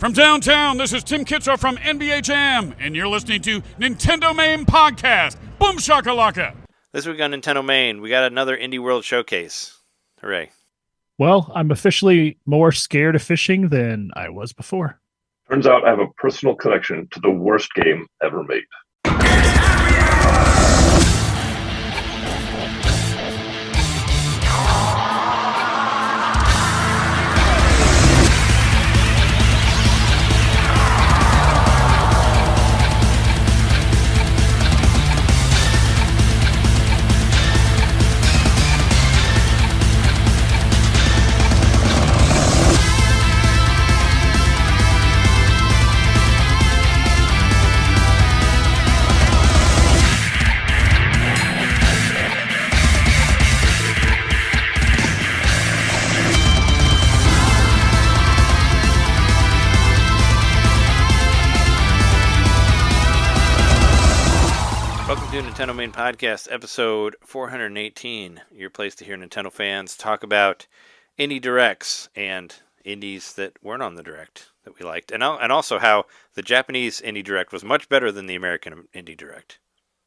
From downtown, this is Tim Kitzer from NBA Jam, and you're listening to Nintendomain Podcast. Boom shakalaka! This week on Nintendomain, we got another Indie World Showcase. Hooray. Well, I'm officially more scared of fishing than I was before. Turns out I have a personal connection to the worst game ever made. Nintendomain Podcast, episode 418. Your place to hear Nintendo fans talk about indie directs and indies that weren't on the direct that we liked, and also how the Japanese indie direct was much better than the American indie direct,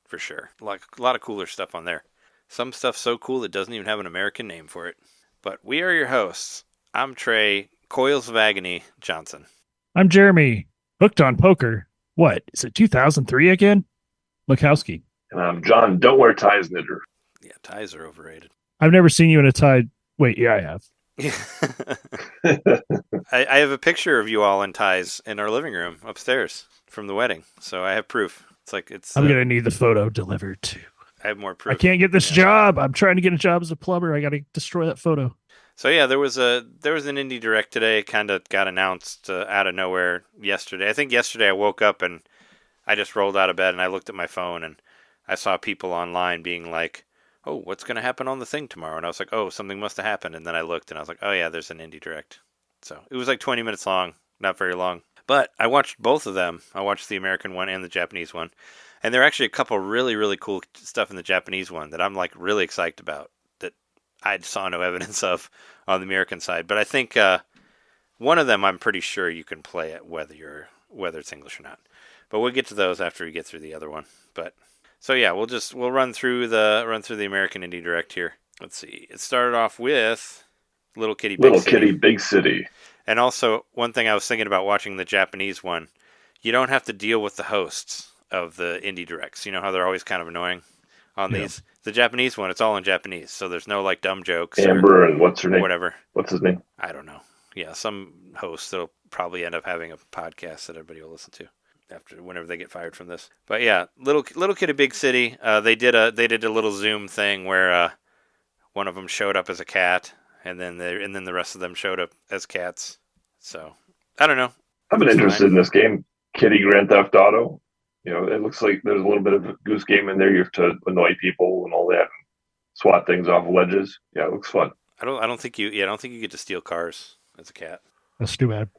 for sure. Like a lot of cooler stuff on there. Some stuff so cool it doesn't even have an American name for it. But we are your hosts. I'm Trey Coils of Agony Johnson. I'm Jeremy. Hooked on poker. What is it? 2003 again? Mikowski. And I'm John, Don't Wear Ties Knitter. Yeah, ties are overrated. I've never seen you in a tie. Wait, yeah, I have. I have a picture of you all in ties in our living room upstairs from the wedding, so I have proof. I'm gonna need the photo delivered too. I have more proof. I can't get this job. I'm trying to get a job as a plumber. I got to destroy that photo. So yeah, there was an indie direct today. Kind of got announced out of nowhere yesterday. I think yesterday I woke up and I just rolled out of bed and I looked at my phone and I saw people online being like, oh, what's going to happen on the thing tomorrow? And I was like, oh, something must have happened. And then I looked and I was like, oh yeah, there's an indie direct. So it was like 20 minutes long, not very long. But I watched both of them. I watched the American one and the Japanese one. And there are actually a couple really, really cool stuff in the Japanese one that I'm like really excited about that I saw no evidence of on the American side. But I think one of them I'm pretty sure you can play it whether it's English or not. But we'll get to those after we get through the other one. But so yeah, we'll run through the American Indie Direct here. Let's see. It started off with Little Kitty Big City. And also, one thing I was thinking about watching the Japanese one, you don't have to deal with the hosts of the Indie Directs. You know how they're always kind of annoying on these? The Japanese one, it's all in Japanese, so there's no like dumb jokes. Amber and what's her name? Whatever. What's his name? I don't know. Yeah, some host that'll probably end up having a podcast that everybody will listen to whenever they get fired from this. But yeah, Little Kitty Big City. They did a little Zoom thing where one of them showed up as a cat, and then the rest of them showed up as cats. So I don't know. I've been interested in this game, Kitty Grand Theft Auto. You know, it looks like there's a little bit of a goose game in there. You have to annoy people and all that, and swat things off ledges. Yeah, it looks fun. I don't think you get to steal cars as a cat. That's too bad.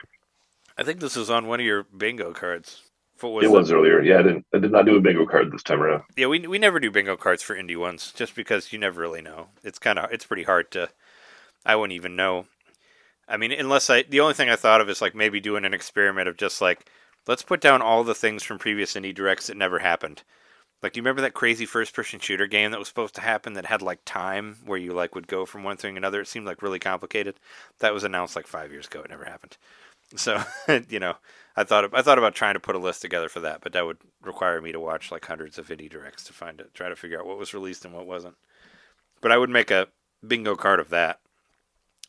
I think this was on one of your bingo cards. It was earlier. Yeah, I did not do a bingo card this time around. Yeah, we never do bingo cards for indie ones, just because you never really know. It's pretty hard to. I wouldn't even know. I mean, the only thing I thought of is like maybe doing an experiment of just like, let's put down all the things from previous indie directs that never happened. Like, do you remember that crazy first-person shooter game that was supposed to happen that had like time where you like would go from one thing to another? It seemed like really complicated. That was announced like 5 years ago. It never happened. So, you know, I thought about trying to put a list together for that, but that would require me to watch like hundreds of indie directs to try to figure out what was released and what wasn't. But I would make a bingo card of that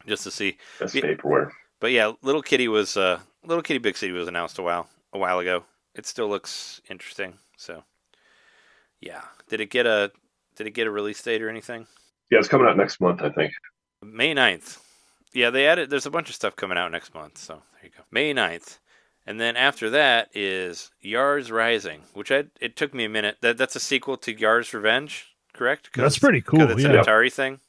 just to see. That's vaporware. But yeah, Little Kitty Big City was announced a while ago. It still looks interesting. So, yeah. Did it get a release date or anything? Yeah, it's coming out next month, I think. May 9th. Yeah, there's a bunch of stuff coming out next month, so there you go. May 9th. And then after that is Yars Rising, which it took me a minute. That's a sequel to Yars Revenge, correct? That's pretty cool. It's an Atari thing.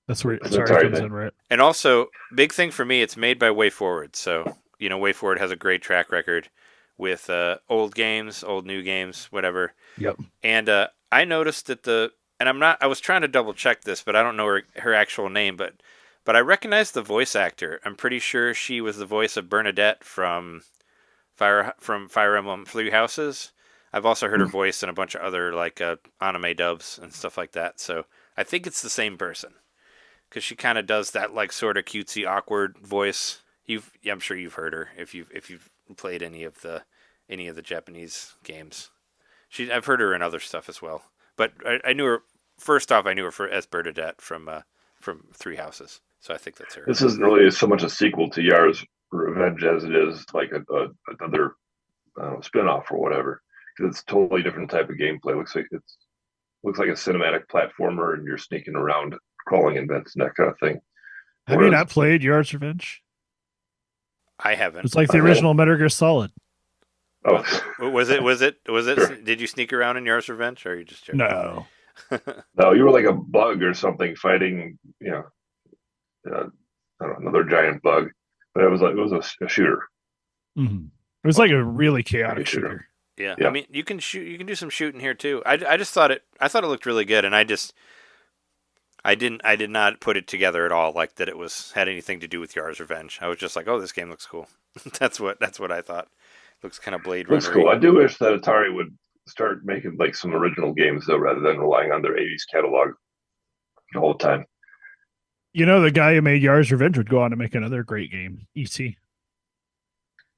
That's where Atari comes in, right? And also, big thing for me, it's made by WayForward. So, you know, WayForward has a great track record with old games, old new games, whatever. Yep. And I noticed that I was trying to double check this, but I don't know her actual name, but But I recognize the voice actor. I'm pretty sure she was the voice of Bernadette from Fire Emblem Three Houses. I've also heard her voice in a bunch of other like anime dubs and stuff like that. So I think it's the same person because she kind of does that like sort of cutesy, awkward voice. I'm sure you've heard her if you've played any of the Japanese games. I've heard her in other stuff as well. But I knew her first off. I knew her as Bernadette from Three Houses. So I think that's her. This isn't really so much a sequel to Yar's Revenge as it is like another spin-off or whatever. Because it's a totally different type of gameplay. Looks like a cinematic platformer, and you're sneaking around, crawling in vents and that kind of thing. Have you not played Yard's Revenge? I haven't. It's like the original Metal Gear Solid. Oh, was it? Sure. Did you sneak around in Yar's Revenge, or are you just joking? No. No, you were like a bug or something fighting, I don't know, another giant bug. But it was a shooter. Mm-hmm. It was like a really chaotic shooter. Yeah. Yeah. I mean, you can shoot. You can do some shooting here too. I just thought it. I thought it looked really good, and I did not put it together at all, like that it had anything to do with Yar's Revenge. I was just like, oh, this game looks cool. That's what I thought. Looks kind of Blade Runner. Looks cool. I do wish that Atari would start making like some original games though, rather than relying on their '80s catalog the whole time. You know, the guy who made Yar's Revenge would go on to make another great game, E.T.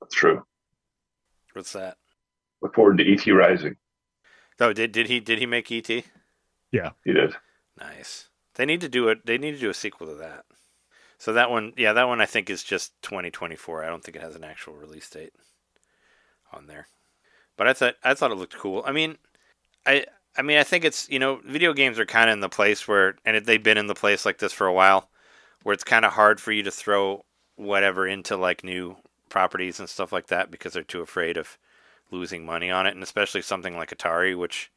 That's true. What's that? Look forward to E.T. Rising. Oh, did he make E.T.? Yeah, he did. Nice. They need to do it. They need to do a sequel to that. So that one I think is just 2024. I don't think it has an actual release date on there. But I thought it looked cool. I mean, I think it's, video games are kind of in the place where, and they've been in the place like this for a while, where it's kind of hard for you to throw whatever into like new properties and stuff like that because they're too afraid of losing money on it, and especially something like Atari, which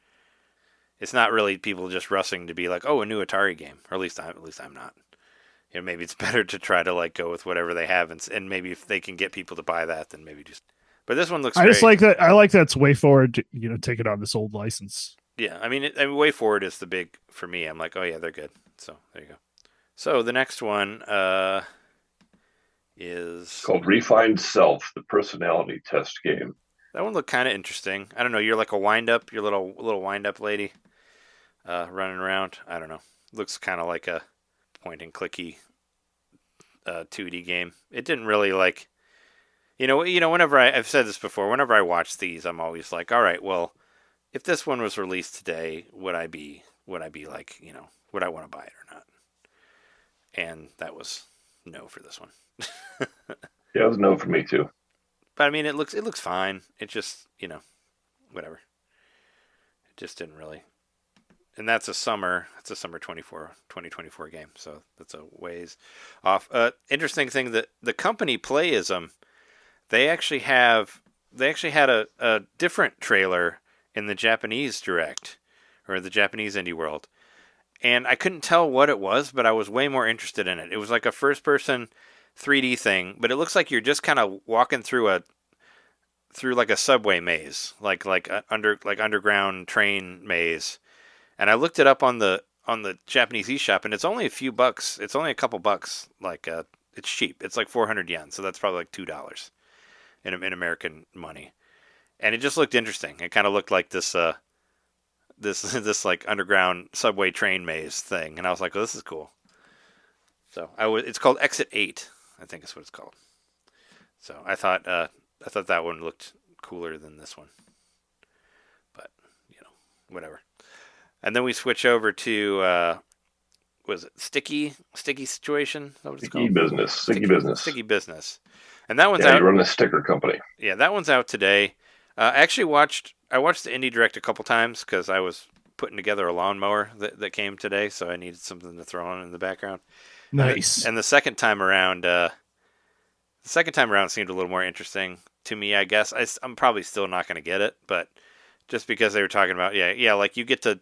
it's not really people just rushing to be like, oh, a new Atari game, or at least I'm not. Maybe it's better to try to like go with whatever they have, and maybe if they can get people to buy that, then maybe just. But this one looks. I great. just like that. I like that's way forward. To, take it on this old license. Yeah, I mean, Way Forward is the big for me. I'm like, oh yeah, they're good. So there you go. So the next one is called Refined Self, the personality test game. That one looked kind of interesting. I don't know. You're like a wind-up, your little wind-up lady running around. I don't know. Looks kind of like a point-and-clicky 2D game. It didn't really like. Whenever I've said this before, whenever I watch these, I'm always like, all right, well, if this one was released today, would I be like, would I want to buy it or not? And that was no for this one. Yeah, it was no for me too. But I mean, it looks fine. It just, whatever. It just didn't really. And that's a summer 2024 game. So that's a ways off. Interesting thing that the company Playism, they actually had a different trailer in the Japanese Direct, or the Japanese Indie World. And I couldn't tell what it was, but I was way more interested in it. It was like a first-person 3D thing, but it looks like you're just kind of walking through like a subway maze, like underground train maze. And I looked it up on the Japanese eShop, and it's only a few bucks. It's only a couple bucks. It's cheap. It's like 400 yen, so that's probably like $2 in American money. And it just looked interesting. It kind of looked like this this like underground subway train maze thing, and I was like, "Oh, this is cool." So it's called Exit 8, I think is what it's called. So I thought that one looked cooler than this one, but whatever. And then we switch over to was it Sticky Situation? Is that what it's called? Sticky Business. And that one's out. You run a sticker company. Yeah, that one's out today. I watched the Indie Direct a couple times because I was putting together a lawnmower that came today, so I needed something to throw on in the background. Nice. And the second time around seemed a little more interesting to me. I guess I'm probably still not going to get it, but just because they were talking about like you get to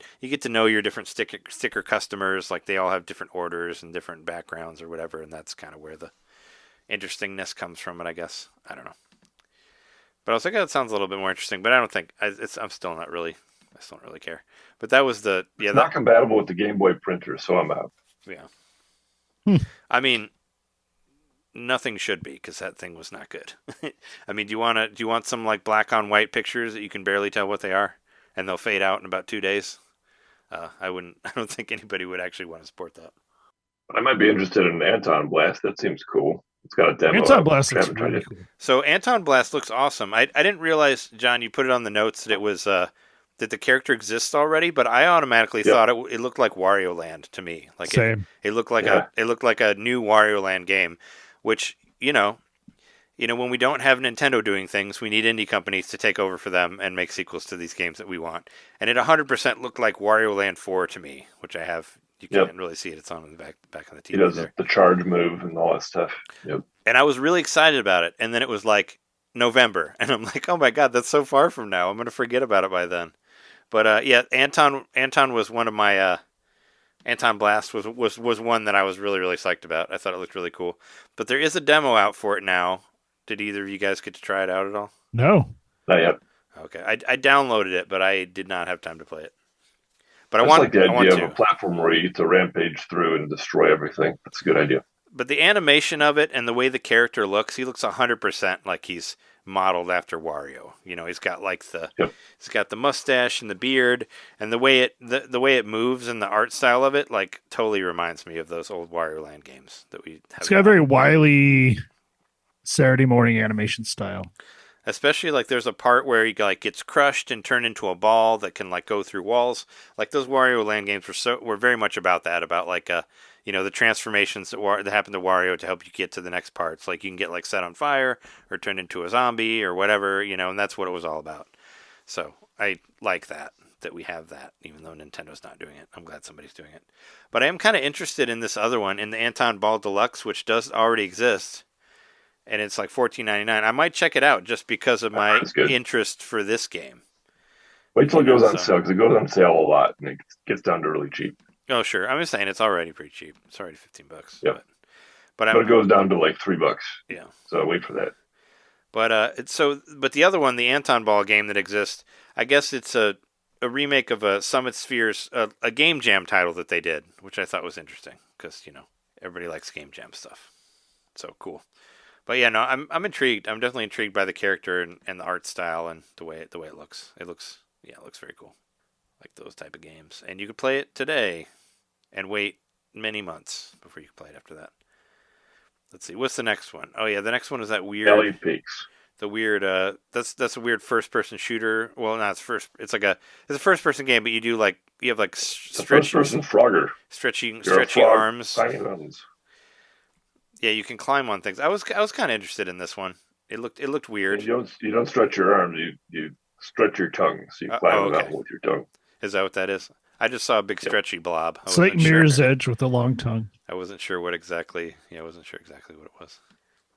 know your different sticker customers, like they all have different orders and different backgrounds or whatever, and that's kind of where the interestingness comes from it, I guess. I don't know. But I was like, that sounds a little bit more interesting. But I don't think I still don't really care. But that was not compatible with the Game Boy printer, so I'm out. Yeah. I mean, nothing should be because that thing was not good. I mean, do you want some like black on white pictures that you can barely tell what they are, and they'll fade out in about 2 days? I wouldn't. I don't think anybody would actually want to support that. I might be interested in AntonBlast. That seems cool. It's got a demo. AntonBlast I looks haven't tried really it. cool. So AntonBlast looks awesome. I didn't realize, John, you put it on the notes that it was that the character exists already, but I automatically thought it looked like Wario Land to me. Like Same. It looked like a new Wario Land game, which when we don't have Nintendo doing things, we need indie companies to take over for them and make sequels to these games that we want. And it 100% looked like Wario Land 4 to me, which I have. You can't really see it. It's on the back of the TV. He does there. the charge move and all that stuff. Yep. And I was really excited about it. And then it was like November. And I'm like, oh my God, that's so far from now. I'm going to forget about it by then. But Anton was one of my... AntonBlast was one that I was really, really psyched about. I thought it looked really cool. But there is a demo out for it now. Did either of you guys get to try it out at all? No. Not yet. Okay. I downloaded it, but I did not have time to play it. But I like the idea of a platform where you get to rampage through and destroy everything. That's a good idea. But the animation of it and the way the character looks, he looks 100% like he's modeled after Wario. He's got like he's got the mustache and the beard, and the way it moves and the art style of it, like totally reminds me of those old Wario Land games that we have. It's got a very wily Saturday morning animation style. Especially like there's a part where he like gets crushed and turned into a ball that can like go through walls. Like those Wario Land games were very much about that, about like the transformations that happen to Wario to help you get to the next parts. Like you can get like set on fire or turned into a zombie or whatever, and that's what it was all about. So I like that we have that, even though Nintendo's not doing it. I'm glad somebody's doing it. But I am kind of interested in this other one, in the Anton Ball Deluxe, which does already exist. And it's like $14.99. I might check it out just because of my interest for this game. Wait till it goes on sale, because it goes on sale a lot, and it gets down to really cheap. Oh, sure. I'm just saying it's already pretty cheap. It's already $15. Yeah. But it goes down to like $3. Yeah. So wait for that. But the other one, the Anton Ball game that exists, I guess it's a remake of a Summit Spheres, a Game Jam title that they did, which I thought was interesting because everybody likes Game Jam stuff. So cool. But yeah, no, I'm intrigued. I'm definitely intrigued by the character and the art style and the way it looks. It looks very cool. Like those type of games. And you can play it today and wait many months before you can play it after that. Let's see. What's the next one? Oh yeah, the next one is that weird Valley Peaks. The weird that's a weird first person shooter. Well, not it's a first person game, but you have first person Frogger. Stretchy frog, arms. Tiny mountains. Yeah, you can climb on things. I was kind of interested in this one. It looked weird. You don't stretch your arms. You stretch your tongue. So you climb the mountain with your tongue. Is that what that is? I just saw a big stretchy blob. It's like Mirror's Edge with a long tongue. I wasn't sure what exactly. Yeah, I wasn't sure exactly what it was.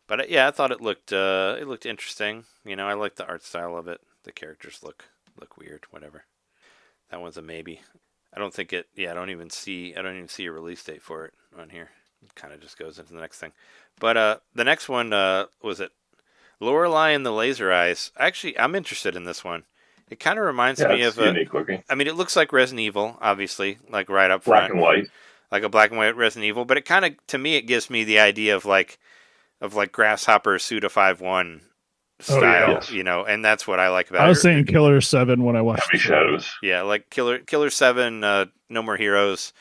But yeah, I thought it looked interesting. I like the art style of it. The characters look weird. Whatever. That one's a maybe. I don't think it. Yeah, I don't even see a release date for it on here. It kind of just goes into the next thing. But the next one was it Lorelei and the Laser Eyes. Actually, I'm interested in this one. It kind of reminds me of unique looking. I mean, it looks like Resident Evil, obviously, like right up front. Black and white. Like a black and white Resident Evil, but it kind of, to me, it gives me the idea of like Grasshopper Suda 5-1 style, and that's what I like about it. I was saying Killer 7 when I watched Heavy Shadows. Yeah, like Killer 7, No More Heroes,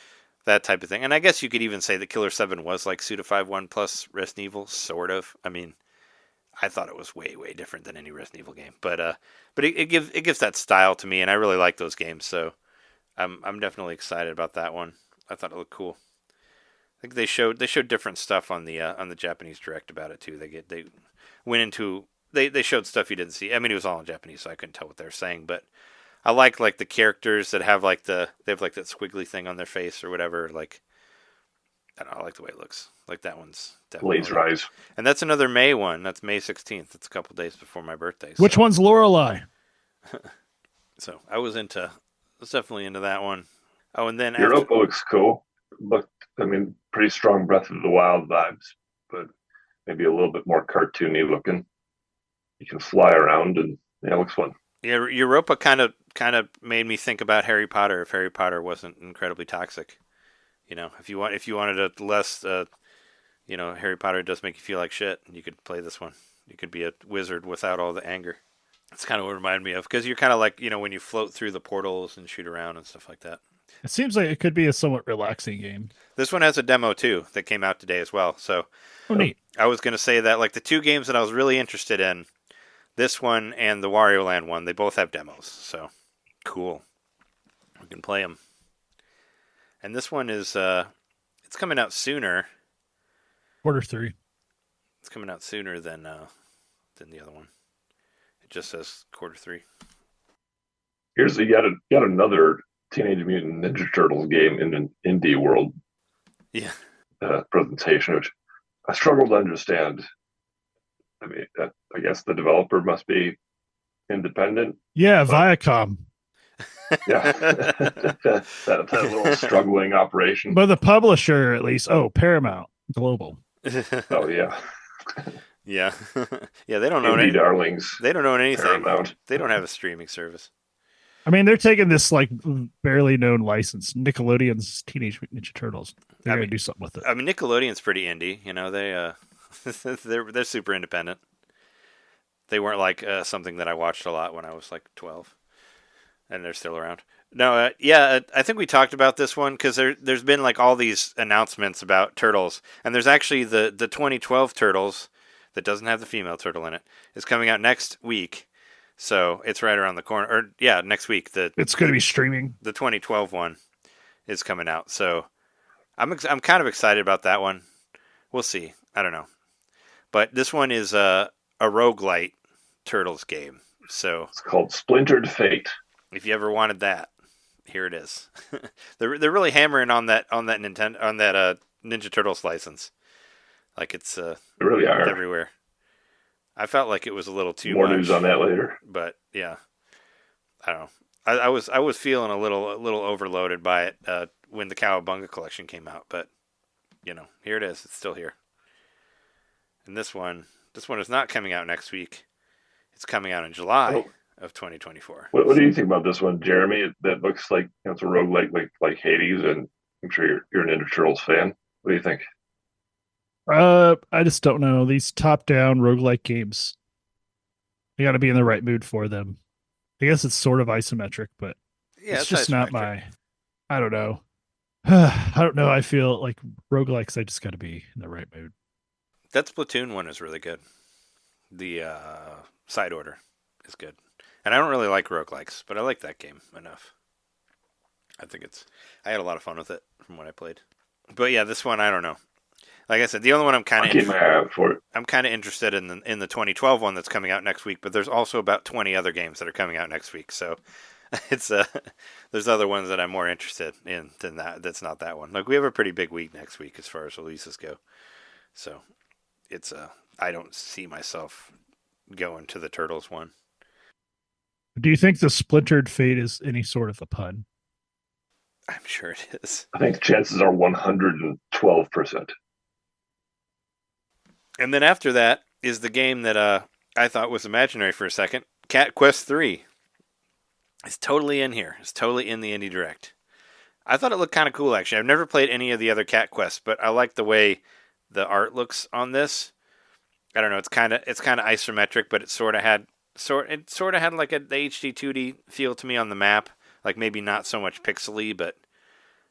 that type of thing. And I guess you could even say that Killer 7 was like Suda 5-1 plus Resident Evil, sort of. I mean, I thought it was way, way different than any Resident Evil game, but it gives that style to me, and I really like those games, so I'm definitely excited about that one. I thought it looked cool. I think they showed different stuff on the Japanese Direct about it too. They went into they showed stuff you didn't see. I mean, it was all in Japanese, so I couldn't tell what they were saying, but I like the characters that have that squiggly thing on their face or whatever. Like, I don't know, I like the way it looks. Like that one's definitely Laser Eyes. And that's another May one. That's May 16th. It's a couple days before my birthday. Which one's Lorelei? So I was definitely into that one. Oh, and then Europa looks cool. Pretty strong Breath of the Wild vibes, but maybe a little bit more cartoony looking. You can fly around, and it looks fun. Yeah, Europa kind of made me think about Harry Potter if Harry Potter wasn't incredibly toxic. if you wanted a less, Harry Potter does make you feel like shit, you could play this one. You could be a wizard without all the anger. It's kind of what it reminded me of, because you're kind of like, when you float through the portals and shoot around and stuff like that. It seems like it could be a somewhat relaxing game. This one has a demo too that came out today as well. So, neat. I was going to say that like the two games that I was really interested in, this one and the Wario Land one, they both have demos. So, cool. We can play them. And this one is, it's coming out sooner. Q3. It's coming out sooner than the other one. It just says Q3. Here's yet another Teenage Mutant Ninja Turtles game in an indie world. Yeah. Presentation, which I struggle to understand. I mean, I guess the developer must be independent. Yeah, Viacom. Yeah, that little struggling operation. But the publisher, at least, Paramount Global. Oh yeah, yeah, yeah. They don't own indie darlings. They don't own anything. Paramount. They don't have a streaming service. I mean, they're taking this like barely known license, Nickelodeon's Teenage Mutant Ninja Turtles. They're gonna do something with it. I mean, Nickelodeon's pretty indie. They're super independent. They weren't like something that I watched a lot when I was like 12, and they're still around. No, I think we talked about this one because there's been like all these announcements about Turtles, and there's actually the 2012 Turtles that doesn't have the female turtle in it is coming out next week. So it's right around the corner. Or next week. It's going to be streaming. The 2012 one is coming out. So I'm kind of excited about that one. We'll see. I don't know. But this one is a roguelite Turtles game. So it's called Splintered Fate. If you ever wanted that, here it is. They're really hammering on that Ninja Turtles license. Like it's they really are everywhere. I felt like it was a little too more much. News on that later. But yeah, I don't know. I was feeling a little overloaded by it when the Cowabunga collection came out. But here it is. It's still here. And this one is not coming out next week. It's coming out in July of 2024. What do you think about this one, Jeremy? That looks like it's a roguelike like Hades, and I'm sure you're a Ninja Turtles fan. What do you think? I just don't know. These top-down roguelike games, you got to be in the right mood for them. I guess it's sort of isometric, but it's just not my... I don't know. I don't know. I feel like roguelikes, I just got to be in the right mood. That Splatoon one is really good. The side order is good. And I don't really like roguelikes, but I like that game enough. I had a lot of fun with it from what I played. But yeah, this one, I don't know. Like I said, the only one I'm kind of interested in the 2012 one that's coming out next week, but there's also about 20 other games that are coming out next week. So it's there's other ones that I'm more interested in than that. That's not that one. Like we have a pretty big week next week as far as releases go. So it's I don't see myself going to the Turtles one. Do you think the Splintered Fate is any sort of a pun? I'm sure it is. I think chances are 112%. And then after that is the game that I thought was imaginary for a second. Cat Quest 3. It's totally in here. It's totally in the Indie Direct. I thought it looked kind of cool, actually. I've never played any of the other Cat Quests, but I like the way the art looks on this. I don't know. It's kind of isometric, but it sort of had like the HD 2D feel to me on the map. Like maybe not so much pixely, but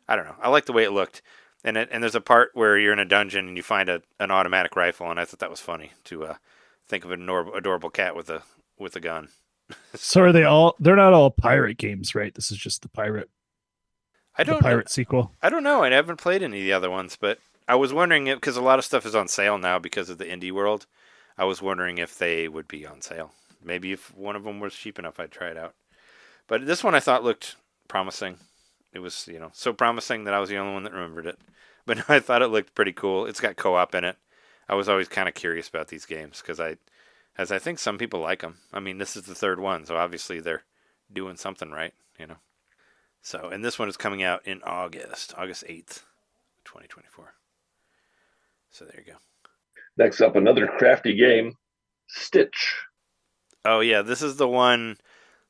I don't know. I like the way it looked. And there's a part where you're in a dungeon and you find an automatic rifle, and I thought that was funny to think of an adorable cat with a gun. So are they all? They're not all pirate games, right? This is just the pirate. Pirate sequel. I don't know. I haven't played any of the other ones, but I was wondering because a lot of stuff is on sale now because of the indie world. I was wondering if they would be on sale. Maybe if one of them was cheap enough, I'd try it out. But this one I thought looked promising. It was, so promising that I was the only one that remembered it. But I thought it looked pretty cool. It's got co-op in it. I was always kind of curious about these games because I think some people like them. I mean, this is the third one, so obviously they're doing something right, So, and this one is coming out in August 8th, 2024. So there you go. Next up, another crafty game, Stitch. Oh yeah, this is the one.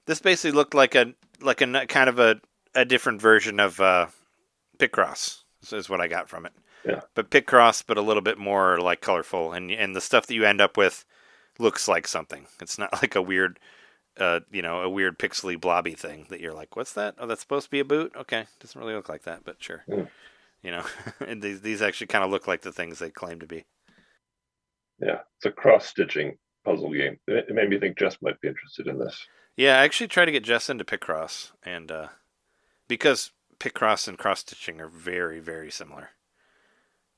This basically looked like a kind of a different version of Picross. is what I got from it. Yeah. But Picross, but a little bit more like colorful, and the stuff that you end up with looks like something. It's not like a weird, a weird pixely blobby thing that you're like, what's that? Oh, that's supposed to be a boot? Okay, doesn't really look like that, but sure. Yeah. And these actually kind of look like the things they claim to be. Yeah, it's a cross-stitching puzzle game. It made me think Jess might be interested in this. Yeah, I actually tried to get Jess into Picross, and because Picross and cross-stitching are very, very similar.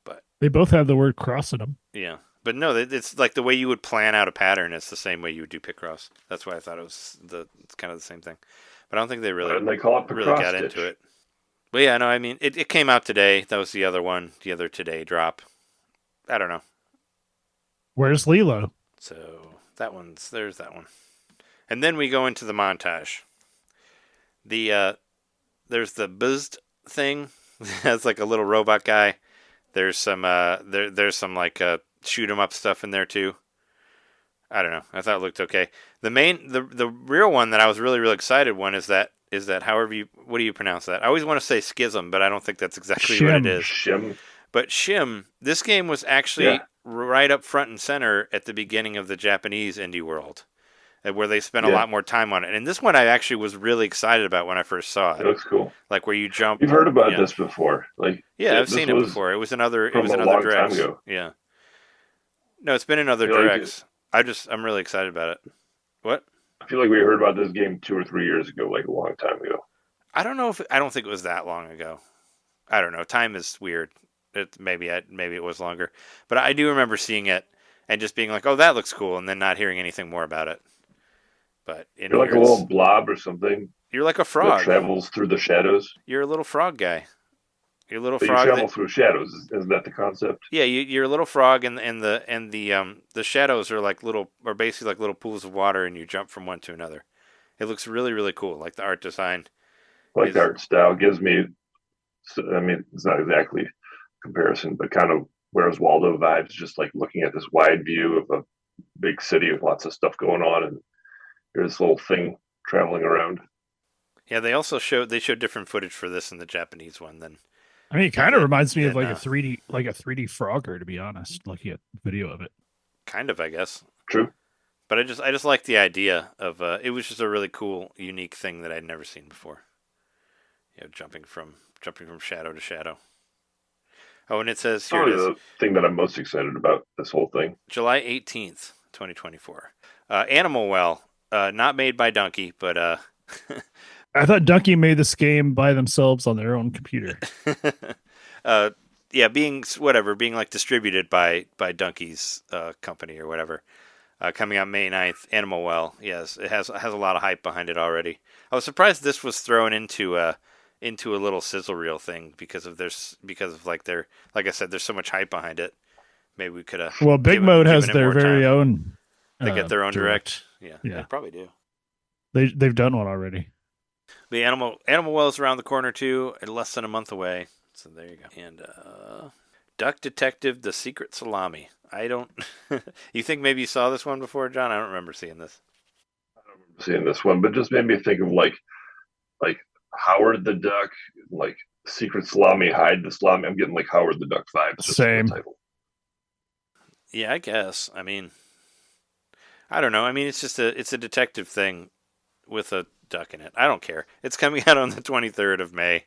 But they both have the word cross in them. Yeah. But no, it's like the way you would plan out a pattern. It's the same way you would do Picross. That's why I thought it's kind of the same thing. But I don't think they really they call it really got into it. But yeah, no, I mean, it came out today. That was the other one, the other today drop. I don't know. Where's Lilo? So there's that one. And then we go into the montage. There's the buzzed thing. That's like a little robot guy. There's some there's some like shoot 'em up stuff in there too. I don't know. I thought it looked okay. The real one that I was really, really excited one is that what do you pronounce that? I always want to say schism, but I don't think that's exactly what it is. Shim. But Shim, this game was actually right up front and center at the beginning of the Japanese indie world, where they spent a lot more time on it. And this one I actually was really excited about when I first saw it. It looks cool. Like where you jump. You've heard about this before. I've seen it before. It was another Dredge. Time ago. Yeah. No, it's been in other directs. I'm really excited about it. What? I feel like we heard about this game 2 or 3 years ago, like a long time ago. I don't know I don't think it was that long ago. I don't know. Time is weird. Maybe it was longer, but I do remember seeing it and just being like, "Oh, that looks cool," and then not hearing anything more about it. But you're like a little blob or something. You're like a frog that travels through the shadows. You're a little frog guy. You're a little but frog. You travel through shadows. Isn't that the concept? Yeah, you're a little frog, and the shadows are basically like little pools of water, and you jump from one to another. It looks really, really cool. Like the art design. The art style gives me. I mean, it's not exactly comparison, but kind of Where's Waldo vibes. Just like looking at this wide view of a big city with lots of stuff going on, and there's this little thing traveling around. Yeah, they showed different footage for this in the Japanese one than. I mean, it kind of reminds me of a 3D Frogger, to be honest. Looking at video of it, kind of, I guess. True. But I just like the idea of it was just a really cool, unique thing that I'd never seen before. Jumping from shadow to shadow. Oh, and it says here it is. The thing that I'm most excited about this whole thing. July 18th, 2024. Animal Well, not made by Donkey, but I thought Donkey made this game by themselves on their own computer. Being like distributed by Donkey's company or whatever. Coming out May 9th, Animal Well. Yes, it has a lot of hype behind it already. I was surprised this was thrown into a little sizzle reel thing because of like I said, there's so much hype behind it. Maybe we could have. Well, Big Mode has their very own. They get their own direct. Yeah, they probably do. They've done one already. The Animal Well is around the corner too, less than a month away. So there you go. And Duck Detective: The Secret Salami. I don't. You think maybe you saw this one before, John? I don't remember seeing this. I don't remember seeing this one, but just made me think of like Howard the Duck, like Secret Salami, Hide the Salami. I'm getting like Howard the Duck vibes. Same. Yeah, I guess. I mean, I don't know. I mean, it's a detective thing with a duck in it. I don't care. It's coming out on the 23rd of May.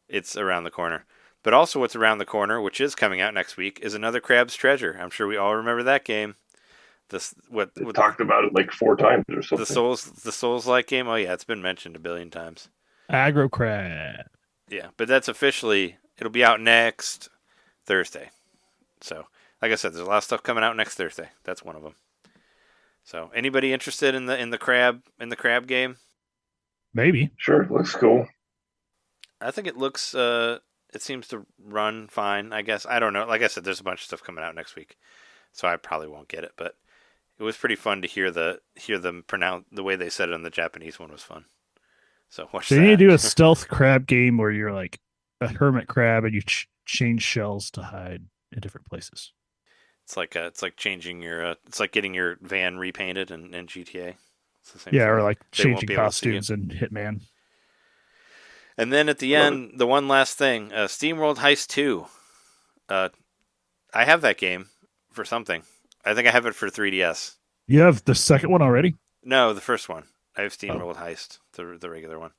It's around the corner. But also what's around the corner, which is coming out next week, is another Crab's Treasure. I'm sure we all remember that game. We talked about it like 4 times or something. The Souls-like game? Oh yeah, it's been mentioned a billion times. Aggro Crab. Yeah, but that's it'll be out next Thursday. So, like I said, there's a lot of stuff coming out next Thursday. That's one of them. So, anybody interested in the crab game? Maybe. Sure, looks cool. I think it looks it seems to run fine, I guess. I don't know. Like I said, there's a bunch of stuff coming out next week. So I probably won't get it, but it was pretty fun to hear them pronounce the way they said it on the Japanese one was fun. So watch that. They need to do a stealth crab game where you're like a hermit crab and you change shells to hide in different places. It's like changing your it's like getting your van repainted in GTA. Or like changing costumes in Hitman. And then at the end, the one last thing, SteamWorld Heist 2. I have that game for something. I think I have it for 3DS. You have the second one already? No, the first one. I have SteamWorld Heist, the regular one.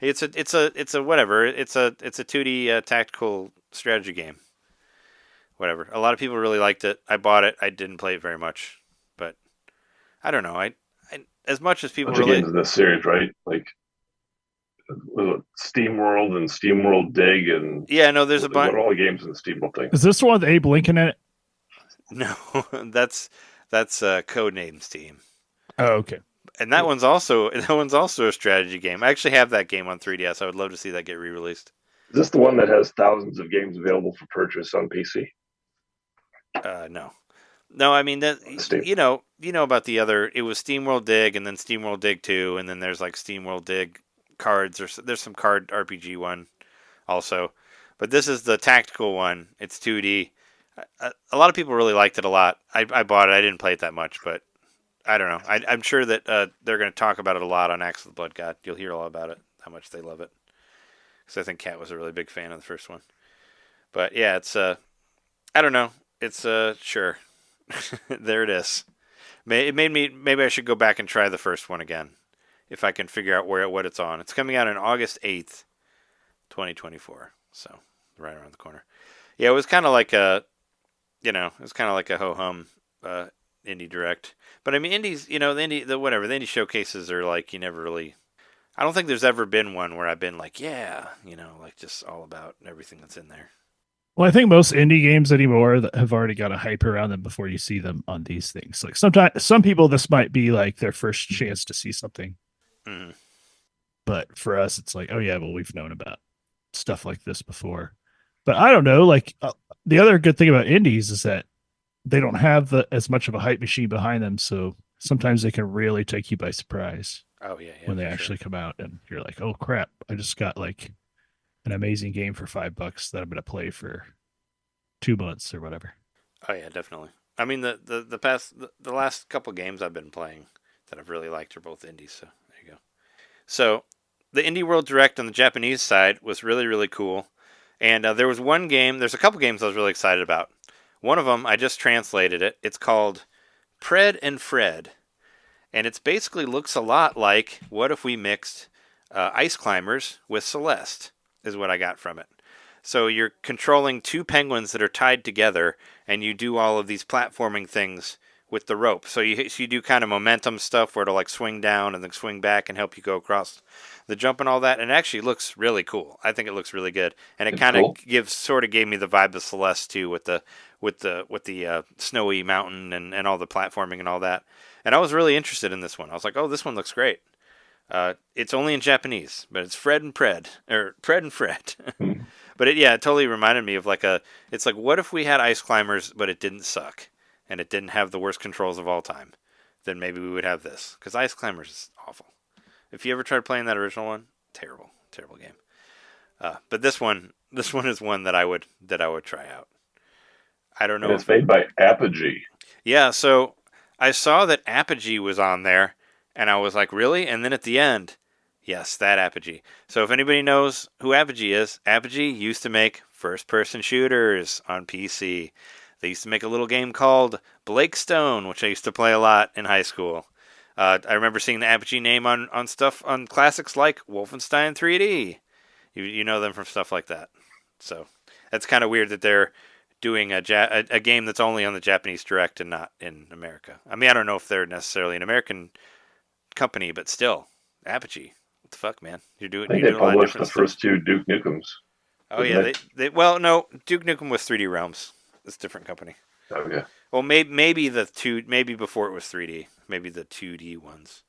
It's a whatever. It's a 2D tactical strategy game. Whatever. A lot of people really liked it. I bought it. I didn't play it very much, but I don't know. I as much as people really games in this series, right? Like SteamWorld and SteamWorld Dig and there's a bunch. What are all the games in the SteamWorld thing? Is this the one with Abe Lincoln in it? No, that's Codename Steam. Oh, okay. And that one's also a strategy game. I actually have that game on 3DS. I would love to see that get re-released. Is this the one that has thousands of games available for purchase on PC? No. I mean that you know about the other. It was SteamWorld Dig and then SteamWorld Dig 2, and then there's like SteamWorld Dig cards, or there's some card RPG one also. But this is the tactical one. It's 2D. A lot of people really liked it a lot. I bought it. I didn't play it that much, but I don't know. I'm sure that they're going to talk about it a lot on Axe of the Blood God. You'll hear all about it, how much they love it. Because I think Kat was a really big fan of the first one. But yeah, it's I don't know. It's sure. There it is. It made me, maybe I should go back and try the first one again, if I can figure out what it's on. It's coming out on August 8th, 2024. So right around the corner. Yeah, it was kind of like a ho-hum indie direct. But I mean, indies, the indie showcases are like, you never really, I don't think there's ever been one where I've been like, yeah, like just all about everything that's in there. Well, I think most indie games anymore that have already got a hype around them before you see them on these things. Like some people, this might be like their first chance to see something. Mm-hmm. But for us, it's like, oh yeah, well, we've known about stuff like this before. But I don't know. Like the other good thing about indies is that they don't have as much of a hype machine behind them, so sometimes they can really take you by surprise. Oh yeah, when they actually come out, and you're like, oh crap, I just got like an amazing game for $5 that I'm going to play for 2 months or whatever. Oh yeah, definitely. I mean, the last couple games I've been playing that I've really liked are both indies. So there you go. So the Indie World Direct on the Japanese side was really, really cool. And there was one game, there's a couple games I was really excited about. One of them, I just translated it. It's called Pred and Fred. And it basically looks a lot like, what if we mixed Ice Climbers with Celeste, is what I got from it. So you're controlling two penguins that are tied together, and you do all of these platforming things with the rope. So you do kind of momentum stuff where it'll like swing down and then swing back and help you go across the jump and all that. And it actually looks really cool. I think it looks really good, and it kind of gave me the vibe of Celeste too, with the snowy mountain and all the platforming and all that. And I was really interested in this one. I was like, oh, this one looks great. It's only in Japanese, but it's Pred and Fred. But it totally reminded me of it's like, what if we had Ice Climbers, but it didn't suck, and it didn't have the worst controls of all time? Then maybe we would have this, because Ice Climbers is awful. If you ever tried playing that original one, terrible game. But this one is one that I would try out. I don't know. And it's made by Apogee. Yeah, so I saw that Apogee was on there, and I was like, really? And then at the end, yes, that Apogee. So if anybody knows who Apogee is, Apogee used to make first-person shooters on PC. They used to make a little game called Blake Stone, which I used to play a lot in high school. I remember seeing the Apogee name on stuff, on classics like Wolfenstein 3D. You know them from stuff like that. So that's kind of weird that they're doing a game that's only on the Japanese Direct and not in America. I mean, I don't know if they're necessarily an American company, but still, Apogee. What the fuck, man? I think they published the first two Duke Nukems. Oh yeah, no, Duke Nukem was 3D Realms. It's a different company. Oh yeah. Well, maybe before it was 3D, maybe the 2D ones.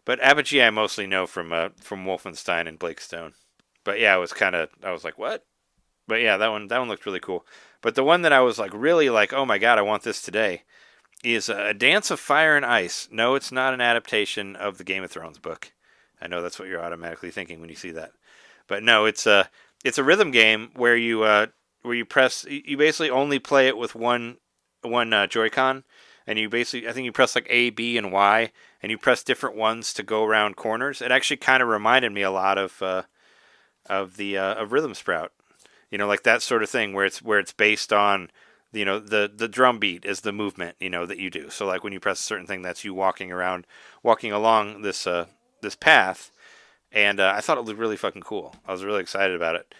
But Apogee I mostly know from Wolfenstein and Blake Stone. But yeah, I was like, what? But yeah, that one looked really cool. But the one that I was like really like, oh my god, I want this today, is A Dance of Fire and Ice. No, it's not an adaptation of the Game of Thrones book. I know that's what you're automatically thinking when you see that. But no, it's a rhythm game where you press, you basically only play it with one Joy-Con, and I think you press like A, B, and Y, and you press different ones to go around corners. It actually kind of reminded me a lot of of Rhythm Sprout. Like that sort of thing where it's based on the drum beat is the movement that you do. So like when you press a certain thing, that's you walking along this path. And I thought it looked really fucking cool. I was really excited about it.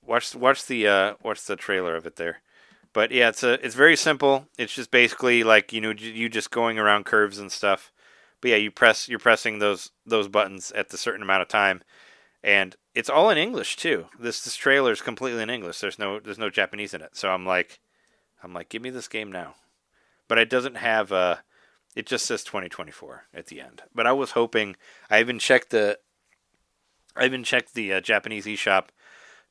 Watch the trailer of it there. But yeah, it's very simple. It's just basically like you just going around curves and stuff. But yeah, you're pressing those buttons at the certain amount of time, and it's all in English too. This trailer is completely in English. There's no Japanese in it. So I'm like, give me this game now. But it doesn't have it just says 2024 at the end. But I was hoping. I even checked the Japanese eShop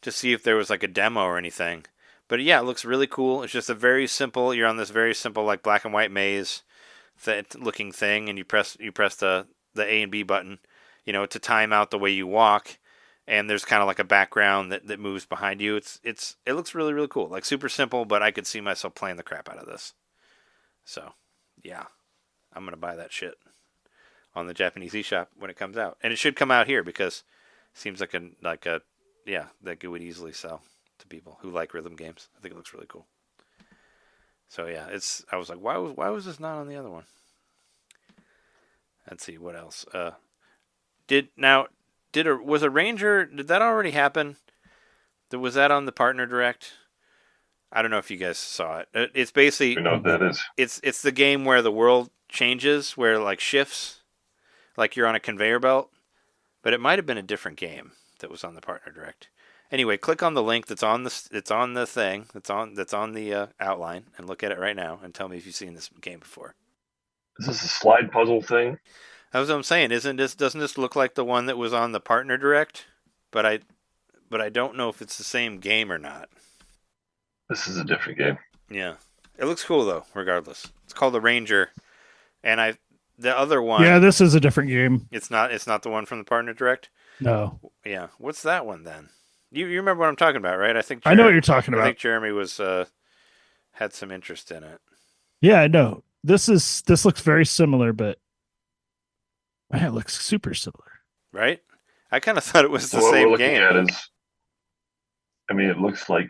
to see if there was like a demo or anything. But yeah, it looks really cool. It's just you're on this very simple like black and white maze looking thing, and you press the A and B button, to time out the way you walk, and there's kind of like a background that moves behind you. It looks really, really cool. Like super simple, but I could see myself playing the crap out of this. So, yeah. I'm going to buy that shit on the Japanese eShop when it comes out. And it should come out here because seems like that it would easily sell to people who like rhythm games. I think it looks really cool. So yeah, I was like, why was this not on the other one? Let's see what else. Was a Ranger? Did that already happen? Was that on the Partner Direct? I don't know if you guys saw it. It's basically You know what that is. It's the game where the world changes, where like shifts, like you're on a conveyor belt. But it might have been a different game that was on the Partner Direct. Anyway, click on the link that's on the thing that's on the outline and look at it right now and tell me if you've seen this game before. Is this a slide puzzle thing? That's what I'm saying. Doesn't this look like the one that was on the Partner Direct? But I don't know if it's the same game or not. This is a different game. Yeah, it looks cool though. Regardless, it's called the Ranger, and the other one. Yeah, this is a different game. It's not the one from the Partner Direct. No. Yeah, what's that one then? You remember what I'm talking about, right? I know what you're talking about. I think Jeremy was had some interest in it. Yeah, I know. This looks very similar, but man, it looks super similar. Right? I kind of thought it was the what same we're game. looking at is, it looks like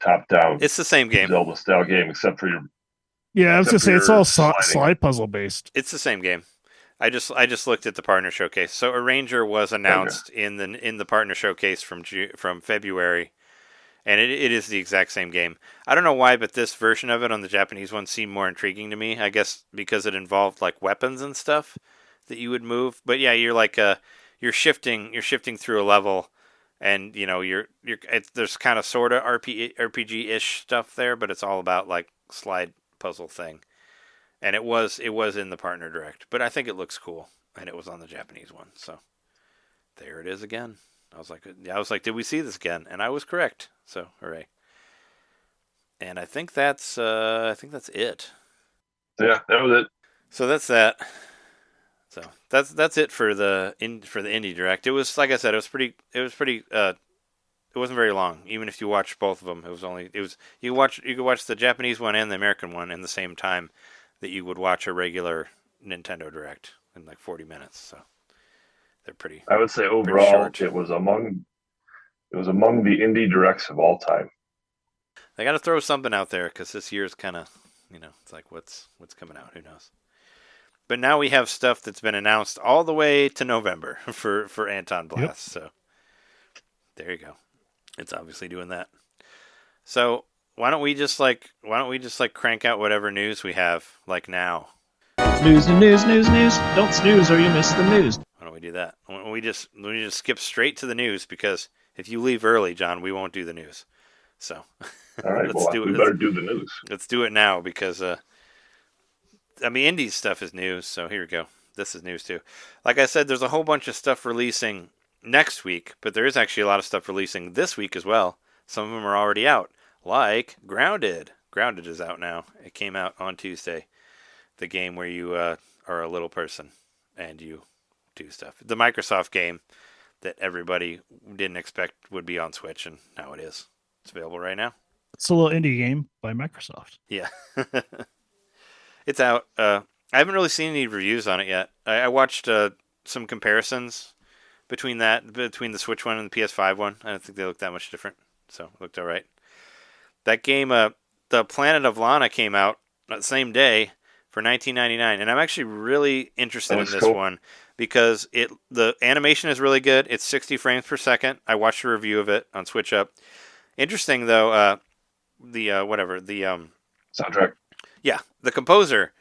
top down. It's the same game. Zelda style game, except for your. Yeah, I was gonna say it's all slide puzzle based. It's the same game. I just looked at the Partner Showcase. So a Ranger was announced in the Partner Showcase from February, and it is the exact same game. I don't know why, but this version of it on the Japanese one seemed more intriguing to me. I guess because it involved like weapons and stuff that you would move. But yeah, you're like you're shifting through a level, and there's kind of sort of RPG-ish stuff there, but it's all about like slide puzzle thing. And it was in the Partner Direct, but I think it looks cool, and it was on the Japanese one. So there it is again. I was like, did we see this again? And I was correct. So hooray! And I think that's it. Yeah, that was it. So that's that. So that's it for the Indie Direct. It was, like I said, it was pretty. It wasn't very long. Even if you watch both of them, you could watch the Japanese one and the American one in the same time that you would watch a regular Nintendo Direct in like 40 minutes. So they're pretty. I would say overall it was among the indie directs of all time. They got to throw something out there because this year's kind of, it's like what's coming out. Who knows? But now we have stuff that's been announced all the way to November for AntonBlast. Yep. So there you go. It's obviously doing that. So why don't we just crank out whatever news we have like now? News. Don't snooze or you miss the news. Why don't we do that? Why don't we just skip straight to the news, because if you leave early, John, we won't do the news. So all right, we better do the news. Let's do it now because Indie's stuff is news. So here we go. This is news too. Like I said, there's a whole bunch of stuff releasing next week, but there is actually a lot of stuff releasing this week as well. Some of them are already out. Like Grounded. Grounded is out now. It came out on Tuesday. The game where you are a little person and you do stuff. The Microsoft game that everybody didn't expect would be on Switch, and now it is. It's available right now. It's a little indie game by Microsoft. Yeah. It's out. I haven't really seen any reviews on it yet. I watched some comparisons between the Switch one and the PS5 one. I don't think they look that much different, so it looked all right. That game, the Planet of Lana, came out the same day for $19.99, and I'm actually really interested in this one because the animation is really good. It's 60 frames per second. I watched a review of it on Switch Up. Interesting though, the soundtrack. Yeah, the composer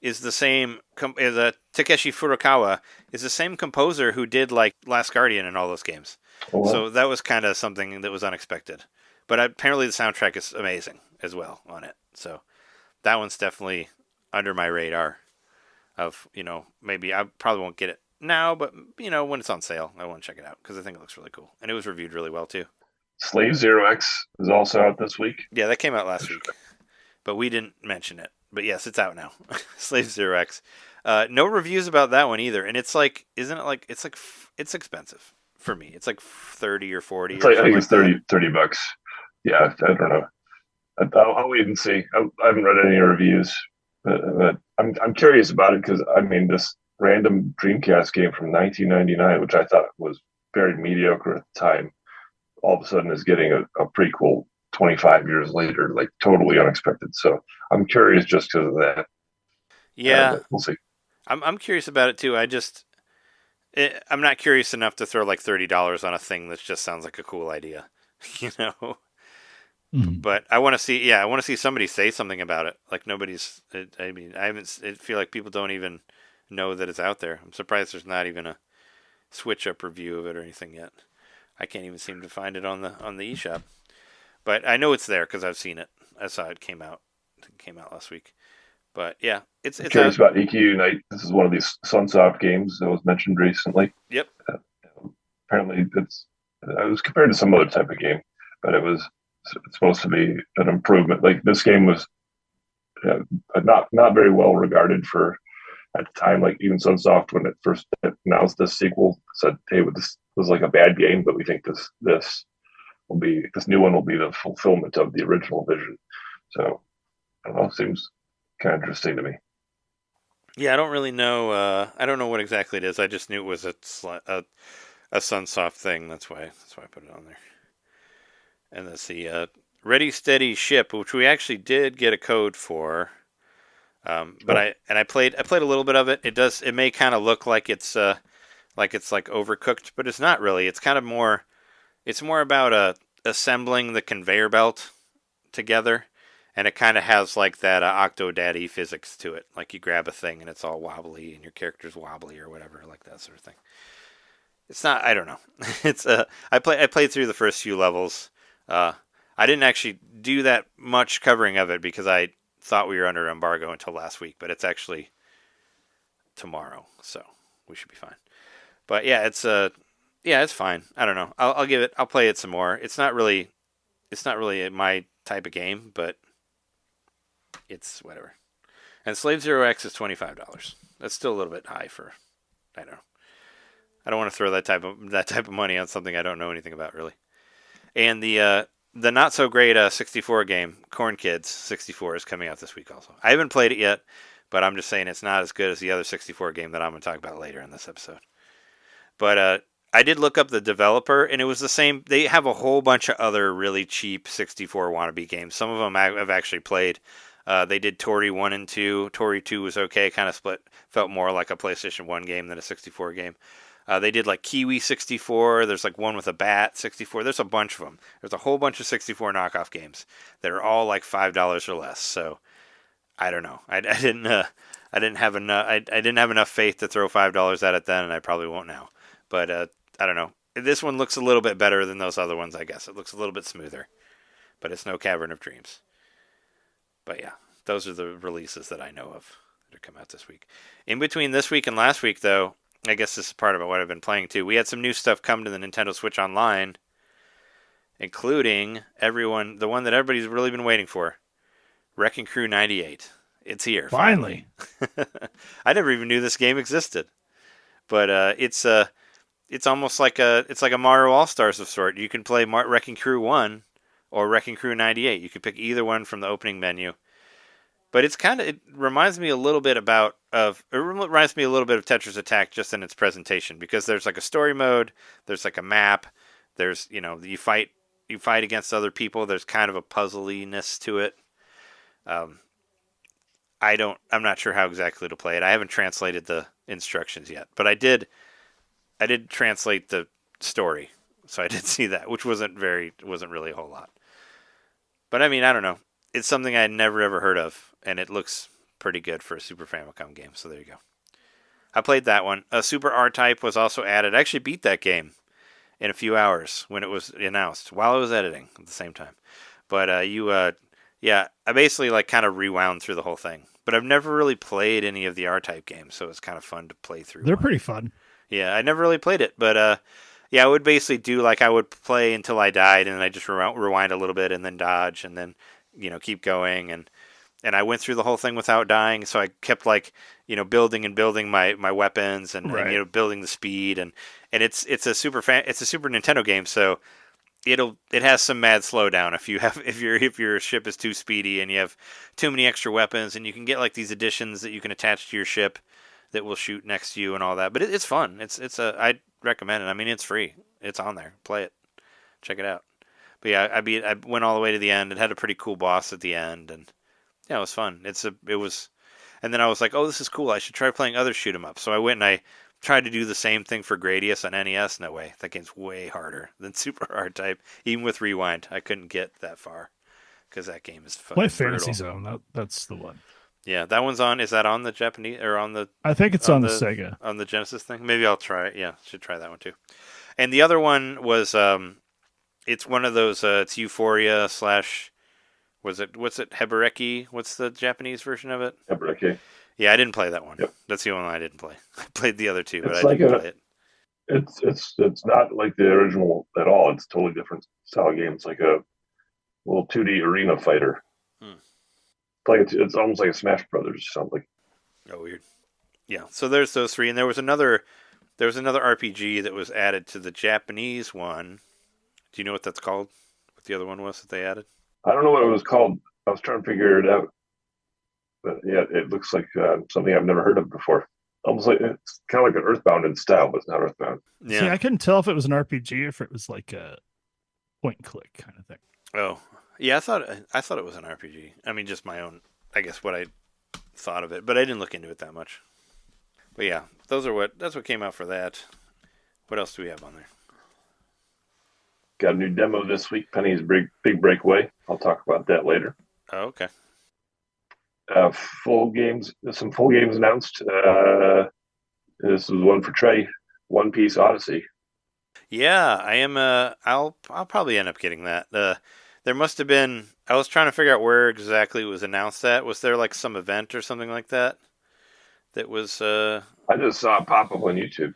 is the same. Takeshi Furukawa is the same composer who did like Last Guardian and all those games. Oh, wow. So that was kind of something that was unexpected. But apparently the soundtrack is amazing as well on it. So that one's definitely under my radar. Of maybe I probably won't get it now, but when it's on sale, I want to check it out because I think it looks really cool and it was reviewed really well too. Slave Zero X is also out this week. Yeah, that came out last week, but we didn't mention it. But yes, it's out now. Slave Zero X. No reviews about that one either, and it's like, isn't it like it's expensive for me? It's like 30 or 40. It's like, I think it's $30. Yeah, I don't know. I'll wait and see. I haven't read any reviews, but I'm curious about it because this random Dreamcast game from 1999, which I thought was very mediocre at the time, all of a sudden is getting a prequel 25 years later, like totally unexpected. So I'm curious just because of that. Yeah, we'll see. I'm curious about it too. I'm not curious enough to throw like $30 on a thing that just sounds like a cool idea, But I want to see. I want to see somebody say something about it. Like nobody's. I feel like people don't even know that it's out there. I'm surprised there's not even a Switch Up review of it or anything yet. I can't even seem to find it on the eShop. But I know it's there because I've seen it. I saw it came out. It came out last week. But yeah, it's curious about EQ Unite. This is one of these Sunsoft games that was mentioned recently. Yep. Apparently, it was compared to some other type of game, but it's supposed to be an improvement. Like this game was not very well regarded for at the time. Like even Sunsoft, when it first announced this sequel, said, "Hey, this was like a bad game, but we think this new one will be the fulfillment of the original vision." So I don't know. Seems kind of interesting to me. Yeah, I don't really know. I don't know what exactly it is. I just knew it was a Sunsoft thing. That's why I put it on there. And let's see, Ready Steady Ship, which we actually did get a code for. But I played a little bit of it. It may kind of look like it's overcooked, but it's not really. It's kind of more. It's more about assembling the conveyor belt together, and it kind of has like that Octodaddy physics to it. Like you grab a thing and it's all wobbly, and your character's wobbly or whatever, like that sort of thing. It's not. I don't know. It's I played through the first few levels. I didn't actually do that much covering of it because I thought we were under embargo until last week, but it's actually tomorrow, so we should be fine. But yeah, it's fine. I don't know. I'll play it some more. It's not really my type of game, but it's whatever. And Slave Zero X is $25. That's still a little bit high for. I don't know. I don't want to throw that type of money on something I don't know anything about really. And the not so great 64 game, Corn Kids 64, is coming out this week also. I haven't played it yet, but I'm just saying it's not as good as the other 64 game that I'm going to talk about later in this episode. But I did look up the developer, and it was the same. They have a whole bunch of other really cheap 64 wannabe games. Some of them I've actually played. They did Tori 1 and 2. Tori 2 was okay, kind of split. Felt more like a PlayStation 1 game than a 64 game. They did like Kiwi 64. There's like one with a bat 64. There's a bunch of them. There's a whole bunch of 64 knockoff games that are all like $5 or less. So I don't know. I didn't have enough faith to throw $5 at it then, and I probably won't now. But I don't know. This one looks a little bit better than those other ones, I guess. It looks a little bit smoother, but it's no Cavern of Dreams. But yeah, those are the releases that I know of that are come out this week. In between this week and last week, though. I guess this is part of what I've been playing too. We had some new stuff come to the Nintendo Switch Online, including the one that everybody's really been waiting for, Wrecking Crew 98. It's here. Finally. I never even knew this game existed, but it's almost like a Mario All Stars of sort. You can play Wrecking Crew 1 or Wrecking Crew 98. You can pick either one from the opening menu. But it reminds me a little bit of Tetris Attack just in its presentation, because there's like a story mode, there's like a map, there's, you fight against other people, there's kind of a puzzliness to it. I'm not sure how exactly to play it. I haven't translated the instructions yet, but I did translate the story, so I did see that, which wasn't really a whole lot. But I mean, I don't know. It's something I had never ever heard of, and it looks pretty good for a Super Famicom game, so there you go. I played that one. Super R-Type was also added. I actually beat that game in a few hours when it was announced, while I was editing at the same time. But I basically like kind of rewound through the whole thing. But I've never really played any of the R-Type games, so it's kind of fun to play through. They're pretty fun. Yeah, I never really played it, but I would basically do like I would play until I died, and then I just rewind a little bit and then dodge and then keep going, and I went through the whole thing without dying, so I kept like building and building my weapons and building the speed, and it's a Super Nintendo game, so it has some mad slowdown if your ship is too speedy and you have too many extra weapons, and you can get like these additions that you can attach to your ship that will shoot next to you and all that. But it's fun. I'd recommend it. I mean, it's free. It's on there. Play it. Check it out. But yeah, I went all the way to the end. It had a pretty cool boss at the end, and yeah, it was fun. And then I was like, oh, this is cool. I should try playing other shoot 'em up. So I went and I tried to do the same thing for Gradius on NES. No way. That game's way harder than Super R-Type. Even with Rewind, I couldn't get that far because that game is fucking Play Fantasy brutal. Zone. That's the one. Yeah, that one's on. Is that on the Japanese or on the? I think it's on the Sega. On the Genesis thing. Maybe I'll try it. Yeah, should try that one too. And the other one was it's one of those. It's Euphoria / what's it? Hebereki? What's the Japanese version of it? Hebereki. Yeah, I didn't play that one. Yep. That's the only one I didn't play. I played the other two, but It's I didn't play it. It's not like the original at all. It's a totally different style game. It's like a little 2D arena fighter. It's almost like a Smash Brothers or something. Oh, weird. Yeah. So there's those three, and there was another RPG that was added to the Japanese one. Do you know what that's called? What the other one was that they added? I don't know what it was called. I was trying to figure it out, but yeah, it looks like something I've never heard of before. Almost like it's kind of like an Earthbound in style, but it's not Earthbound. Yeah. See, I couldn't tell if it was an RPG or if it was like a point and click kind of thing. Oh. Yeah, I thought it was an RPG. I mean, just my own, I guess, what I thought of it, but I didn't look into it that much. But yeah, that's what came out for that. What else do we have on there? Got a new demo this week, Penny's Big Breakaway. I'll talk about that later. Oh, okay. Full games. There's some full games announced. This is one for Trey. One Piece Odyssey. Yeah, I am. I'll probably end up getting that. There must have been. I was trying to figure out where exactly it was announced at. Was there like some event or something like that? That was. I just saw it pop up on YouTube.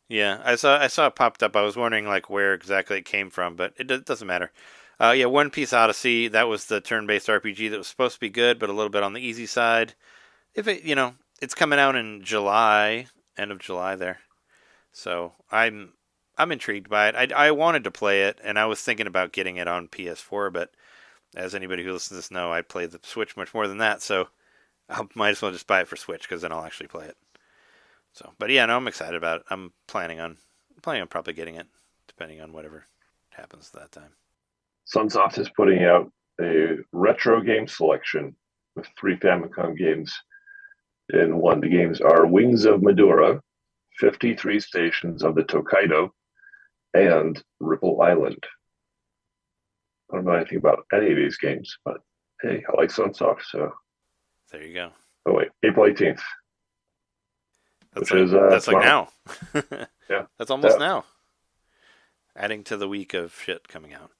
Yeah, I saw it popped up. I was wondering like where exactly it came from, but it doesn't matter. Yeah, One Piece Odyssey. That was the turn-based RPG that was supposed to be good, but a little bit on the easy side. If it, it's coming out in July, end of July there. So I'm intrigued by it. I wanted to play it, and I was thinking about getting it on PS4, but as anybody who listens to this know, I play the Switch much more than that, so I might as well just buy it for Switch, because then I'll actually play it. So, but yeah, no, I'm excited about it. I'm planning on probably getting it, depending on whatever happens at that time. Sunsoft is putting out a retro game selection with 3 Famicom games in one. The games are Wings of Medora, 53 Stations of the Tokaido, and Ripple Island. I don't know anything about any of these games, but hey, I like Sunsoft, so there you go. Oh wait, April 18th. That's like now. Yeah, that's almost now. Adding to the week of shit coming out.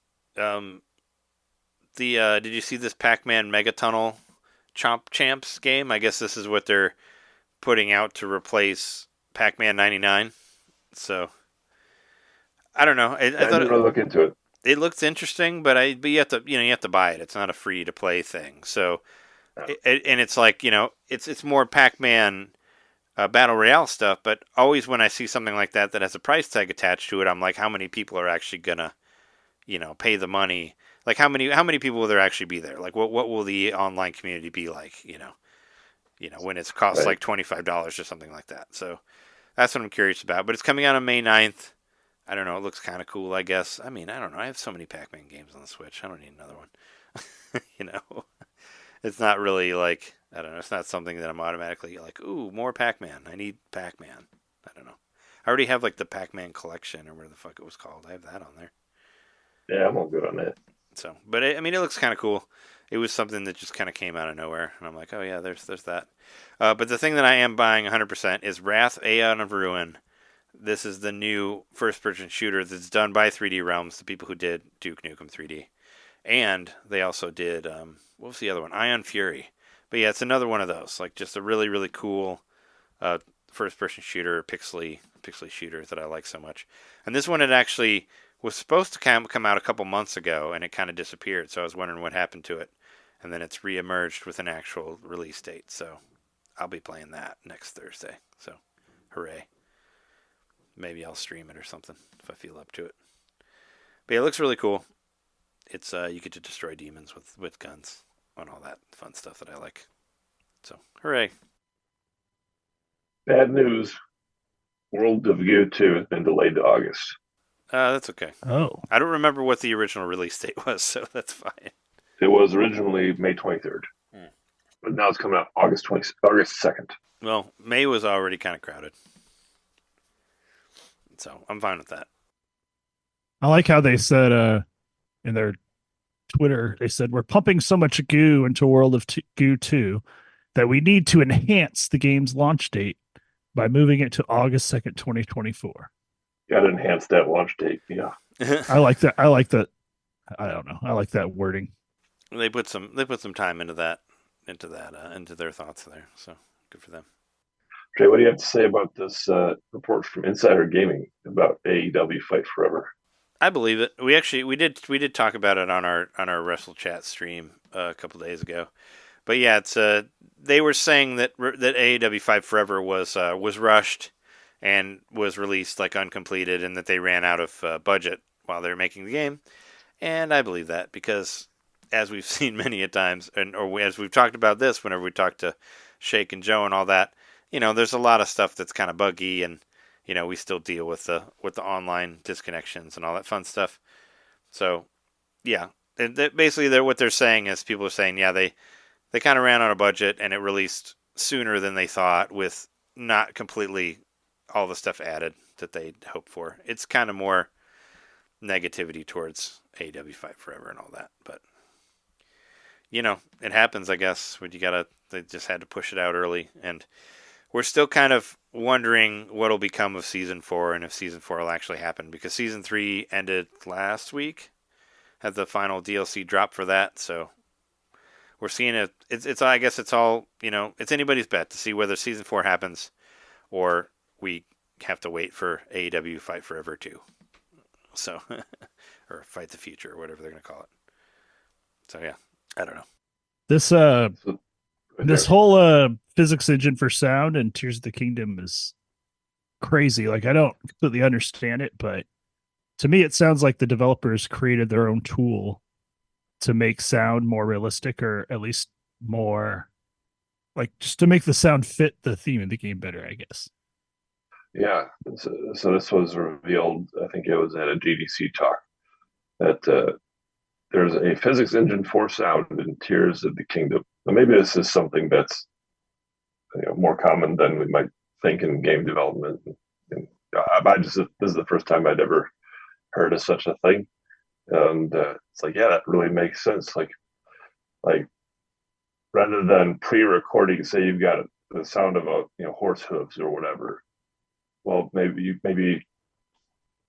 Did you see this Pac-Man Megatunnel Chomp Champs game? I guess this is what they're putting out to replace Pac-Man 99. So I don't know. I thought really look into it. It looks interesting, but you have to buy it. It's not a free to play thing. So, and it's like it's more Pac-Man Battle Royale stuff. But always when I see something like that has a price tag attached to it, I'm like, how many people are actually gonna pay the money Like how many people will there actually be there? Like what will the online community be like? When it costs like $25 or something like that. So that's what I'm curious about. But it's coming out on May 9th. I don't know. It looks kind of cool, I guess. I mean, I don't know. I have so many Pac-Man games on the Switch. I don't need another one. It's not really like, I don't know. It's not something that I'm automatically like, ooh, more Pac-Man. I need Pac-Man. I don't know. I already have like the Pac-Man collection or whatever the fuck it was called. I have that on there. Yeah, I'm all good on that. So, but it looks kind of cool. It was something that just kind of came out of nowhere, and I'm like, oh yeah, there's that. But the thing that I am buying 100% is Wrath: Aeon of Ruin. This is the new first-person shooter that's done by 3D Realms, the people who did Duke Nukem 3D, and they also did what was the other one? Ion Fury. But yeah, it's another one of those, like just a really really cool first-person shooter, pixely shooter that I like so much. And this one had actually was supposed to come out a couple months ago, and it kind of disappeared. So I was wondering what happened to it. And then it's reemerged with an actual release date. So I'll be playing that next Thursday. So hooray. Maybe I'll stream it or something if I feel up to it. But yeah, it looks really cool. It's you get to destroy demons with guns and all that fun stuff that I like. So hooray. Bad news. World of Gear 2 has been delayed to August. That's okay. Oh. I don't remember what the original release date was, so that's fine. It was originally May 23rd. But now it's coming out August 2nd. Well, May was already kind of crowded. So I'm fine with that. I like how they said in their Twitter, they said, we're pumping so much goo into World of Goo 2 that we need to enhance the game's launch date by moving it to August 2nd, 2024. Got to enhance that launch date, yeah. I like that. I like that. I don't know. I like that wording. They put some time into their thoughts there. So good for them. Trey, what do you have to say about this report from Insider Gaming about AEW Fight Forever? I believe it. We did talk about it on our Wrestle Chat stream a couple days ago. But yeah, it's they were saying that AEW Fight Forever was rushed and was released like uncompleted, and that they ran out of budget while they were making the game. And I believe that because, as we've seen many a times, or as we've talked about this whenever we talk to Shake and Joe and all that, there's a lot of stuff that's kind of buggy, and we still deal with the online disconnections and all that fun stuff. So yeah, basically what they're saying is people are saying, yeah, they kind of ran out of budget and it released sooner than they thought with not completely all the stuff added that they'd hoped for. It's kind of more negativity towards AEW Fight Forever and all that, but it happens, I guess. They just had to push it out early, and we're still kind of wondering what'll become of Season 4 and if Season 4 will actually happen, because Season 3 ended last week, had the final DLC drop for that, so we're seeing it. It's I guess it's all, it's anybody's bet to see whether Season 4 happens or we have to wait for AEW Fight Forever 2. So, or Fight the Future, or whatever they're going to call it. So yeah, I don't know. This whole physics engine for sound and Tears of the Kingdom is crazy. Like, I don't completely understand it, but to me, it sounds like the developers created their own tool to make sound more realistic, or at least more, like, just to make the sound fit the theme of the game better, I guess. Yeah. So this was revealed, I think it was at a GDC talk, that there's a physics engine for sound in Tears of the Kingdom. Now, maybe this is something that's more common than we might think in game development. And this is the first time I'd ever heard of such a thing, and it's like, yeah, that really makes sense. Like rather than pre-recording, say you've got the sound of a horse hooves or whatever. Well, maybe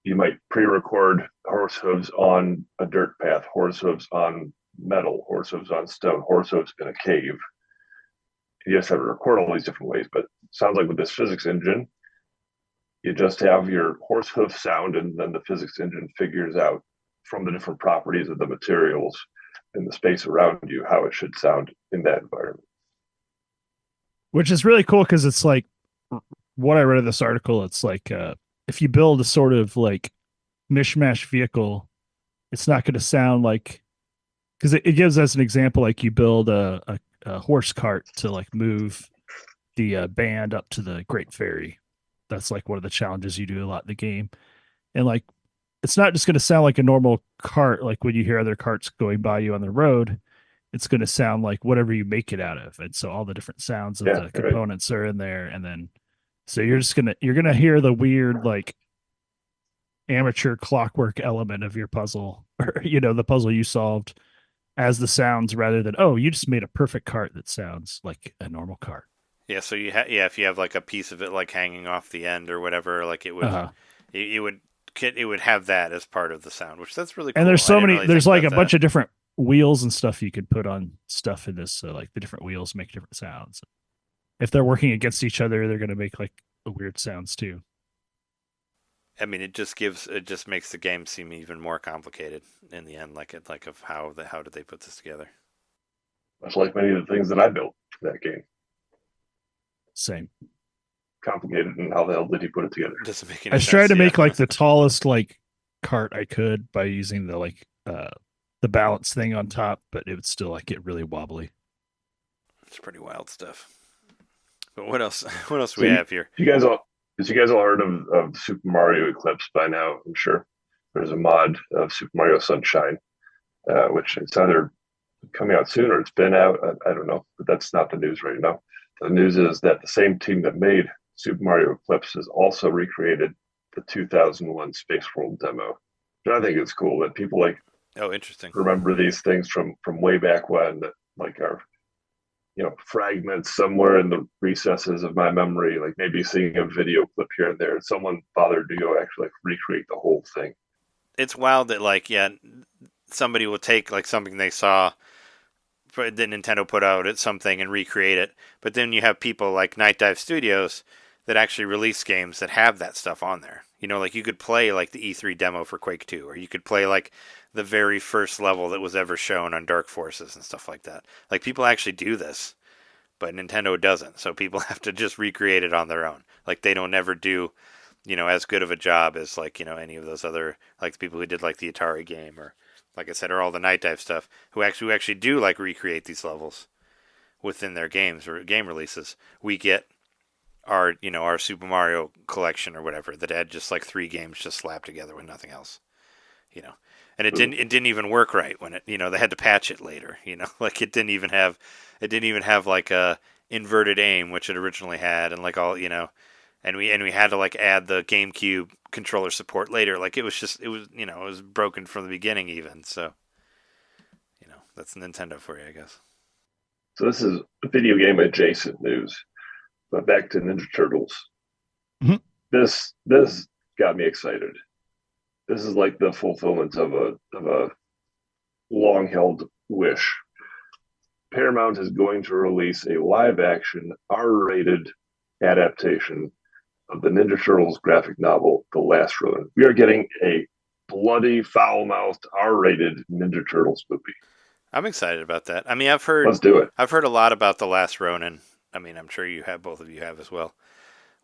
you might pre-record horse hooves on a dirt path, horse hooves on metal, horse hooves on stone, horse hooves in a cave. You just have to record all these different ways, but it sounds like with this physics engine, you just have your horse hoof sound, and then the physics engine figures out from the different properties of the materials and the space around you how it should sound in that environment. Which is really cool, because it's like, what I read in this article, it's like if you build a sort of like mishmash vehicle, it's not going to sound like because it gives us an example, like you build a horse cart to like move the band up to the Great Ferry. That's like one of the challenges you do a lot in the game. And like, it's not just going to sound like a normal cart. Like when you hear other carts going by you on the road, it's going to sound like whatever you make it out of. And so all the different sounds of the components are in there. And then, so you're going to hear the weird, like amateur clockwork element of your puzzle, or, the puzzle you solved as the sounds, rather than, oh, you just made a perfect cart that sounds like a normal cart. Yeah. So if you have like a piece of it, like hanging off the end or whatever, like it would, it would have that as part of the sound, which that's really cool. And there's so many, there's like a bunch of different wheels and stuff you could put on stuff in this. So like the different wheels make different sounds. If they're working against each other, they're going to make like weird sounds too. I mean, it just makes the game seem even more complicated in the end. Like of how did they put this together? Much like many of the things that I built for that game. Same. Complicated, and how the hell did he put it together? Doesn't make any I sense. tried to make like the tallest like cart I could by using the like the balance thing on top, but it would still like get really wobbly. It's pretty wild stuff. But what else? What else do we have here? You guys all heard of Super Mario Eclipse by now? I'm sure there's a mod of Super Mario Sunshine, which it's either coming out soon or it's been out. I don't know, but that's not the news right now. The news is that the same team that made Super Mario Eclipse has also recreated the 2001 Space World demo. And I think it's cool that people like interesting remember these things from way back when, that like are fragments somewhere in the recesses of my memory, like maybe seeing a video clip here and there. Someone bothered to go actually like recreate the whole thing. It's wild that somebody will take like something they saw that Nintendo put out at something and recreate it, but then you have people like Night Dive Studios that actually release games that have that stuff on there. Like you could play like the E3 demo for Quake 2, or you could play like the very first level that was ever shown on Dark Forces and stuff like that. Like people actually do this, but Nintendo doesn't. So people have to just recreate it on their own. Like they don't ever do, as good of a job as like, any of those other, like the people who did like the Atari game, or like I said, or all the Night Dive stuff, who actually do like recreate these levels within their games or game releases. We get our Super Mario collection or whatever that had just like 3 games just slapped together with nothing else, and it didn't even work right when it, they had to patch it later, like it didn't even have like a inverted aim, which it originally had, and like all, and we had to like add the GameCube controller support later. Like it was broken from the beginning even. So, that's Nintendo for you, I guess. So this is video game adjacent news, but back to Ninja Turtles. Mm-hmm. This got me excited. This is like the fulfillment of a long held wish. Paramount is going to release a live action R-rated adaptation of the Ninja Turtles graphic novel, The Last Ronin. We are getting a bloody, foul-mouthed, R-rated Ninja Turtles movie. I'm excited about that. I mean, let's do it. I've heard a lot about The Last Ronin. I mean, I'm sure both of you have as well.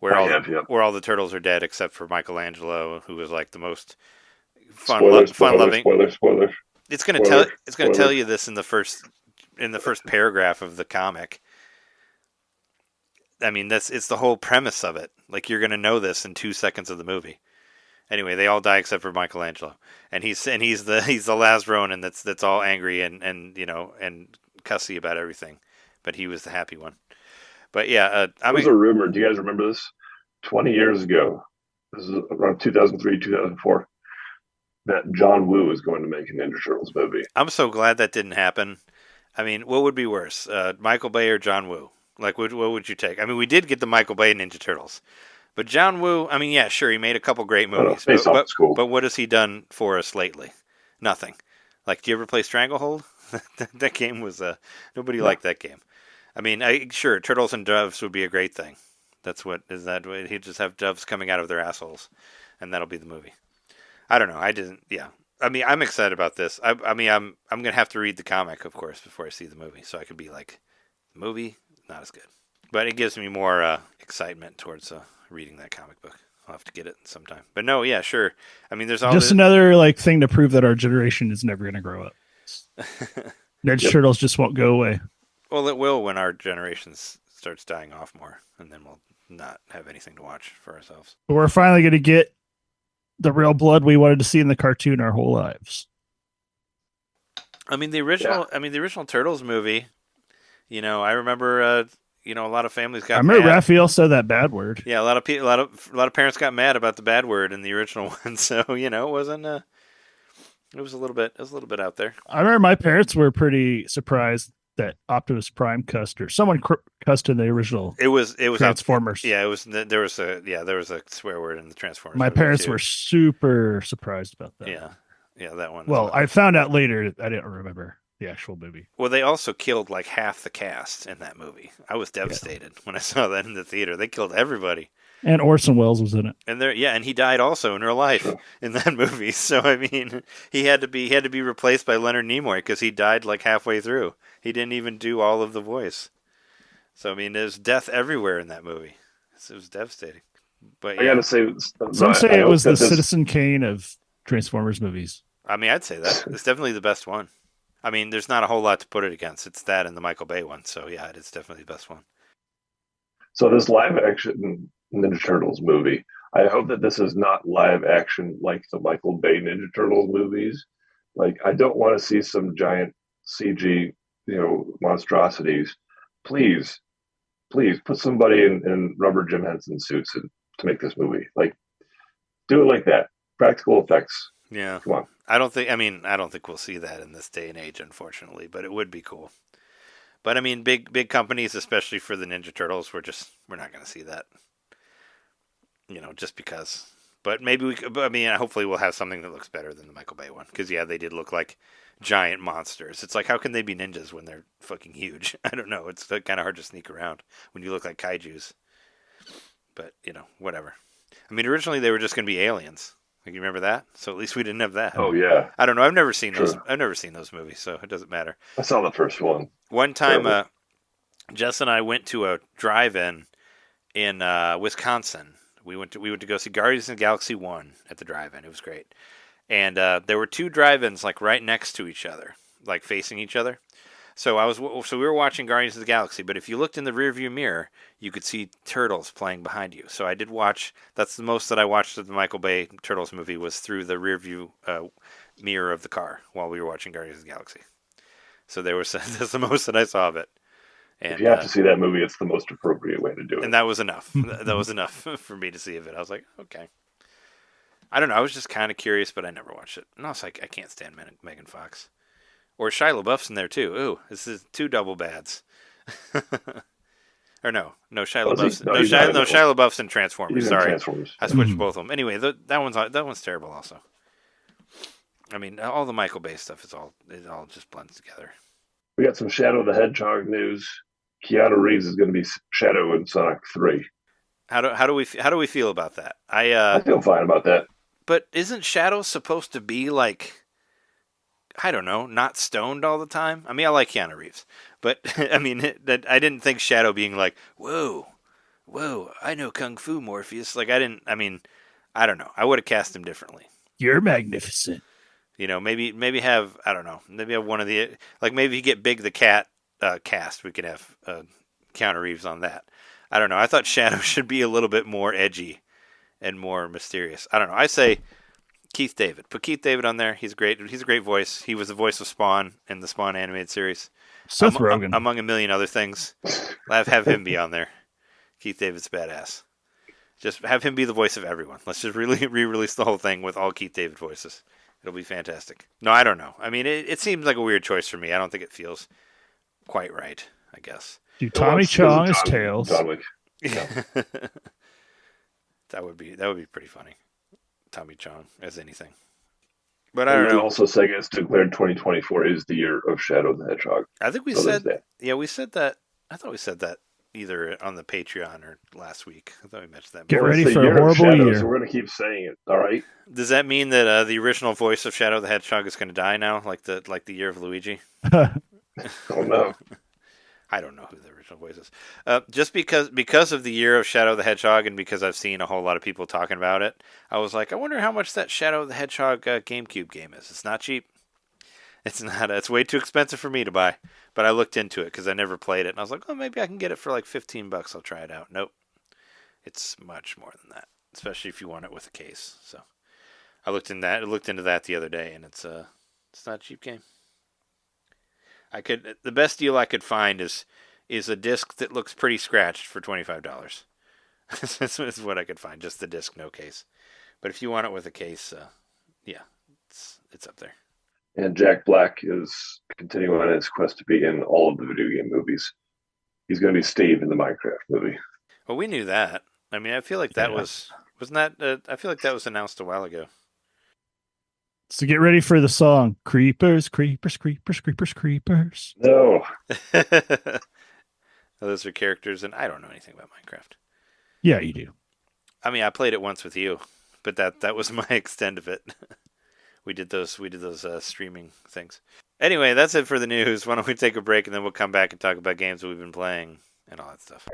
Where all the turtles are dead except for Michelangelo, who was like the most fun-loving. Spoilers. It's going to tell you this in the first paragraph of the comic. I mean, it's the whole premise of it. Like you're going to know this in 2 seconds of the movie. Anyway, they all die except for Michelangelo, and he's the last Ronin that's all angry and cussy about everything, but he was the happy one. But yeah, there was a rumor. Do you guys remember this? 20 years ago, this is around 2003, 2004, that John Woo is going to make a Ninja Turtles movie. I'm so glad that didn't happen. I mean, what would be worse, Michael Bay or John Woo? Like, what would you take? I mean, we did get the Michael Bay Ninja Turtles, but John Woo. I mean, yeah, sure, he made a couple great movies, but what has he done for us lately? Nothing. Like, do you ever play Stranglehold? That game was nobody liked that game. I mean, sure, Turtles and Doves would be a great thing. He'd just have doves coming out of their assholes, and that'll be the movie. I don't know. I mean, I'm excited about this. I mean, I'm gonna have to read the comic, of course, before I see the movie, so I could be like, the movie not as good, but it gives me more excitement towards reading that comic book. I'll have to get it sometime. But no, yeah, sure. I mean, there's all another like thing to prove that our generation is never gonna grow up. Ninja Turtles just won't go away. Well, it will when our generation starts dying off more, and then we'll not have anything to watch for ourselves. But we're finally going to get the real blood we wanted to see in the cartoon our whole lives. I mean, the original Turtles movie. I remember. A lot of families got. I remember mad. Raphael said that bad word. Yeah, a lot of parents got mad about the bad word in the original one. So it wasn't. It was a little bit out there. I remember my parents were pretty surprised that Optimus Prime cussed, or someone cussed in the original. It was Transformers. Yeah, it was. There was a swear word in the Transformers. My parents were super surprised about that. Yeah, that one. Well, I found out later. I didn't remember the actual movie. Well, they also killed like half the cast in that movie. I was devastated when I saw that in the theater. They killed everybody. And Orson Welles was in it. And he died also in real life in that movie. So I mean, he had to be replaced by Leonard Nimoy because he died like halfway through. He didn't even do all of the voice. So I mean, there's death everywhere in that movie. It was devastating. But yeah. I gotta say, some say it was the Citizen Kane of Transformers movies. I mean, I'd say that it's definitely the best one. I mean, there's not a whole lot to put it against. It's that and the Michael Bay one. So yeah, it's definitely the best one. So this live action Ninja Turtles movie, I hope that this is not live action like the Michael Bay Ninja Turtles movies. Like, I don't want to see some giant CG, monstrosities. Please put somebody in rubber Jim Henson suits to make this movie. Like, do it like that. Practical effects. Yeah. Come on. I don't think we'll see that in this day and age, unfortunately, but it would be cool. But I mean, big companies, especially for the Ninja Turtles, we're not going to see that. Just because. But hopefully we'll have something that looks better than the Michael Bay one. Because, yeah, they did look like giant monsters. It's like, how can they be ninjas when they're fucking huge? I don't know. It's kind of hard to sneak around when you look like kaijus. But, whatever. I mean, originally they were just going to be aliens. Like, you remember that? So at least we didn't have that. Oh, yeah. I don't know. I've never seen those. I've never seen those movies, so it doesn't matter. I saw the first one. One time, Jess and I went to a drive-in in Wisconsin. We went to go see Guardians of the Galaxy 1 at the drive-in. It was great. And there were two drive-ins like right next to each other, like facing each other. So we were watching Guardians of the Galaxy, but if you looked in the rearview mirror, you could see Turtles playing behind you. So I did watch. That's the most that I watched of the Michael Bay Turtles movie was through the rearview mirror of the car while we were watching Guardians of the Galaxy. So that's the most that I saw of it. And, if you have to see that movie, it's the most appropriate way to do it. And that was enough. That was enough for me to see of it. I was like, okay. I don't know. I was just kind of curious, but I never watched it. And I was like, I can't stand Megan Fox. Or Shia LaBeouf's in there, too. Ooh, this is two double bads. Or no, Shia LaBeouf's. Shia LaBeouf's in Transformers. Sorry. Transformers. I switched both of them. Anyway, that one's terrible also. I mean, all the Michael Bay stuff it all just blends together. We got some Shadow the Hedgehog news. Keanu Reeves is going to be Shadow in Sonic 3. How do we feel about that? I feel fine about that. But isn't Shadow supposed to be like, I don't know, not stoned all the time? I mean, I like Keanu Reeves, but I mean, I didn't think Shadow being like, whoa, I know Kung Fu, Morpheus. Like, I don't know. I would have cast him differently. You're magnificent. Maybe have, I don't know, maybe have one of the, like maybe you get Big the Cat cast. We could have Keanu Reeves on that. I don't know. I thought Shadow should be a little bit more edgy and more mysterious. I don't know. I say Keith David. Put Keith David on there. He's great. He's a great voice. He was the voice of Spawn in the Spawn animated series. Seth Rogen. Among a million other things. Have him be on there. Keith David's badass. Just have him be the voice of everyone. Let's just really re-release the whole thing with all Keith David voices. It'll be fantastic. No, I don't know. I mean, it seems like a weird choice for me. I don't think it feels quite right, I guess. Do Tommy Chong as Tails. Yeah. That would be pretty funny. Tommy Chong as anything. But I don't know. Also, Sega has declared 2024 is the year of Shadow the Hedgehog. I think we said that. Yeah, we said that. I thought we said that either on the Patreon or last week. I thought we mentioned that. Get ready for a horrible year. So we're going to keep saying it. All right. Does that mean that the original voice of Shadow the Hedgehog is going to die now, like the year of Luigi? Oh no. I don't know who the original voice is. Just because of the year of Shadow the Hedgehog and because I've seen a whole lot of people talking about it, I was like, I wonder how much that Shadow the Hedgehog GameCube game is. It's not cheap. It's not. It's way too expensive for me to buy. But I looked into it because I never played it, and I was like, oh, maybe I can get it for like $15. I'll try it out. Nope, it's much more than that, especially if you want it with a case. So I looked into that the other day, and it's not a cheap game. The best deal I could find is a disc that looks pretty scratched for $25. That's what I could find, just the disc, no case. But if you want it with a case, yeah, it's up there. And Jack Black is continuing on his quest to be in all of the video game movies. He's going to be Steve in the Minecraft movie. Well, we knew that. I mean, I feel like that wasn't that. I feel like that was announced a while ago. So get ready for the song "Creepers, Creepers, Creepers, Creepers, Creepers." No, those are characters, and I don't know anything about Minecraft. Yeah, you do. I mean, I played it once with you, but that was my extent of it. We did those streaming things. Anyway, that's it for the news. Why don't we take a break, and then we'll come back and talk about games that we've been playing and all that stuff.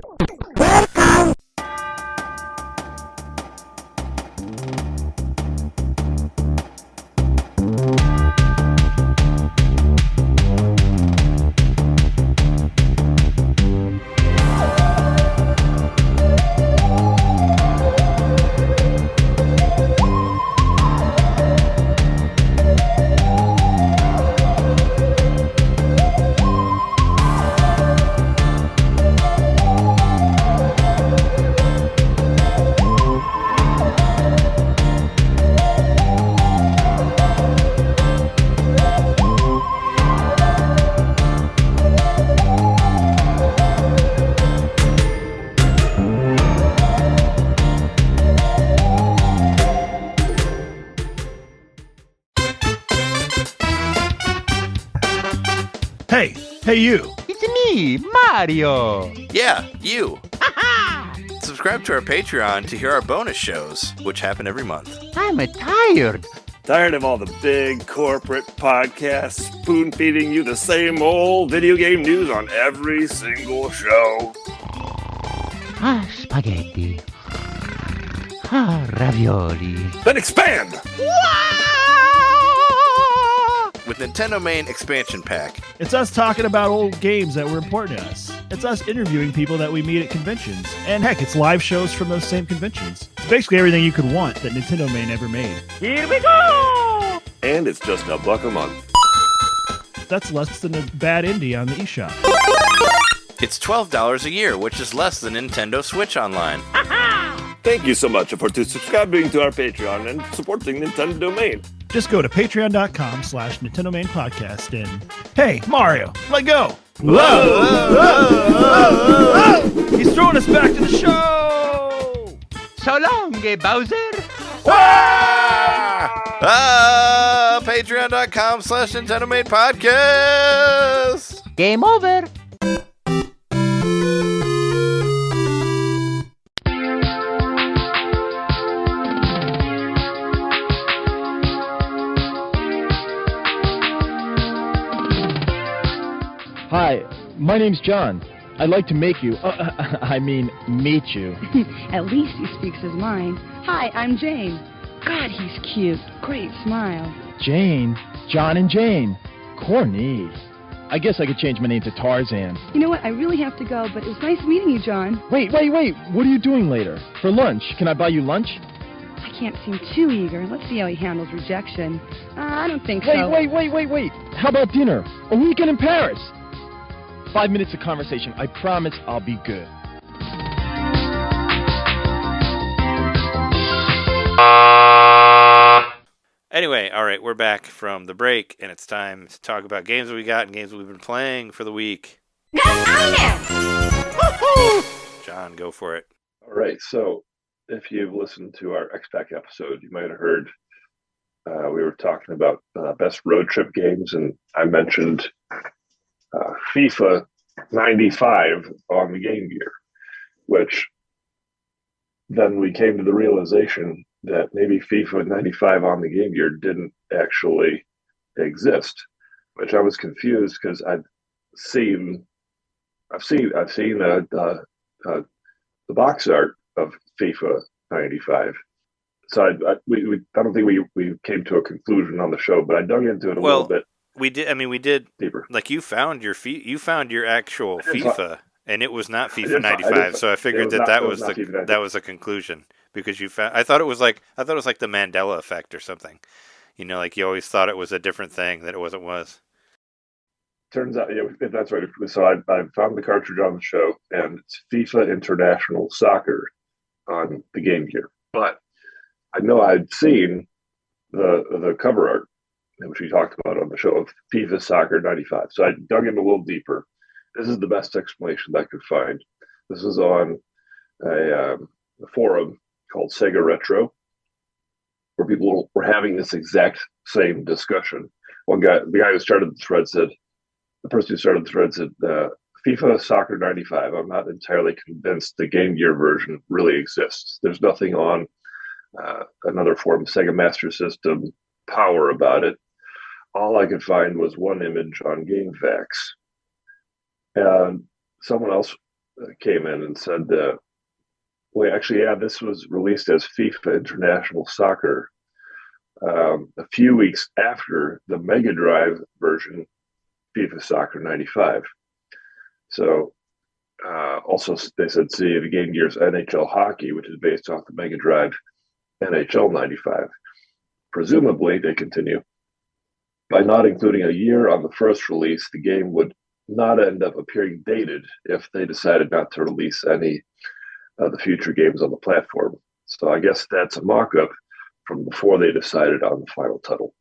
Hey, you. It's me, Mario. Yeah, you. Subscribe to our Patreon to hear our bonus shows, which happen every month. I'm tired. Tired of all the big corporate podcasts spoon-feeding you the same old video game news on every single show? Spaghetti. Ravioli. Then expand! With Nintendomain Expansion Pack. It's us talking about old games that were important to us. It's us interviewing people that we meet at conventions. And heck, it's live shows from those same conventions. It's basically everything you could want that Nintendomain ever made. Here we go! And it's just $1 a month. That's less than a bad indie on the eShop. It's $12 a year, which is less than Nintendo Switch Online. Thank you so much for subscribing to our Patreon and supporting Nintendomain. Just go to patreon.com/Nintendomain podcast and hey, Mario, let go. Whoa! He's throwing us back to the show. So long, Bowser. Patreon.com/Nintendomain podcast. Game over. Hi, my name's John. I'd like to meet you. At least he speaks his mind. Hi, I'm Jane. God, he's cute. Great smile. Jane? John and Jane. Corny. I guess I could change my name to Tarzan. You know what? I really have to go, but it was nice meeting you, John. Wait. What are you doing later? For lunch? Can I buy you lunch? I can't seem too eager. Let's see how he handles rejection. I don't think so. Wait. How about dinner? A weekend in Paris? 5 minutes of conversation. I promise I'll be good. Anyway, all right, we're back from the break, and it's time to talk about games that we got and games that we've been playing for the week. John, go for it. All right, so if you've listened to our X-Pac episode, you might have heard we were talking about best road trip games, and I mentioned FIFA 95 on the Game Gear, which then we came to the realization that maybe FIFA 95 on the Game Gear didn't actually exist, which I was confused because I've seen the box art of FIFA 95. So I don't think we came to a conclusion on the show, but I dug into it a little bit. We did. I mean, we did. deeper. Like you found your actual FIFA, and it was not FIFA did 95. So I figured that was FIFA the conclusion because you found. I thought it was like the Mandela effect or something. You know, like you always thought it was a different thing that it was. Turns out, yeah, that's right. So I found the cartridge on the show, and it's FIFA International Soccer on the Game Gear. But I know I'd seen the cover art, which we talked about on the show, of FIFA Soccer 95. So I dug in a little deeper. This is the best explanation that I could find. This is on a forum called Sega Retro, where people were having this exact same discussion. The guy who started the thread said, the person who started the thread said, FIFA Soccer 95, I'm not entirely convinced the Game Gear version really exists. There's nothing on another form, Sega Master System Power, about it. All I could find was one image on GameFAQs. And someone else came in and said, well, actually, yeah, this was released as FIFA International Soccer a few weeks after the Mega Drive version, FIFA Soccer 95. So also they said, see, the Game Gear's NHL Hockey, which is based off the Mega Drive NHL 95. Presumably, they continue, by not including a year on the first release, the game would not end up appearing dated if they decided not to release any of the future games on the platform. So I guess that's a mock-up from before they decided on the final title.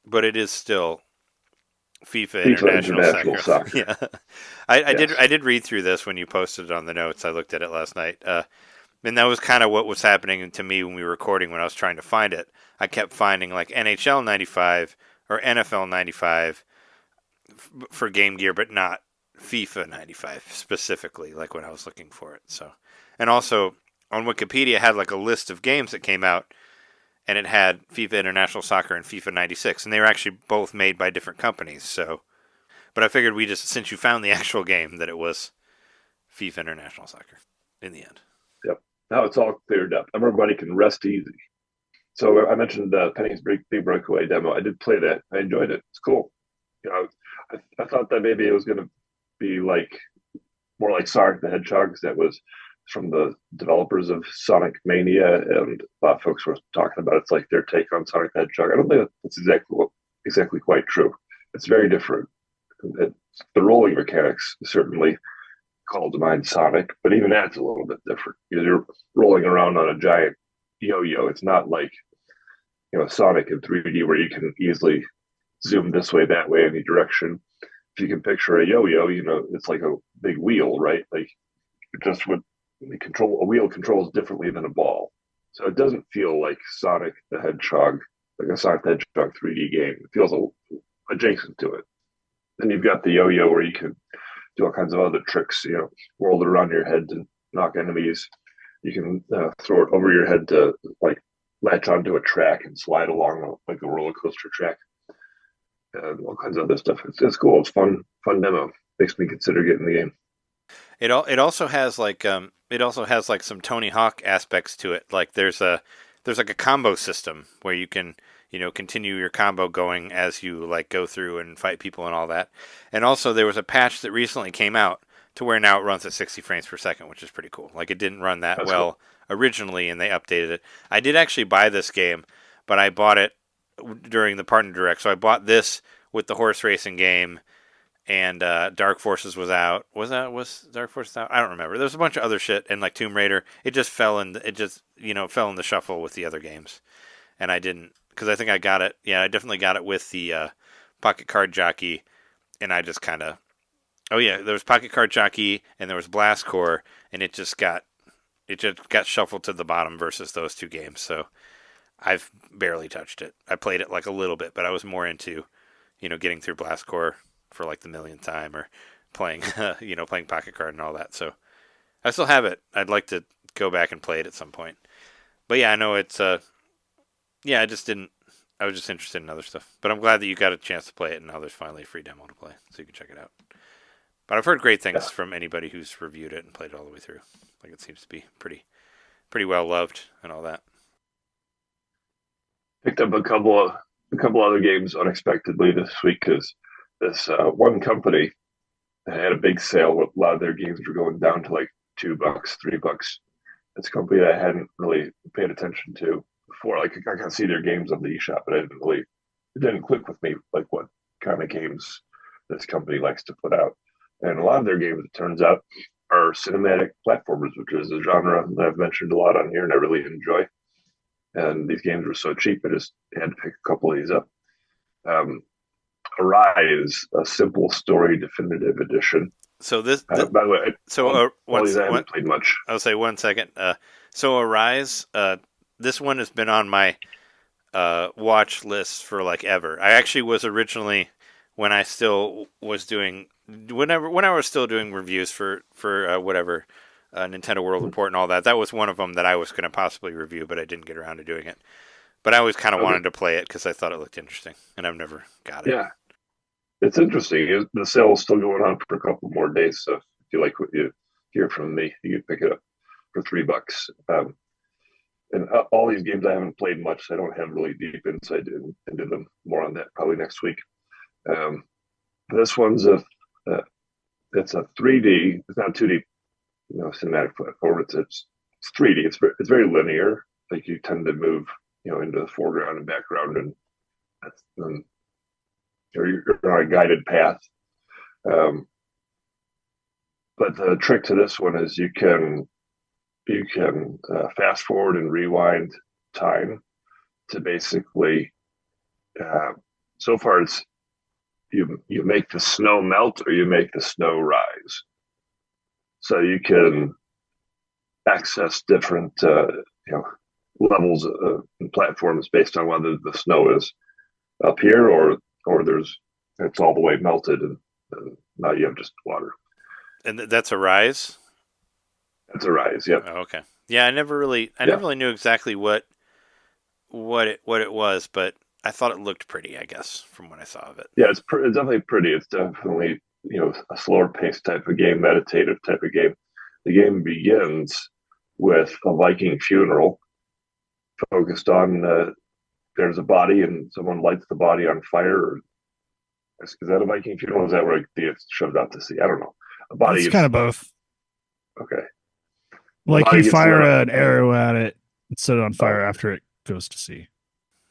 But it is still FIFA International Soccer. Yeah, I did read through this when you posted it on the notes. I looked at it last night, and that was kind of what was happening to me when we were recording. When I was trying to find it, I kept finding like NHL 95 or NFL 95 for Game Gear, but not FIFA 95 specifically, like when I was looking for it. So, and also on Wikipedia, it had like a list of games that came out, and it had FIFA International Soccer and FIFA 96, and they were actually both made by different companies. So, but I figured since you found the actual game, that it was FIFA International Soccer in the end. Yep. Now it's all cleared up. Everybody can rest easy. So I mentioned Penny's Big Breakaway demo. I did play that. I enjoyed it. It's cool. You know, I thought that maybe it was going to be more like Sonic the Hedgehog, that was from the developers of Sonic Mania, and a lot of folks were talking about it's like their take on Sonic the Hedgehog. I don't think that's exactly quite true. It's very different. The rolling mechanics certainly call to mind Sonic, but even that's a little bit different because you're rolling around on a giant yo-yo. It's not like Sonic in 3D where you can easily zoom this way, that way, any direction. If you can picture a yo-yo, it's like a big wheel, right? Like just with a wheel controls differently than a ball. So it doesn't feel like Sonic the Hedgehog, like a Sonic the Hedgehog 3D game. It feels adjacent to it. Then you've got the yo-yo where you can do all kinds of other tricks, whirl it around your head to knock enemies. You can throw it over your head to latch onto a track and slide along like a roller coaster track. And all kinds of other stuff. It's cool. It's fun demo. Makes me consider getting the game. It also has some Tony Hawk aspects to it. Like there's a combo system where you can continue your combo going as you go through and fight people and all that. And also there was a patch that recently came out to where now it runs at 60 frames per second, which is pretty cool. Like it didn't run that well originally, and they updated it. I did actually buy this game, but I bought it during the Partner Direct. So I bought this with the horse racing game, and Dark Forces was out. Was Dark Forces out? I don't remember. There was a bunch of other shit, and like Tomb Raider. It just fell in. Fell in the shuffle with the other games, and I didn't, because I think I got it. Yeah, I definitely got it with the Pocket Card Jockey, and I just kind of. Oh yeah, there was Pocket Card Jockey, and there was Blast Core, and it just got shuffled to the bottom versus those two games. So I've barely touched it. I played it a little bit, but I was more into, getting through Blast Core for the millionth time, or playing, playing Pocket Card and all that. So I still have it. I'd like to go back and play it at some point. But yeah, I know it's, I was just interested in other stuff. But I'm glad that you got a chance to play it, and now there's finally a free demo to play, so you can check it out. But I've heard great things from anybody who's reviewed it and played it all the way through. It seems to be pretty well loved and all that. Picked up a couple other games unexpectedly this week because this one company had a big sale. A lot of their games were going down to like $2, $3. It's a company that I hadn't really paid attention to before. Like I can see their games on the eShop, but it didn't click with me like what kind of games this company likes to put out. And a lot of their games, it turns out, are cinematic platformers, which is a genre that I've mentioned a lot on here and I really enjoy. And these games were so cheap, I just had to pick a couple of these up. Um, Arise, a simple story definitive edition. So by the way, I haven't played much. I'll say 1 second. So Arise, this one has been on my watch list for like ever. I actually was originally when I was doing reviews for whatever Nintendo World Report and all that. That was one of them that I was going to possibly review, but I didn't get around to doing it. But I always kind of wanted to play it because I thought it looked interesting, and I've never got it. Yeah, it's interesting. The sale is still going on for a couple more days, so if you like what you hear from me, you can pick it up for $3. And all these games I haven't played much, so I don't have really deep insight into them. More on that probably next week. This one's it's a 3D. It's not 2D, cinematic platform. It's 3D. It's very linear. Like you tend to move, into the foreground and background, and you're on a guided path. But the trick to this one is you can fast forward and rewind time to basically. So far, it's you make the snow melt or you make the snow rise. So you can access different levels and platforms based on whether the snow is up here or it's all the way melted and now you have just water. And that's Arise? That's Arise, yep. Oh, okay. Yeah, I never really knew exactly what it was, but I thought it looked pretty, I guess, from what I saw of it. Yeah, it's definitely pretty. It's definitely, a slower paced type of game, meditative type of game. The game begins with a Viking funeral focused on there's a body and someone lights the body on fire. Is that a Viking funeral? Or is that where it's shoved out to sea? I don't know. A body. It's kind of both. Okay. Like you fire an arrow at it and set it on fire after it goes to sea.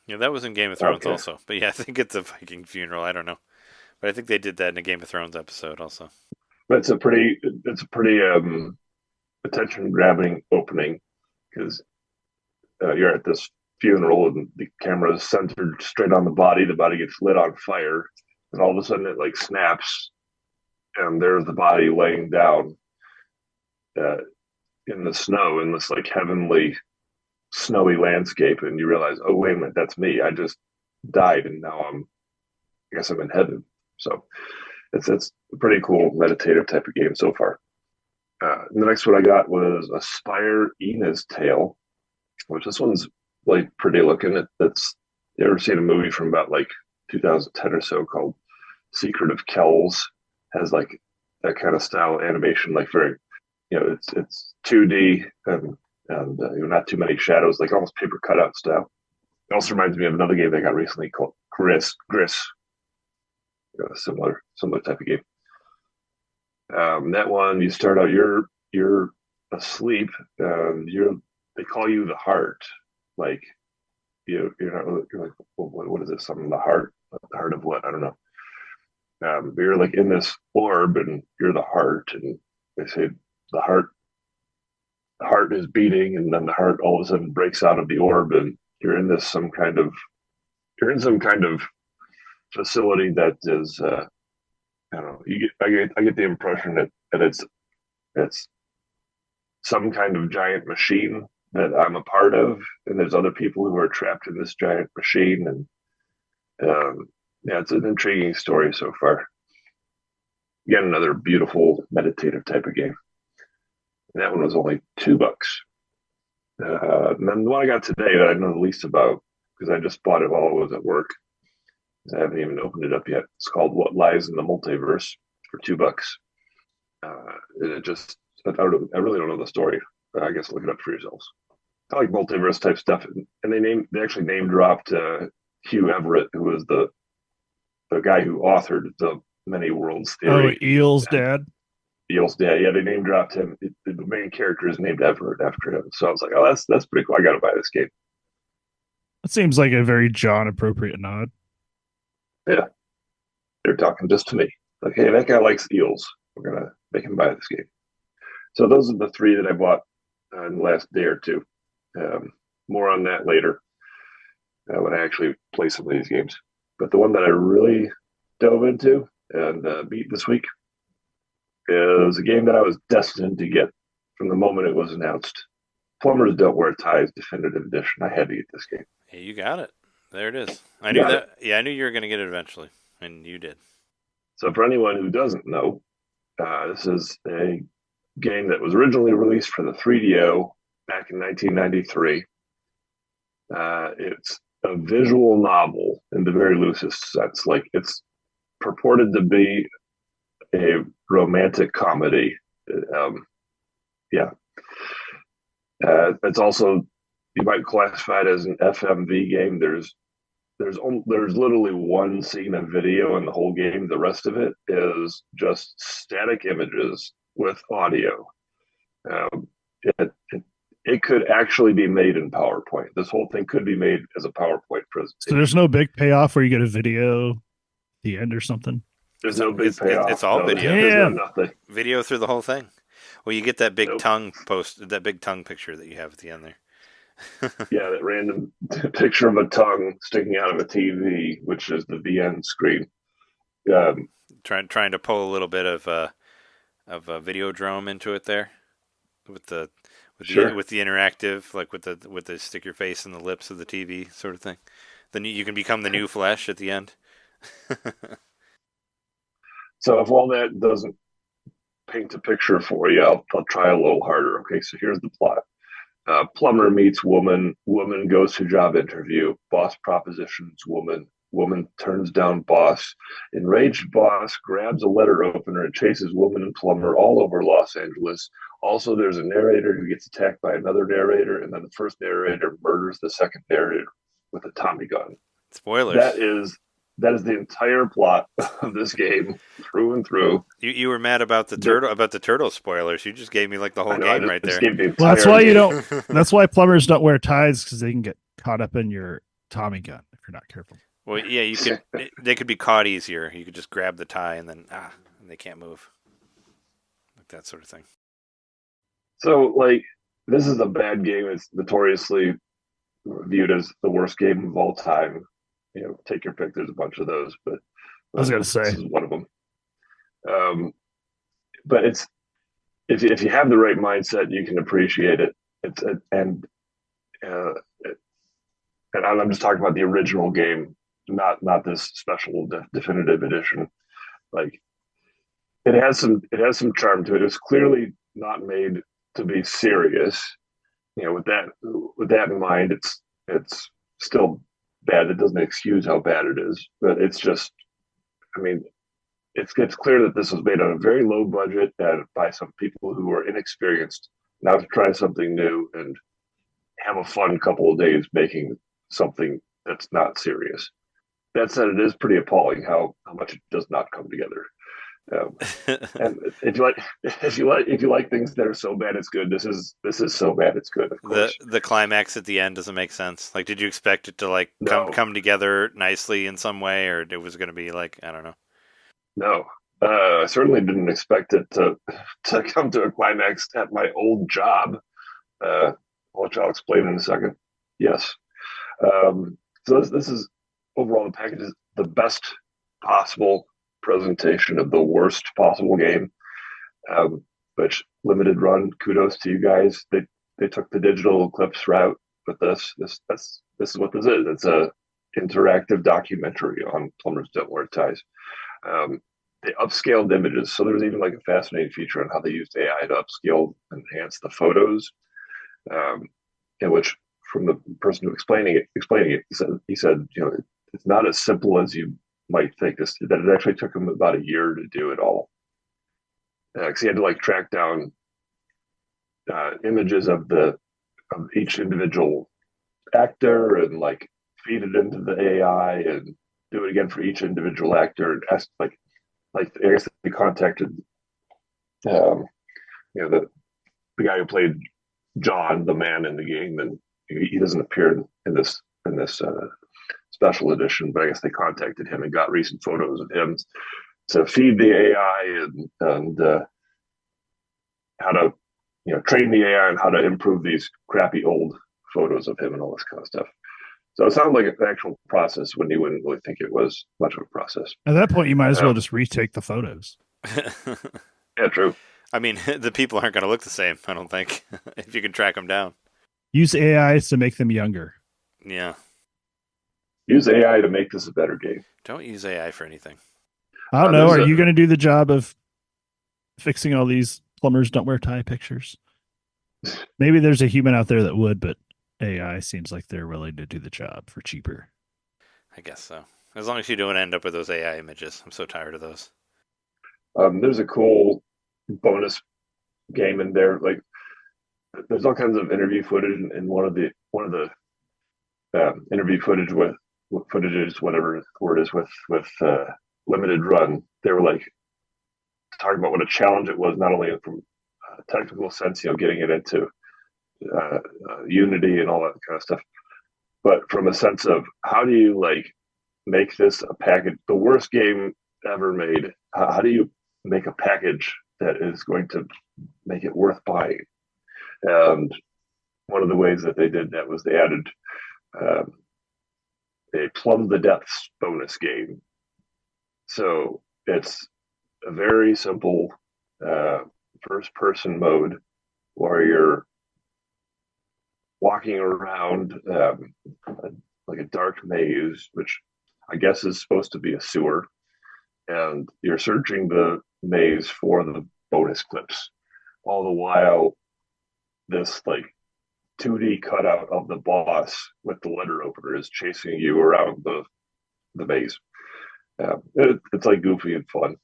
Yeah, that was in Game of Thrones also. But yeah, I think it's a Viking funeral. I don't know. But I think they did that in a Game of Thrones episode also. But it's a pretty attention-grabbing opening because you're at this funeral and the camera is centered straight on the body. The body gets lit on fire, and all of a sudden it like snaps, and there's the body laying down in the snow in this like heavenly snowy landscape, and you realize, oh wait a minute, that's me. I just died, and now I guess I'm in heaven. So it's a pretty cool meditative type of game so far. The next one I got was Aspire Ina's Tale, which this one's like pretty looking. You ever seen a movie from about like 2010 or so called Secret of Kells? Has like that kind of style of animation, like very, it's 2D and not too many shadows, like almost paper cutout style. It also reminds me of another game that I got recently called Gris. A similar type of game. That one, you start out, you're asleep. They call you the Heart. Like you're like, what is this? Something the heart of what? I don't know. But you're like in this orb, and you're the heart, and they say the heart is beating, and then the heart all of a sudden breaks out of the orb, and you're in some kind of facility that is I don't know. I get the impression that it's some kind of giant machine that I'm a part of, and there's other people who are trapped in this giant machine, and it's an intriguing story so far. Again, another beautiful meditative type of game. And that one was only $2. And then the one I got today that I know the least about, because I just bought it while I was at work, I haven't even opened it up yet. It's called What Lies in the Multiverse for $2. I really don't know the story. I guess look it up for yourselves. I like multiverse type stuff, and they actually name dropped Hugh Everett, who was the guy who authored the Many Worlds theory. Oh, Eel's dad. Eel's dad. Yeah, they name dropped him. The main character is named Everett after him. So I was like, oh, that's pretty cool. I got to buy this game. That seems like a very John appropriate nod. Yeah, they're talking just to me. Like, hey, that guy likes eels. We're gonna make him buy this game. So those are the three that I bought in the last day or two. More on that later when I actually play some of these games. But the one that I really dove into and beat this week is a game that I was destined to get from the moment it was announced. Plumbers Don't Wear Ties Definitive Edition. I had to get this game. Hey, you got it. There it is. I knew that. Yeah, I knew you were going to get it eventually, and you did. So for anyone who doesn't know, this is a game that was originally released for the 3DO back in 1993. It's a visual novel in the very loosest sense. Like, it's purported to be a romantic comedy. It's also, you might classify it as an FMV game. There's literally one scene of video in the whole game. The rest of it is just static images with audio. It could actually be made in PowerPoint. This whole thing could be made as a PowerPoint presentation. So there's no big payoff where you get a video at the end or something? There's no big payoff. It's all video. There's nothing. Video through the whole thing. Well, you get that big tongue that big tongue picture that you have at the end there. Yeah, that random picture of a tongue sticking out of a TV, which is the VN screen. Trying to pull a little bit of a Videodrome into it there, with the interactive, like with the stick your face in the lips of the TV sort of thing. Then you can become the new Flesh at the end. So if all that doesn't paint a picture for you, I'll try a little harder. Okay, so here's the plot. Plumber meets woman. Woman goes to job interview. Boss propositions woman. Woman turns down boss. Enraged boss grabs a letter opener and chases woman and plumber all over Los Angeles. Also, there's a narrator who gets attacked by another narrator, and then the first narrator murders the second narrator with a Tommy gun. Spoilers. That is the entire plot of this game through and through. You were mad about the turtle spoilers. You just gave me like the whole game right there. Well, that's why you don't. That's why plumbers don't wear ties, because they can get caught up in your Tommy gun if you're not careful. Well, yeah, you could. They could be caught easier. You could just grab the tie and then and they can't move, like that sort of thing. So, like, this is a bad game. It's notoriously viewed as the worst game of all time. You know, take your pick. There's a bunch of those, but I was going to say this is one of them. But it's if you have the right mindset, you can appreciate it. And I'm just talking about the original game, not this special definitive edition. Like, it has some charm to it. It's clearly not made to be serious. You know, with that in mind, it's still bad. It doesn't excuse how bad it is, but it's just, I mean, it's clear that this was made on a very low budget and by some people who are inexperienced, now to try something new and have a fun couple of days making something that's not serious. That said, it is pretty appalling how much it does not come together. And if you like things that are so bad it's good, this is so bad it's good. Of course. The climax at the end doesn't make sense. Like, did you expect it to come together nicely in some way, or it was going to be like, I don't know? No, I certainly didn't expect it to come to a climax at my old job, which I'll explain in a second. Yes. So this is overall, the package is the best possible presentation of the worst possible game, which limited run. Kudos to you guys. They took the digital Eclipse route with this. This is what this is. It's a interactive documentary on Plumbers Don't Wear Ties. They upscaled images, so there's even like a fascinating feature on how they used AI to upscale and enhance the photos. In which, from the person who explaining it, he said, you know, it's not as simple as you might think. That it actually took him about a year to do it all, because he had to like track down images of the of each individual actor and like feed it into the AI and do it again for each individual actor and ask like I guess they contacted the guy who played John, the man in the game, and he doesn't appear in this special edition, but I guess they contacted him and got recent photos of him to feed the AI and how to train the AI and how to improve these crappy old photos of him and all this kind of stuff. So it sounded like an actual process when you wouldn't really think it was much of a process. At that point, you might as well just retake the photos. Yeah, true. I mean, the people aren't going to look the same, I don't think, if you can track them down. Use AIs to make them younger. Yeah. Use AI to make this a better game. Don't use AI for anything. I don't know. Are you going to do the job of fixing all these Plumbers Don't Wear Tie pictures? Maybe there's a human out there that would, but AI seems like they're willing to do the job for cheaper. I guess so. As long as you don't end up with those AI images. I'm so tired of those. There's a cool bonus game in there. Like, there's all kinds of interview footage, and one of the interview footages, whatever the word is, with limited run. They were like talking about what a challenge it was, not only from a technical sense, getting it into Unity and all that kind of stuff, but from a sense of how do you like make this a package, the worst game ever made. How do you make a package that is going to make it worth buying? And one of the ways that they did that was they added a Plumb the Depths bonus game. So it's a very simple first-person mode where you're walking around like a dark maze, which I guess is supposed to be a sewer, and you're searching the maze for the bonus clips. All the while, this like 2D cutout of the boss with the letter opener is chasing you around the maze. It's like goofy and fun.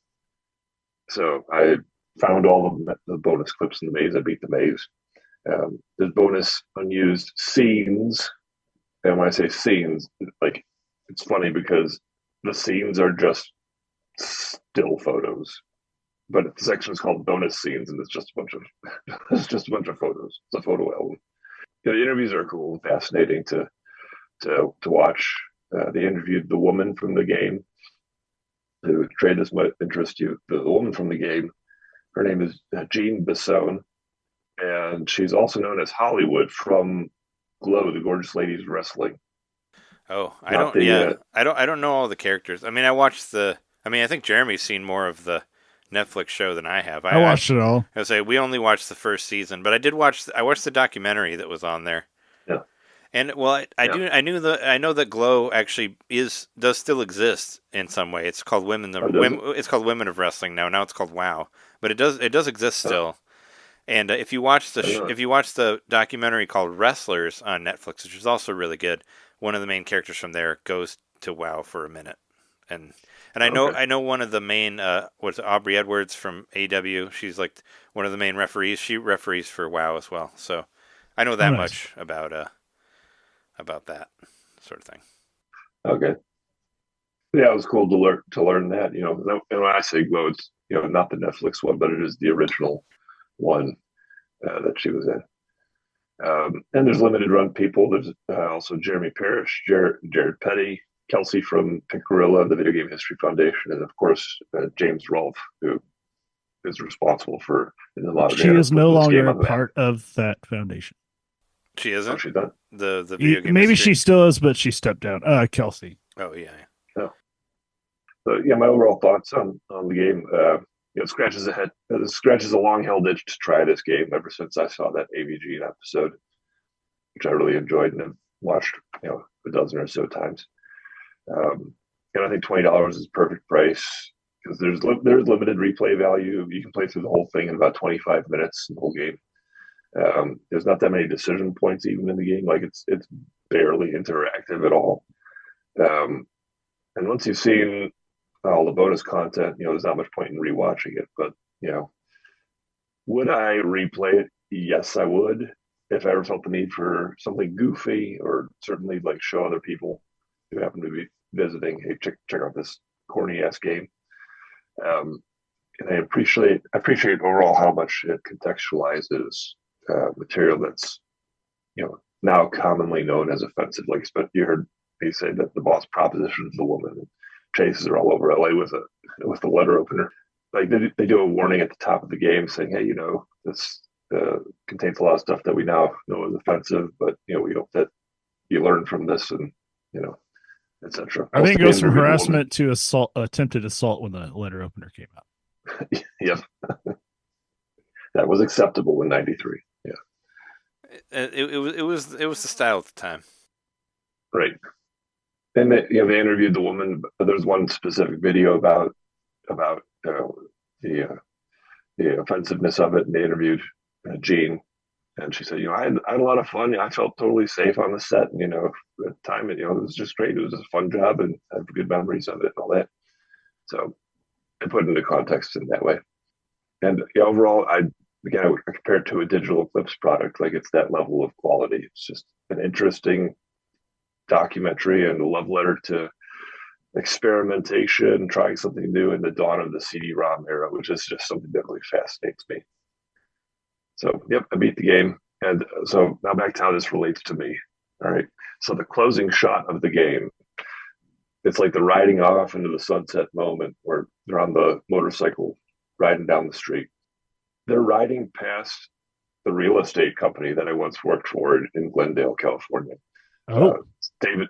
So I found all the bonus clips in the maze. I beat the maze. There's bonus unused scenes, and when I say scenes, like it's funny because the scenes are just still photos, but the section is called bonus scenes, and it's just a bunch of photos. It's a photo album. The interviews are cool and fascinating to watch. They interviewed the woman from the game who trade this might interest you. The woman from the game, her name is Jean Bissone, and she's also known as Hollywood from Glow, the Gorgeous Ladies Wrestling. Oh, I don't know all the characters. I mean, I think Jeremy's seen more of the Netflix show than I have. I watched it all. I say we only watched the first season, but I watched the documentary that was on there. Yeah. And well, I know that Glow actually does still exist in some way. It's called It's called Women of Wrestling now. Now it's called WoW, but it does exist still. And if you watch the documentary called Wrestlers on Netflix, which is also really good, one of the main characters from there goes to WoW for a minute, and I know one of the main Aubrey Edwards from AW. She's like one of the main referees. She referees for WoW as well, so I know that much about that sort of thing. Okay. Yeah, it was cool to learn that. And when I say Glow, it's not the Netflix one, but it is the original one that she was in. And there's limited run people. There's also Jeremy Parrish, Jared Petty, Kelsey from Piccarilla, the Video Game History Foundation, and of course James Rolfe, who is responsible for a lot of. She is no longer a part of that foundation. She isn't. Oh, she's not. The video game. Maybe history. she still is, but she stepped down. Kelsey. Oh yeah. So my overall thoughts on the game. It scratches a long held itch to try this game ever since I saw that AVG episode, which I really enjoyed and have watched a dozen or so times. And I think $20 is perfect price because there's limited replay value. You can play through the whole thing in about 25 minutes, the whole game. There's not that many decision points even in the game. Like it's barely interactive at all. And once you've seen all the bonus content, there's not much point in rewatching it. But would I replay it? Yes, I would. if I ever felt the need for something goofy, or certainly like show other people who happen to be visiting, hey, check out this corny ass game. Um, and I appreciate overall how much it contextualizes material that's now commonly known as offensive. Like, you heard me say that the boss propositions the woman and chases her all over LA with a letter opener. Like, they do a warning at the top of the game saying, hey, this contains a lot of stuff that we now know is offensive, but we hope that you learn from this, and etc. I think it goes from harassment to attempted assault when the letter opener came out. Yep. That was acceptable in '93. Yeah. It was the style at the time. Right. And they interviewed the woman. There's one specific video about the offensiveness of it, and they interviewed Jean, and she said, I had a lot of fun. I felt totally safe on the set, and at the time, it was just great. It was a fun job, and I have good memories of it and all that. So I put it into context in that way. And overall, I compare it to a Digital Eclipse product. Like, it's that level of quality. It's just an interesting documentary and a love letter to experimentation, trying something new in the dawn of the CD-ROM era, which is just something that really fascinates me. So, yep, I beat the game. And so now back to how this relates to me. All right. So the closing shot of the game, it's like the riding off into the sunset moment where they're on the motorcycle riding down the street. They're riding past the real estate company that I once worked for in Glendale, California. Oh, David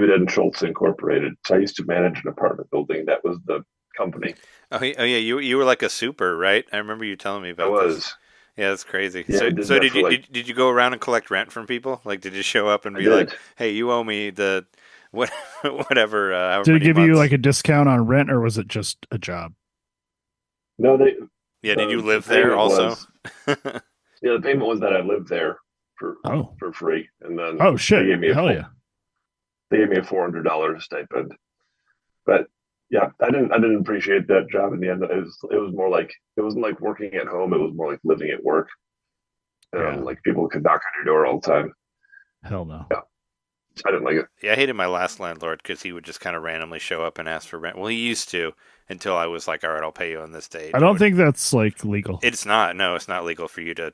and Schultz Incorporated. So I used to manage an apartment building. That was the company. Oh yeah, you were like a super, right? I remember you telling me about this. Yeah, that's crazy. Yeah, so did you go around and collect rent from people? Like, did you show up and be like, "Hey, you owe me the whatever"? Did it give you like a discount on rent, or was it just a job? No, did you live there also? Yeah, the payment was that I lived there for free, and then shit, they gave me hell yeah, they gave me a $400 stipend. But yeah, I didn't appreciate that job in the end. It was more like, it wasn't like working at home. It was more like living at work. Like, people could knock on your door all the time. Hell no. Yeah, I didn't like it. Yeah, I hated my last landlord because he would just kind of randomly show up and ask for rent. Well, he used to, until I was like, all right, I'll pay you on this date. I don't think that's like legal. It's not. No, it's not legal for you to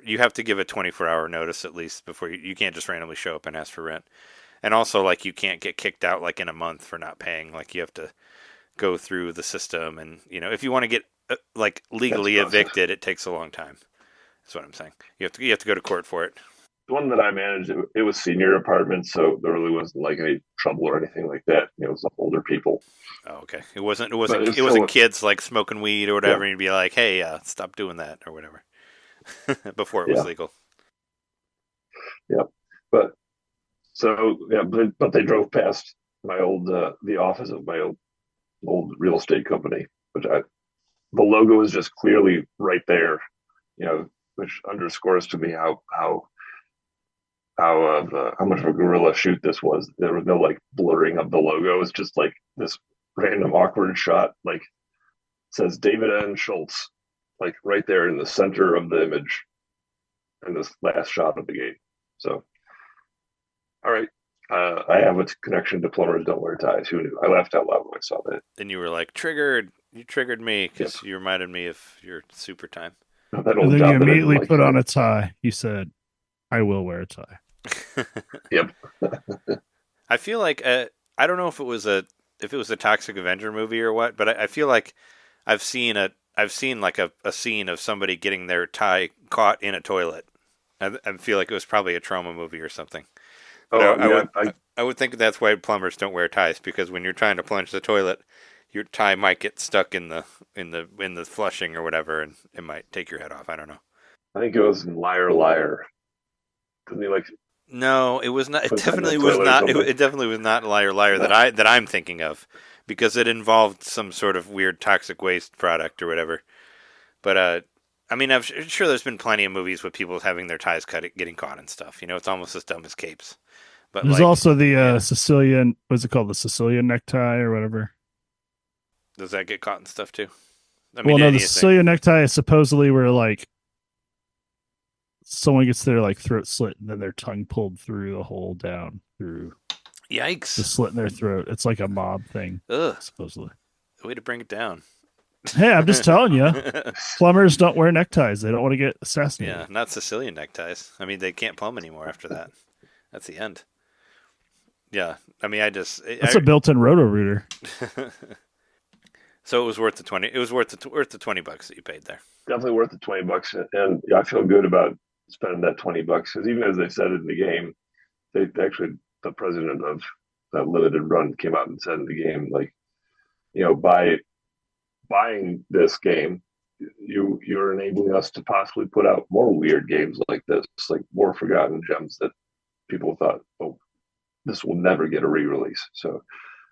you have to give a 24-hour notice at least before you can't just randomly show up and ask for rent. And also, like, you can't get kicked out like in a month for not paying. Like, you have to go through the system, and if you want to get like legally evicted, it takes a long time. That's what I'm saying. You have to go to court for it. The one that I managed, it was senior apartments, so there really wasn't like any trouble or anything like that. It was older people. Oh, okay. It wasn't kids like smoking weed or whatever, and you'd be like, hey, stop doing that or whatever before it was legal. Yeah, but they drove past my old the office of my old real estate company, which the logo is just clearly right there, which underscores to me how much of a guerrilla shoot this was. There was no like blurring of the logo. It's just like this random awkward shot, like, says David N. Schultz, like right there in the center of the image, in this last shot of the game. So, all right, I have a connection to Plumbers Don't Wear Ties. Who knew? I laughed out loud when I saw that. And you were like, triggered. You triggered me because you reminded me of your super time. And then you immediately put on a tie. You said, I will wear a tie. Yep. I feel like I don't know if it was a Toxic Avenger movie or what, but I feel like I've seen like a scene of somebody getting their tie caught in a toilet. I feel like it was probably a trauma movie or something. I would think that's why plumbers don't wear ties, because when you're trying to plunge the toilet, your tie might get stuck in the flushing or whatever, and it might take your head off. I don't know. I think it was in Liar Liar. Didn't he like? No, it was not. It definitely was not. It definitely was not Liar Liar that I'm thinking of, because it involved some sort of weird toxic waste product or whatever. But I mean, I'm sure there's been plenty of movies with people having their ties cut, getting caught and stuff. It's almost as dumb as Capes. But there's also the Sicilian. What's it called? The Sicilian necktie or whatever. Does that get caught and stuff too? I mean, the Sicilian necktie is supposedly where like someone gets their like throat slit and then their tongue pulled through the hole down through Yikes. the slit in their throat. It's like a mob thing, Ugh. supposedly. Way to bring it down. Hey, I'm just telling you. Plumbers don't wear neckties. They don't want to get assassinated. Yeah, not Sicilian neckties. I mean, they can't plumb anymore after that. That's the end. Yeah, I mean, That's a built-in roto-rooter. So it was worth the 20. It was worth the $20 that you paid there. Definitely worth the $20, and I feel good about spending that $20 because even as they said in the game, they actually the president of that limited run came out and said in the game, like, by buying this game, you're enabling us to possibly put out more weird games like this, like more forgotten gems that people thought, oh, this will never get a re-release. So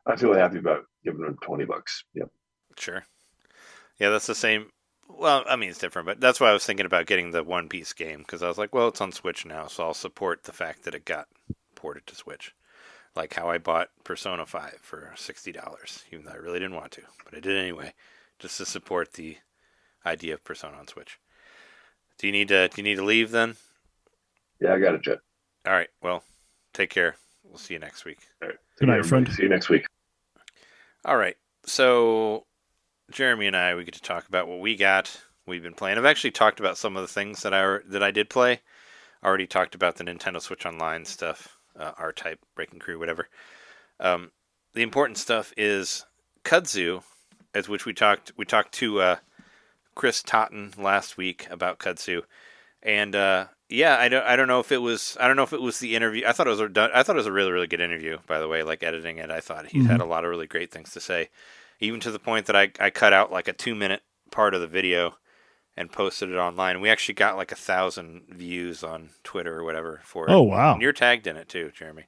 I feel happy about giving them $20. Yep. Sure. Yeah, that's the same. Well, I mean, it's different, but that's why I was thinking about getting the One Piece game, because I was like, well, it's on Switch now, so I'll support the fact that it got ported to Switch. Like how I bought Persona 5 for $60, even though I really didn't want to, but I did anyway, just to support the idea of Persona on Switch. Do you need to leave then? Yeah, I got it, Jet. All right. Well, take care. We'll see you next week. All right. Good night, friend. See you next week. All right. So Jeremy and I, we get to talk about what we've been playing. I've actually talked about some of the things that I did play. I already talked about the Nintendo Switch Online stuff, R-Type, Breaking Crew, whatever. The important stuff is Kudzu, as which we talked to Chris Totten last week about Kudzu, and I don't know if it was the interview. I thought it was a really, really good interview, by the way. Like editing it, I thought he had a lot of really great things to say, even to the point that I cut out like a 2-minute part of the video and posted it online. We actually got like 1,000 views on Twitter or whatever for it. Oh, wow. And you're tagged in it too, Jeremy.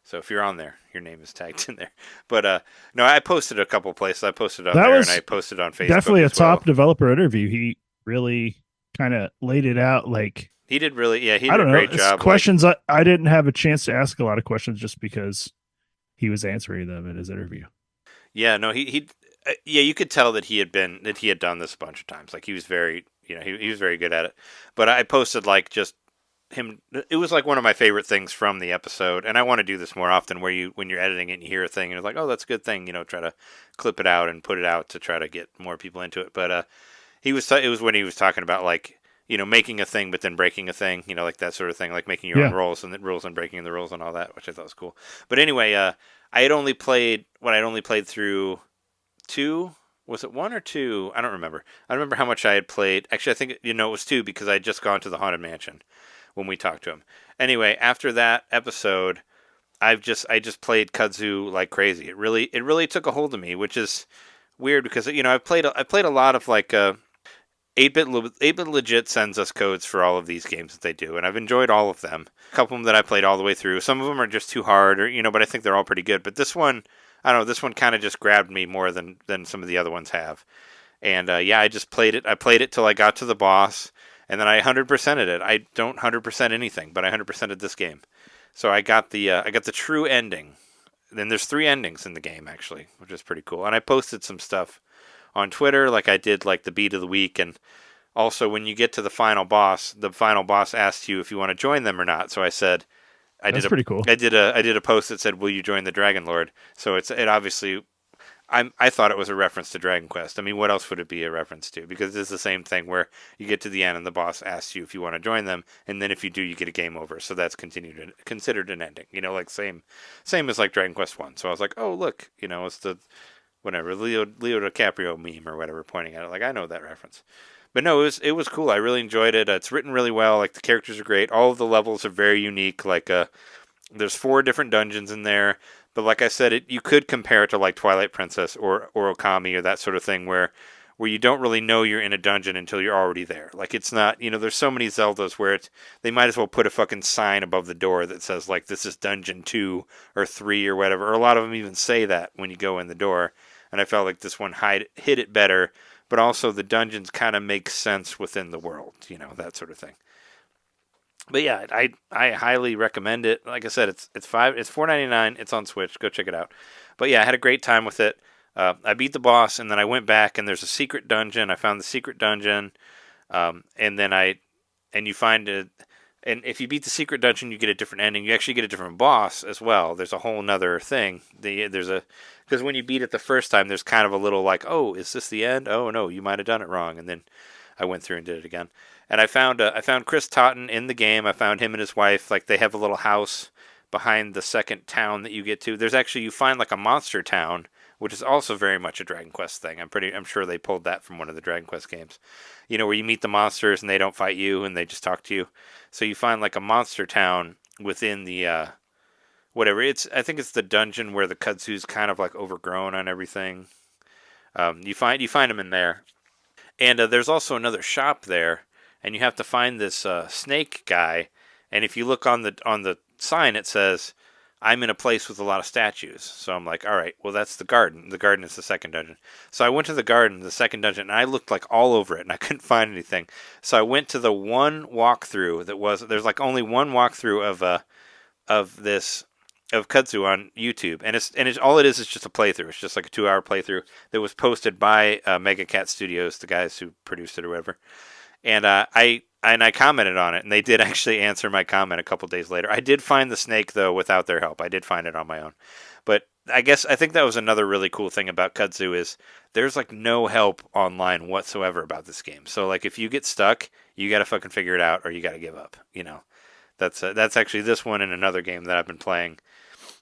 So if you're on there, your name is tagged in there. But no, I posted a couple places. I posted on there and I posted on Facebook. Definitely a top developer interview. He really kind of laid it out like he did really. Yeah, he did a great job. Questions I didn't have a chance to ask a lot of questions just because he was answering them in his interview. Yeah, no, he you could tell that he had done this a bunch of times. Like he was very, he was very good at it. But I posted like just him. It was like one of my favorite things from the episode, and I want to do this more often. Where when you're editing it and you hear a thing and it's like, oh, that's a good thing. Try to clip it out and put it out to try to get more people into it. But it was when he was talking about like making a thing but then breaking a thing. Like that sort of thing, like making your own rules and breaking the rules and all that, which I thought was cool. But anyway, I had only played through 2. Was it 1 or 2? I don't remember. I don't remember how much I had played. Actually, I think it was 2 because I had just gone to the Haunted Mansion when we talked to him. Anyway, after that episode, I just played Kudzu like crazy. It really took a hold of me, which is weird because I played a lot of like 8-Bit Legit sends us codes for all of these games that they do, and I've enjoyed all of them. A couple of them that I played all the way through. Some of them are just too hard, or but I think they're all pretty good. But this one, I don't know, this one kind of just grabbed me more than some of the other ones have. And I just played it. I played it till I got to the boss, and then I 100%ed it. I don't 100% anything, but I 100%ed this game. So I got the true ending. Then there's 3 endings in the game actually, which is pretty cool. And I posted some stuff on Twitter, like I did like the beat of the week, and also when you get to the final boss asks you if you want to join them or not. So I said, pretty cool. I did a post that said, "Will you join the Dragon Lord?" So it obviously, I thought it was a reference to Dragon Quest. I mean, what else would it be a reference to? Because it's the same thing where you get to the end and the boss asks you if you want to join them, and then if you do, you get a game over. So that's considered an ending. Like same as like Dragon Quest 1. So I was like, oh look, it's the whatever Leo DiCaprio meme or whatever pointing at it. Like I know that reference. But no, it was cool. I really enjoyed it. It's written really well. Like the characters are great. All of the levels are very unique. Like there's 4 different dungeons in there. But like I said, you could compare it to like Twilight Princess or Okami or that sort of thing where you don't really know you're in a dungeon until you're already there. Like it's not, there's so many Zeldas where they might as well put a fucking sign above the door that says like this is dungeon 2 or 3 or whatever. Or a lot of them even say that when you go in the door. And I felt like this one hit it better. But also the dungeons kind of make sense within the world, that sort of thing. But yeah, I highly recommend it. Like I said, it's $4.99. It's on Switch. Go check it out. But yeah, I had a great time with it. I beat the boss, and then I went back, and there's a secret dungeon. I found the secret dungeon, and you find it. And if you beat the secret dungeon, you get a different ending. You actually get a different boss as well. There's a whole nother thing. Because when you beat it the first time, there's kind of a little like, oh, is this the end? Oh no, you might have done it wrong. And then I went through and did it again. And I found Chris Totten in the game. I found him and his wife. Like, they have a little house behind the second town that you get to. There's actually, you find like a monster town, which is also very much a Dragon Quest thing. I'm sure they pulled that from one of the Dragon Quest games. Where you meet the monsters and they don't fight you and they just talk to you. So you find like a monster town within the whatever. I think it's the dungeon where the Kudzu's kind of like overgrown on everything. You find them in there. And there's also another shop there, and you have to find this snake guy. And if you look on the sign, it says, I'm in a place with a lot of statues. So I'm like, all right, well, that's the garden. The garden is the second dungeon. So I went to the garden, the second dungeon, and I looked like all over it, and I couldn't find anything. So I went to the one walkthrough there's like only one walkthrough of Kudzu on YouTube, and it's all it is just a playthrough. It's just like a 2-hour playthrough that was posted by Mega Cat Studios, the guys who produced it or whatever. And I commented on it, and they did actually answer my comment a couple days later. I did find the snake, though, without their help. I did find it on my own. But I think that was another really cool thing about Kudzu is there's like no help online whatsoever about this game. So like if you get stuck, you got to fucking figure it out or you got to give up. That's actually this one and another game that I've been playing.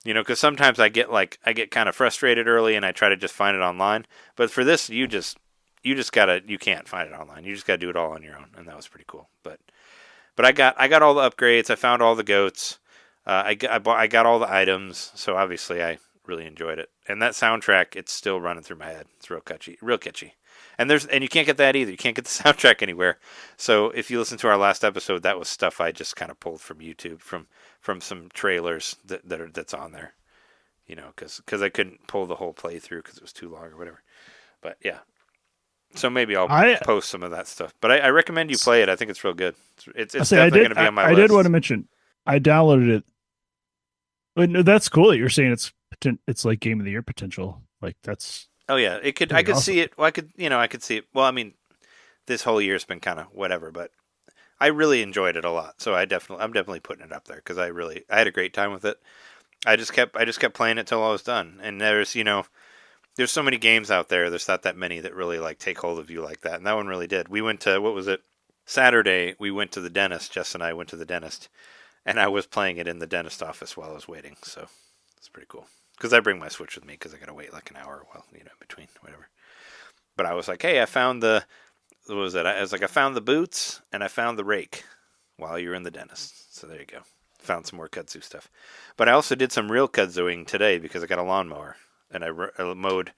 Because sometimes I get kind of frustrated early and I try to just find it online. But for this, you can't find it online. You just gotta do it all on your own, and that was pretty cool. But I got all the upgrades. I found all the goats. I got all the items. So obviously I really enjoyed it. And that soundtrack, it's still running through my head. It's real catchy. And you can't get that either. You can't get the soundtrack anywhere. So if you listen to our last episode, that was stuff I just kind of pulled from YouTube from some trailers that's on there. Because I couldn't pull the whole playthrough because it was too long or whatever. But yeah. So maybe I'll post some of that stuff. But I recommend you play it. I think it's real good. It's definitely going to be on my list. I did want to mention, I downloaded it. But that's cool that you're saying it's like Game of the Year potential. Like that's. Oh yeah, I could awesome. See it. Well, I could see it. Well, I mean, this whole year's been kind of whatever, but I really enjoyed it a lot. So I'm definitely putting it up there because I had a great time with it. I just kept playing it till I was done. And there's so many games out there. There's not that many that really like take hold of you like that. And that one really did. We went to, what was it? Saturday, we went to the dentist. Jess and I went to the dentist. And I was playing it in the dentist office while I was waiting. So it's pretty cool. Because I bring my Switch with me because I got to wait like an hour in between, whatever. But I was like, hey, I found I found the boots and I found the rake while you were in the dentist. So there you go. Found some more kudzu stuff. But I also did some real kudzuing today because I got a lawnmower. And I mowed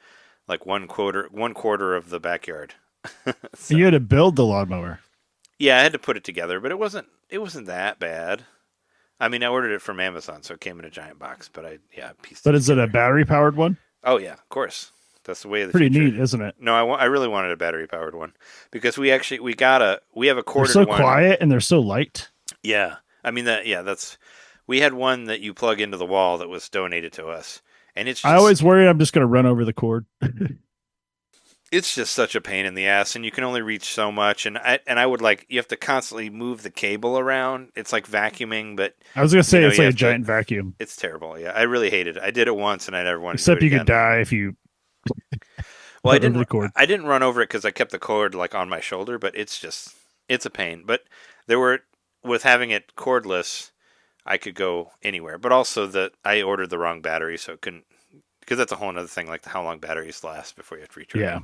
like one quarter of the backyard. So you had to build the lawnmower. Yeah, I had to put it together, but it wasn't that bad. I mean, I ordered it from Amazon, so it came in a giant box. But I pieced it. But is it a battery powered one? Oh yeah, of course. That's the way of the Pretty future. Neat, isn't it? No, I really wanted a battery powered one because we have a corded one. They're so quiet and they're so light. Yeah, I mean we had one that you plug into the wall that was donated to us. And I always worry I'm just going to run over the cord. It's just such a pain in the ass, and you can only reach so much. And I would you have to constantly move the cable around. It's like vacuuming, but I was going to say it's like a giant vacuum. It's terrible. Yeah, I really hated it. I did it once, and I never wanted to do it again. Could die if you. Well, I didn't run over it because I kept the cord like on my shoulder, but it's a pain. But with having it cordless, I could go anywhere. But also I ordered the wrong battery, so it couldn't. Because that's a whole other thing, like how long batteries last before you have to recharge. Yeah.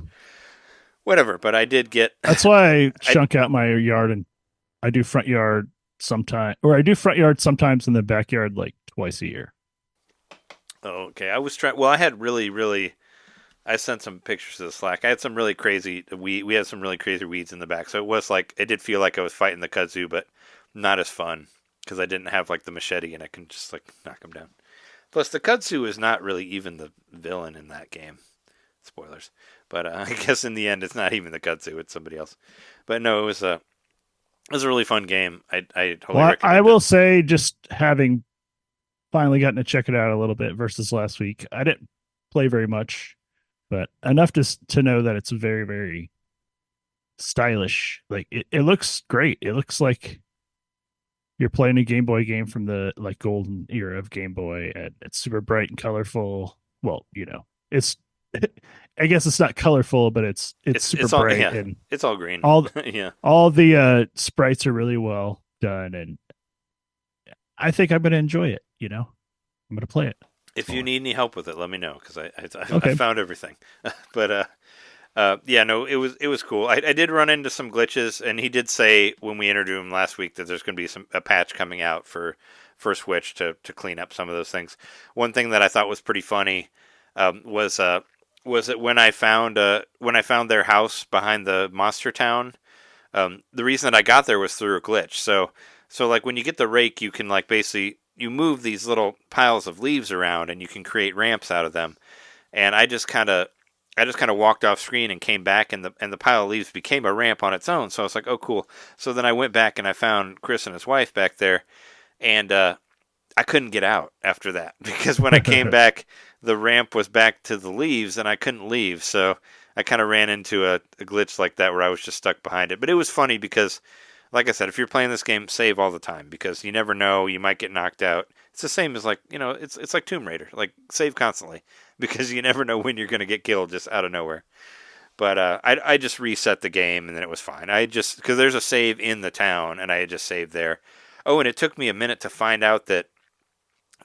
Whatever, but I did get. That's why I chunk out my yard and I do front yard sometimes, or I do front yard sometimes in the backyard like twice a year. Oh, okay. I was trying. Well, I had really. I sent some pictures to the Slack. I had some really crazy. We had some really crazy weeds in the back, so it was like it did feel like I was fighting the kudzu, but not as fun because I didn't have like the machete and I can just like knock them down. Plus, the Kudzu is not really even the villain in that game. Spoilers. But I guess in the end, it's not even the Kudzu. It's somebody else. But no, it was a really fun game. I totally recommend it. I will say, just having finally gotten to check it out a little bit versus last week, I didn't play very much, but enough to know that it's very, very stylish. Like, it looks great. It looks like you're playing a Game Boy game from the like golden era of Game Boy, and it's super bright and colorful. Well, it's I guess it's not colorful, but it's super all, bright yeah, and it's all green. all Yeah. all the sprites are really well done, and I think I'm going to enjoy it. I'm going to play it. If you need any help with it, let me know because Okay. I found everything. But yeah, no, it was cool. I did run into some glitches, and he did say when we interviewed him last week that there's going to be a patch coming out for Switch to clean up some of those things. One thing that I thought was pretty funny was that when I found their house behind the monster town, the reason that I got there was through a glitch. So like when you get the rake, you can like basically you move these little piles of leaves around, and you can create ramps out of them. And I just kind of walked off screen and came back, and the pile of leaves became a ramp on its own. So I was like, oh, cool. So then I went back and I found Chris and his wife back there, and I couldn't get out after that because when I came back, the ramp was back to the leaves, and I couldn't leave. So I kind of ran into a glitch like that where I was just stuck behind it. But it was funny because, like I said, if you're playing this game, save all the time because you never know, you might get knocked out. It's the same as like, it's like Tomb Raider, like save constantly because you never know when you're going to get killed just out of nowhere. But I just reset the game and then it was fine. Because there's a save in the town and I had just saved there. Oh, and it took me a minute to find out that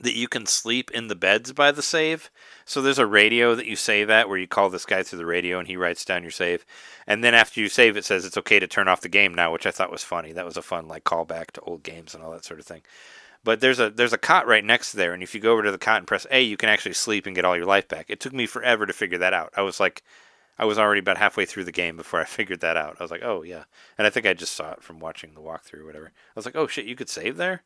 you can sleep in the beds by the save. So there's a radio that you save at where you call this guy through the radio and he writes down your save. And then after you save, it says it's okay to turn off the game now, which I thought was funny. That was a fun like callback to old games and all that sort of thing. But there's a cot right next to there, and if you go over to the cot and press A, you can actually sleep and get all your life back. It took me forever to figure that out. I was already about halfway through the game before I figured that out. I was like, oh yeah. And I think I just saw it from watching the walkthrough or whatever. I was like, oh shit, you could save there?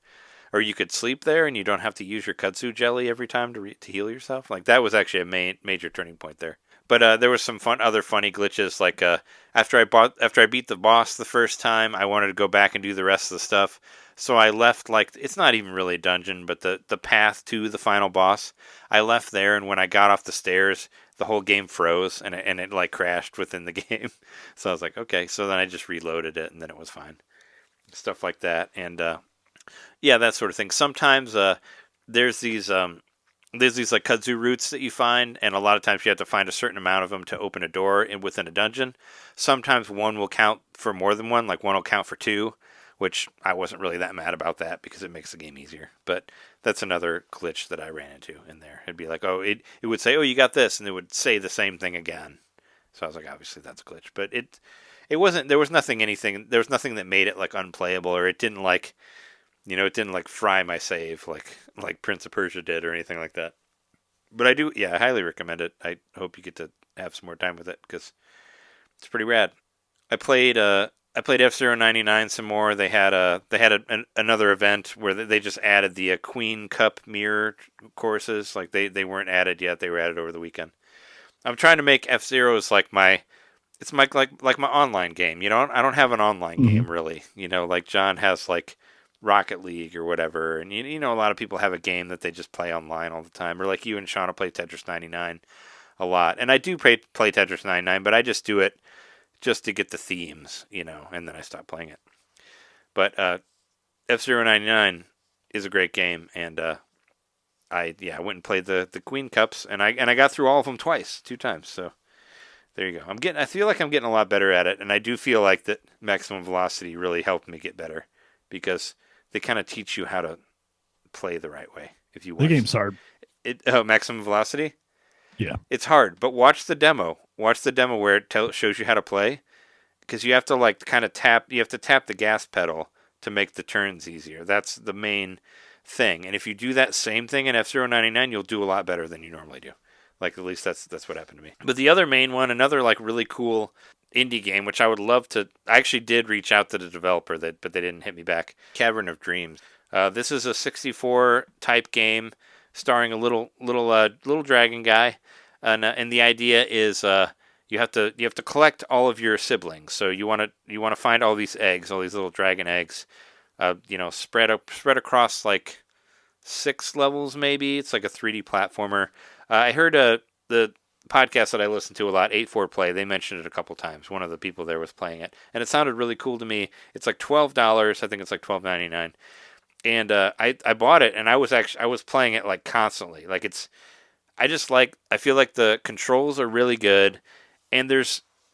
Or you could sleep there and you don't have to use your kudzu jelly every time to heal yourself. Like that was actually a major turning point there. But there was some other funny glitches. Like after I beat the boss the first time, I wanted to go back and do the rest of the stuff. So I left it's not even really a dungeon, but the path to the final boss. I left there, and when I got off the stairs, the whole game froze and it like crashed within the game. So I was like, okay. So then I just reloaded it, and then it was fine. Stuff like that, and yeah, that sort of thing. Sometimes there's these like kudzu roots that you find, and a lot of times you have to find a certain amount of them to open a door within a dungeon. Sometimes one will count for more than one, like one will count for two, which I wasn't really that mad about that because it makes the game easier. But that's another glitch that I ran into in there. It'd be like, oh, it would say, oh, you got this, and it would say the same thing again. So I was like, obviously that's a glitch, but it wasn't. There was nothing that made it like unplayable, or it didn't like. It didn't like fry my save like Prince of Persia did or anything like that. But I highly recommend it. I hope you get to have some more time with it because it's pretty rad. I played F-Zero 99 some more. They had another event where they just added the Queen Cup mirror courses. Like they weren't added yet. They were added over the weekend. I'm trying to make F-Zero's like my online game. I don't have an online game really. Like John has like Rocket League or whatever, and a lot of people have a game that they just play online all the time, or like you and Shauna play Tetris 99 a lot, and I do play Tetris 99, but I just do it just to get the themes, and then I stop playing it. But F-Zero 99 is a great game, and I went and played the Queen Cups, and I got through all of them two times, so there you go. I feel like I'm getting a lot better at it, and I do feel like that Maximum Velocity really helped me get better, because they kind of teach you how to play the right way. If you watch. The game's hard. Maximum Velocity? Yeah. It's hard, but watch the demo. Watch the demo where it shows you how to play, because you have to like kind of tap the gas pedal to make the turns easier. That's the main thing. And if you do that same thing in F-Zero 99, you'll do a lot better than you normally do. Like at least that's what happened to me. But the other main one, another like really cool indie game, which I would love to. I actually did reach out to the developer, but they didn't hit me back. Cavern of Dreams. This is a 64 type game starring a little dragon guy, and the idea is you have to collect all of your siblings. So you want to find all these eggs, all these little dragon eggs, spread across like 6 levels maybe. It's like a 3D platformer. I heard the podcast that I listen to a lot, 8-4 Play, they mentioned it a couple times. One of the people there was playing it, and it sounded really cool to me. It's like $12. I think it's like $12.99. And I bought it, and I was playing it like constantly. Like I feel like the controls are really good, and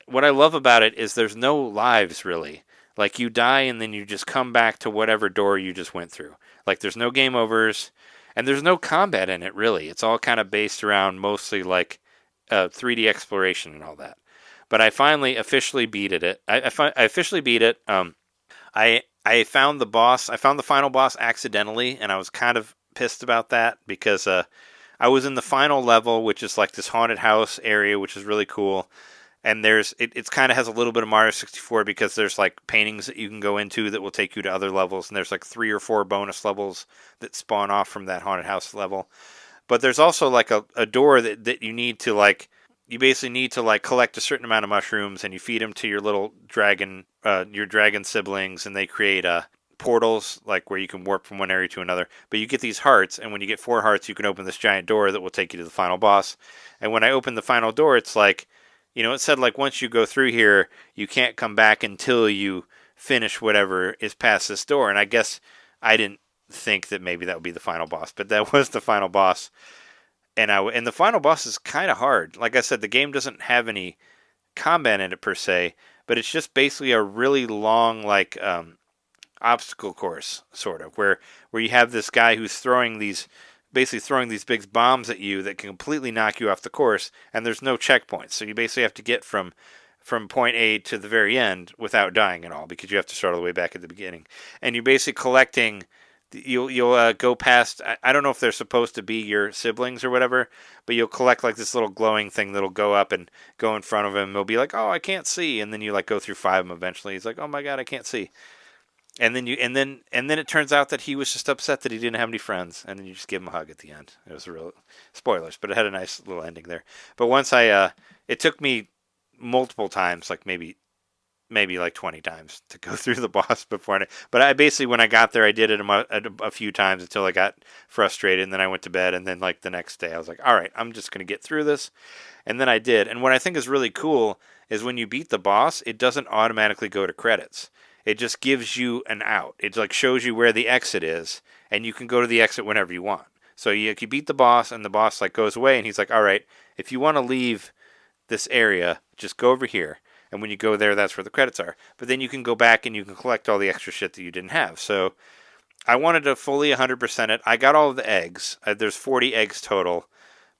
what I love about it is there's no lives really. Like you die and then you just come back to whatever door you just went through. Like there's no game overs, and there's no combat in it really. It's all kind of based around mostly like 3D exploration and all that. But I finally officially beat it. I officially beat it. I found the boss. I found the final boss accidentally, and I was kind of pissed about that because I was in the final level, which is like this haunted house area, which is really cool. And it's kind of has a little bit of Mario 64 because there's like paintings that you can go into that will take you to other levels, and there's like 3 or 4 bonus levels that spawn off from that haunted house level. But there's also like a door that you need to like. You basically need to like collect a certain amount of mushrooms, and you feed them to your little dragon, your dragon siblings, and they create portals like where you can warp from one area to another. But you get these hearts, and when you get 4 hearts, you can open this giant door that will take you to the final boss. And when I opened the final door, it's like, it said like once you go through here, you can't come back until you finish whatever is past this door. And I guess I didn't think that maybe that would be the final boss, but that was the final boss. And the final boss is kind of hard. Like I said, the game doesn't have any combat in it per se, but it's just basically a really long like obstacle course, sort of, where you have this guy who's throwing these big bombs at you that can completely knock you off the course, and there's no checkpoints. So you basically have to get from point A to the very end without dying at all, because you have to start all the way back at the beginning. And you're basically collecting. You'll go past. I don't know if they're supposed to be your siblings or whatever, but you'll collect like this little glowing thing that'll go up and go in front of him. He'll be like, "Oh, I can't see," and then you like go through 5 of them. Eventually, he's like, "Oh my god, I can't see." And then it turns out that he was just upset that he didn't have any friends, and then you just give him a hug at the end. It was real spoilers, but it had a nice little ending there. But once it took me multiple times, like maybe like 20 times to go through the boss before. But I basically, when I got there, I did it a few times until I got frustrated, and then I went to bed. And then like the next day, I was like, all right, I'm just going to get through this. And then I did. And what I think is really cool is when you beat the boss, it doesn't automatically go to credits. It just gives you an out. It like shows you where the exit is, and you can go to the exit whenever you want. So you beat the boss, and the boss like goes away, and he's like, all right, if you want to leave this area, just go over here. And when you go there, that's where the credits are. But then you can go back and you can collect all the extra shit that you didn't have. So I wanted to fully 100% it. I got all of the eggs. There's 40 eggs total,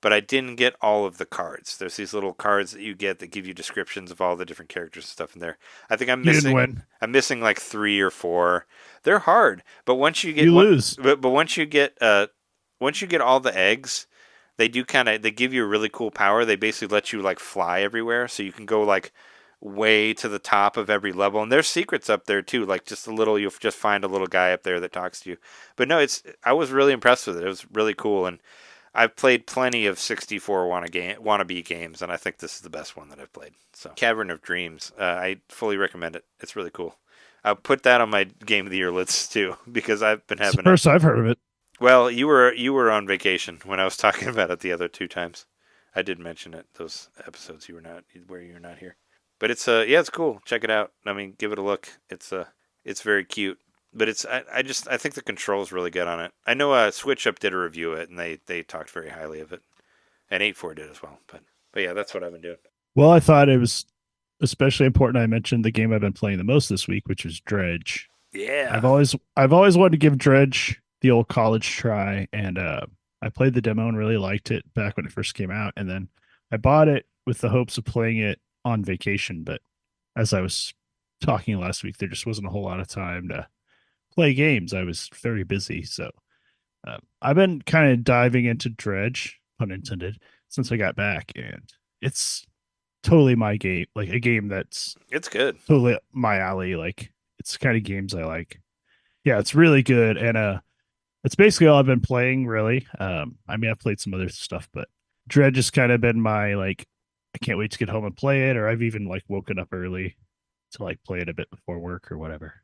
but I didn't get all of the cards. There's these little cards that you get that give you descriptions of all the different characters and stuff in there. I think I'm missing. I'm missing like 3 or 4. They're hard, but once you get you lose. But once you get all the eggs, they give you a really cool power. They basically let you like fly everywhere, so you can go like way to the top of every level, and there's secrets up there too, like you'll just find a little guy up there that talks to you. But no, I was really impressed with it. It was really cool, and I've played plenty of 64 wannabe games, and I think this is the best one that I've played. So Cavern of Dreams, I fully recommend it. It's really cool. I'll put that on my Game of the Year list too, because I've been having it's the first I've heard of it. Well, you were on vacation when I was talking about it the other 2 times. I did mention it, those episodes you were not here. But it's cool. Check it out. I mean, give it a look. It's very cute. But I think the control's really good on it. I know Switch Up did a review of it, and they talked very highly of it, and 8.4 did as well. But yeah, that's what I've been doing. Well, I thought it was especially important I mentioned the game I've been playing the most this week, which is Dredge. Yeah, I've always wanted to give Dredge the old college try, and I played the demo and really liked it back when it first came out, and then I bought it with the hopes of playing it on vacation, but as I was talking last week, there just wasn't a whole lot of time to play games. I was very busy, so I've been kind of diving into Dredge, pun intended, since I got back, and it's totally my game, like a game that's good, totally my alley. Like it's the kind of games I like. Yeah, it's really good, and it's basically all I've been playing, really. I mean, I've played some other stuff, but Dredge has kind of been my like, I can't wait to get home and play it, or I've even like woken up early to like play it a bit before work or whatever.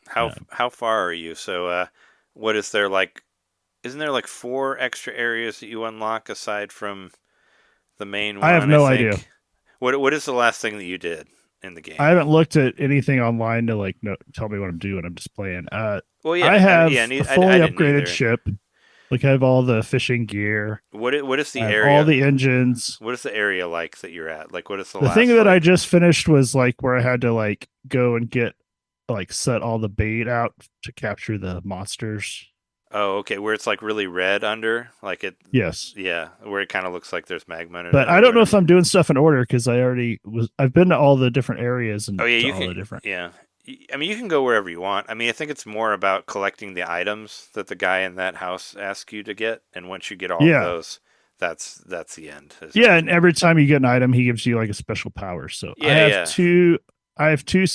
How far are you? So what is there like? Isn't there like 4 extra areas that you unlock aside from the main one? I have no idea. What is the last thing that you did? in the game. I haven't looked at anything online to like tell me what I'm doing. I'm just playing. Well, yeah, I have I a fully didn't upgraded either. ship. Like I have all the fishing gear. What is the I have area? all the engines. What is the area like that you're at? Like, what is the The last thing that I like- just finished was like where I had to like go and get like set all the bait out to capture the monsters. Oh, okay. Where it's like really red under, like it. Yes. Yeah, where it kind of looks like there's magma in it. But I don't know if I'm doing stuff in order because I've been to all the different areas and Oh yeah, you all can. the different. Yeah, I mean you can go wherever you want. I mean I think it's more about collecting the items that the guy in that house asks you to get, and once you get all of those, that's the end. Yeah, and every time you get an item, he gives you like a special power. So I have two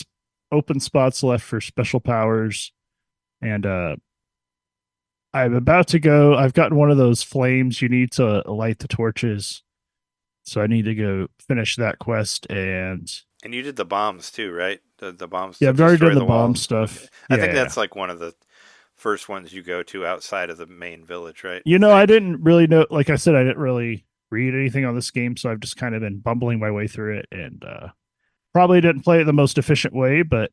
open spots left for special powers, and I'm about to go. I've gotten one of those flames you need to light the torches, so I need to go finish that quest. And you did the bombs too, right? The bombs. Yeah, I've already done the bomb stuff. I think that's like one of the first ones you go to outside of the main village, right? I didn't really know. Like I said, I didn't really read anything on this game, so I've just kind of been bumbling my way through it, and probably didn't play it the most efficient way, but.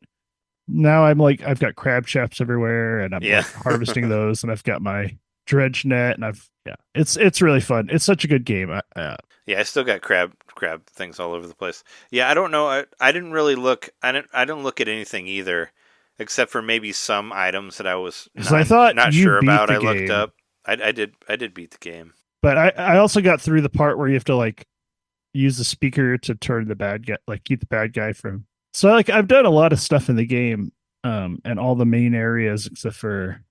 Now I'm like I've got crab traps everywhere, and I'm like harvesting those, and I've got my dredge net, and it's really fun. It's such a good game. I still got crab things all over the place. Yeah, I don't know. I didn't really look. I didn't look at anything either, except for maybe some items that I was not sure about. I looked up. I did beat the game, but I also got through the part where you have to like use the speaker to turn the bad guy, like keep the bad guy from. So like I've done a lot of stuff in the game, and all the main areas except for,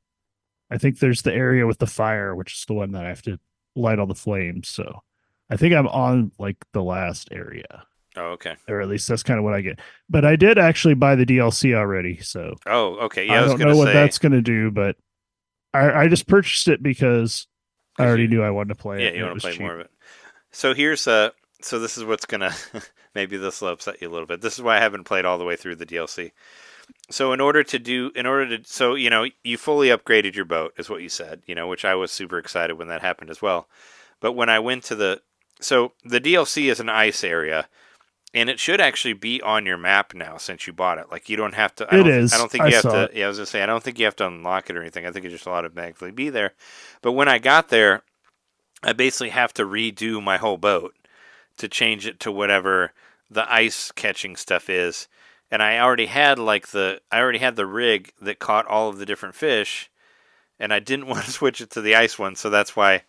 I think there's the area with the fire, which is the one that I have to light all the flames. So I think I'm on like the last area. Oh, okay. Or at least that's kind of what I get. But I did actually buy the DLC already. So oh, okay. Yeah, I don't know what that's going to do, but I just purchased it because I already knew I wanted to play it. Yeah, you want to play more of it. So here's so this is what's gonna maybe this will upset you a little bit. This is why I haven't played all the way through the DLC. So so you fully upgraded your boat is what you said, which I was super excited when that happened as well. But when I went to the DLC is an ice area, and it should actually be on your map now since you bought it. Like you don't have to. I don't think you have to. Yeah, I was gonna say I don't think you have to unlock it or anything. I think it just automatically be there. But when I got there, I basically have to redo my whole boat to change it to whatever the ice catching stuff is. And I already had the rig that caught all of the different fish, and I didn't want to switch it to the ice one, so that's why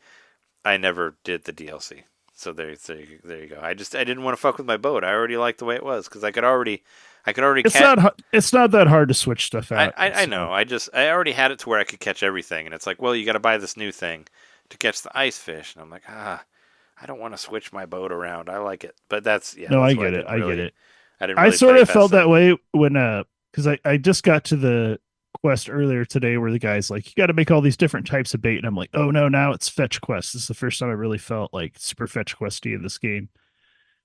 I never did the DLC. So there you go. I didn't want to fuck with my boat. I already liked the way it was because I could already. It's not that hard to switch stuff out. I know. I already had it to where I could catch everything, and it's like, well, you got to buy this new thing to catch the ice fish, and I'm like, I don't want to switch my boat around. I like it, but that's No, I get it. I get it. I didn't. Really sort of felt that way when because I just got to the quest earlier today where the guy's like, you got to make all these different types of bait, and I'm like, oh no, now it's fetch quest. This is the first time I really felt like super fetch questy in this game.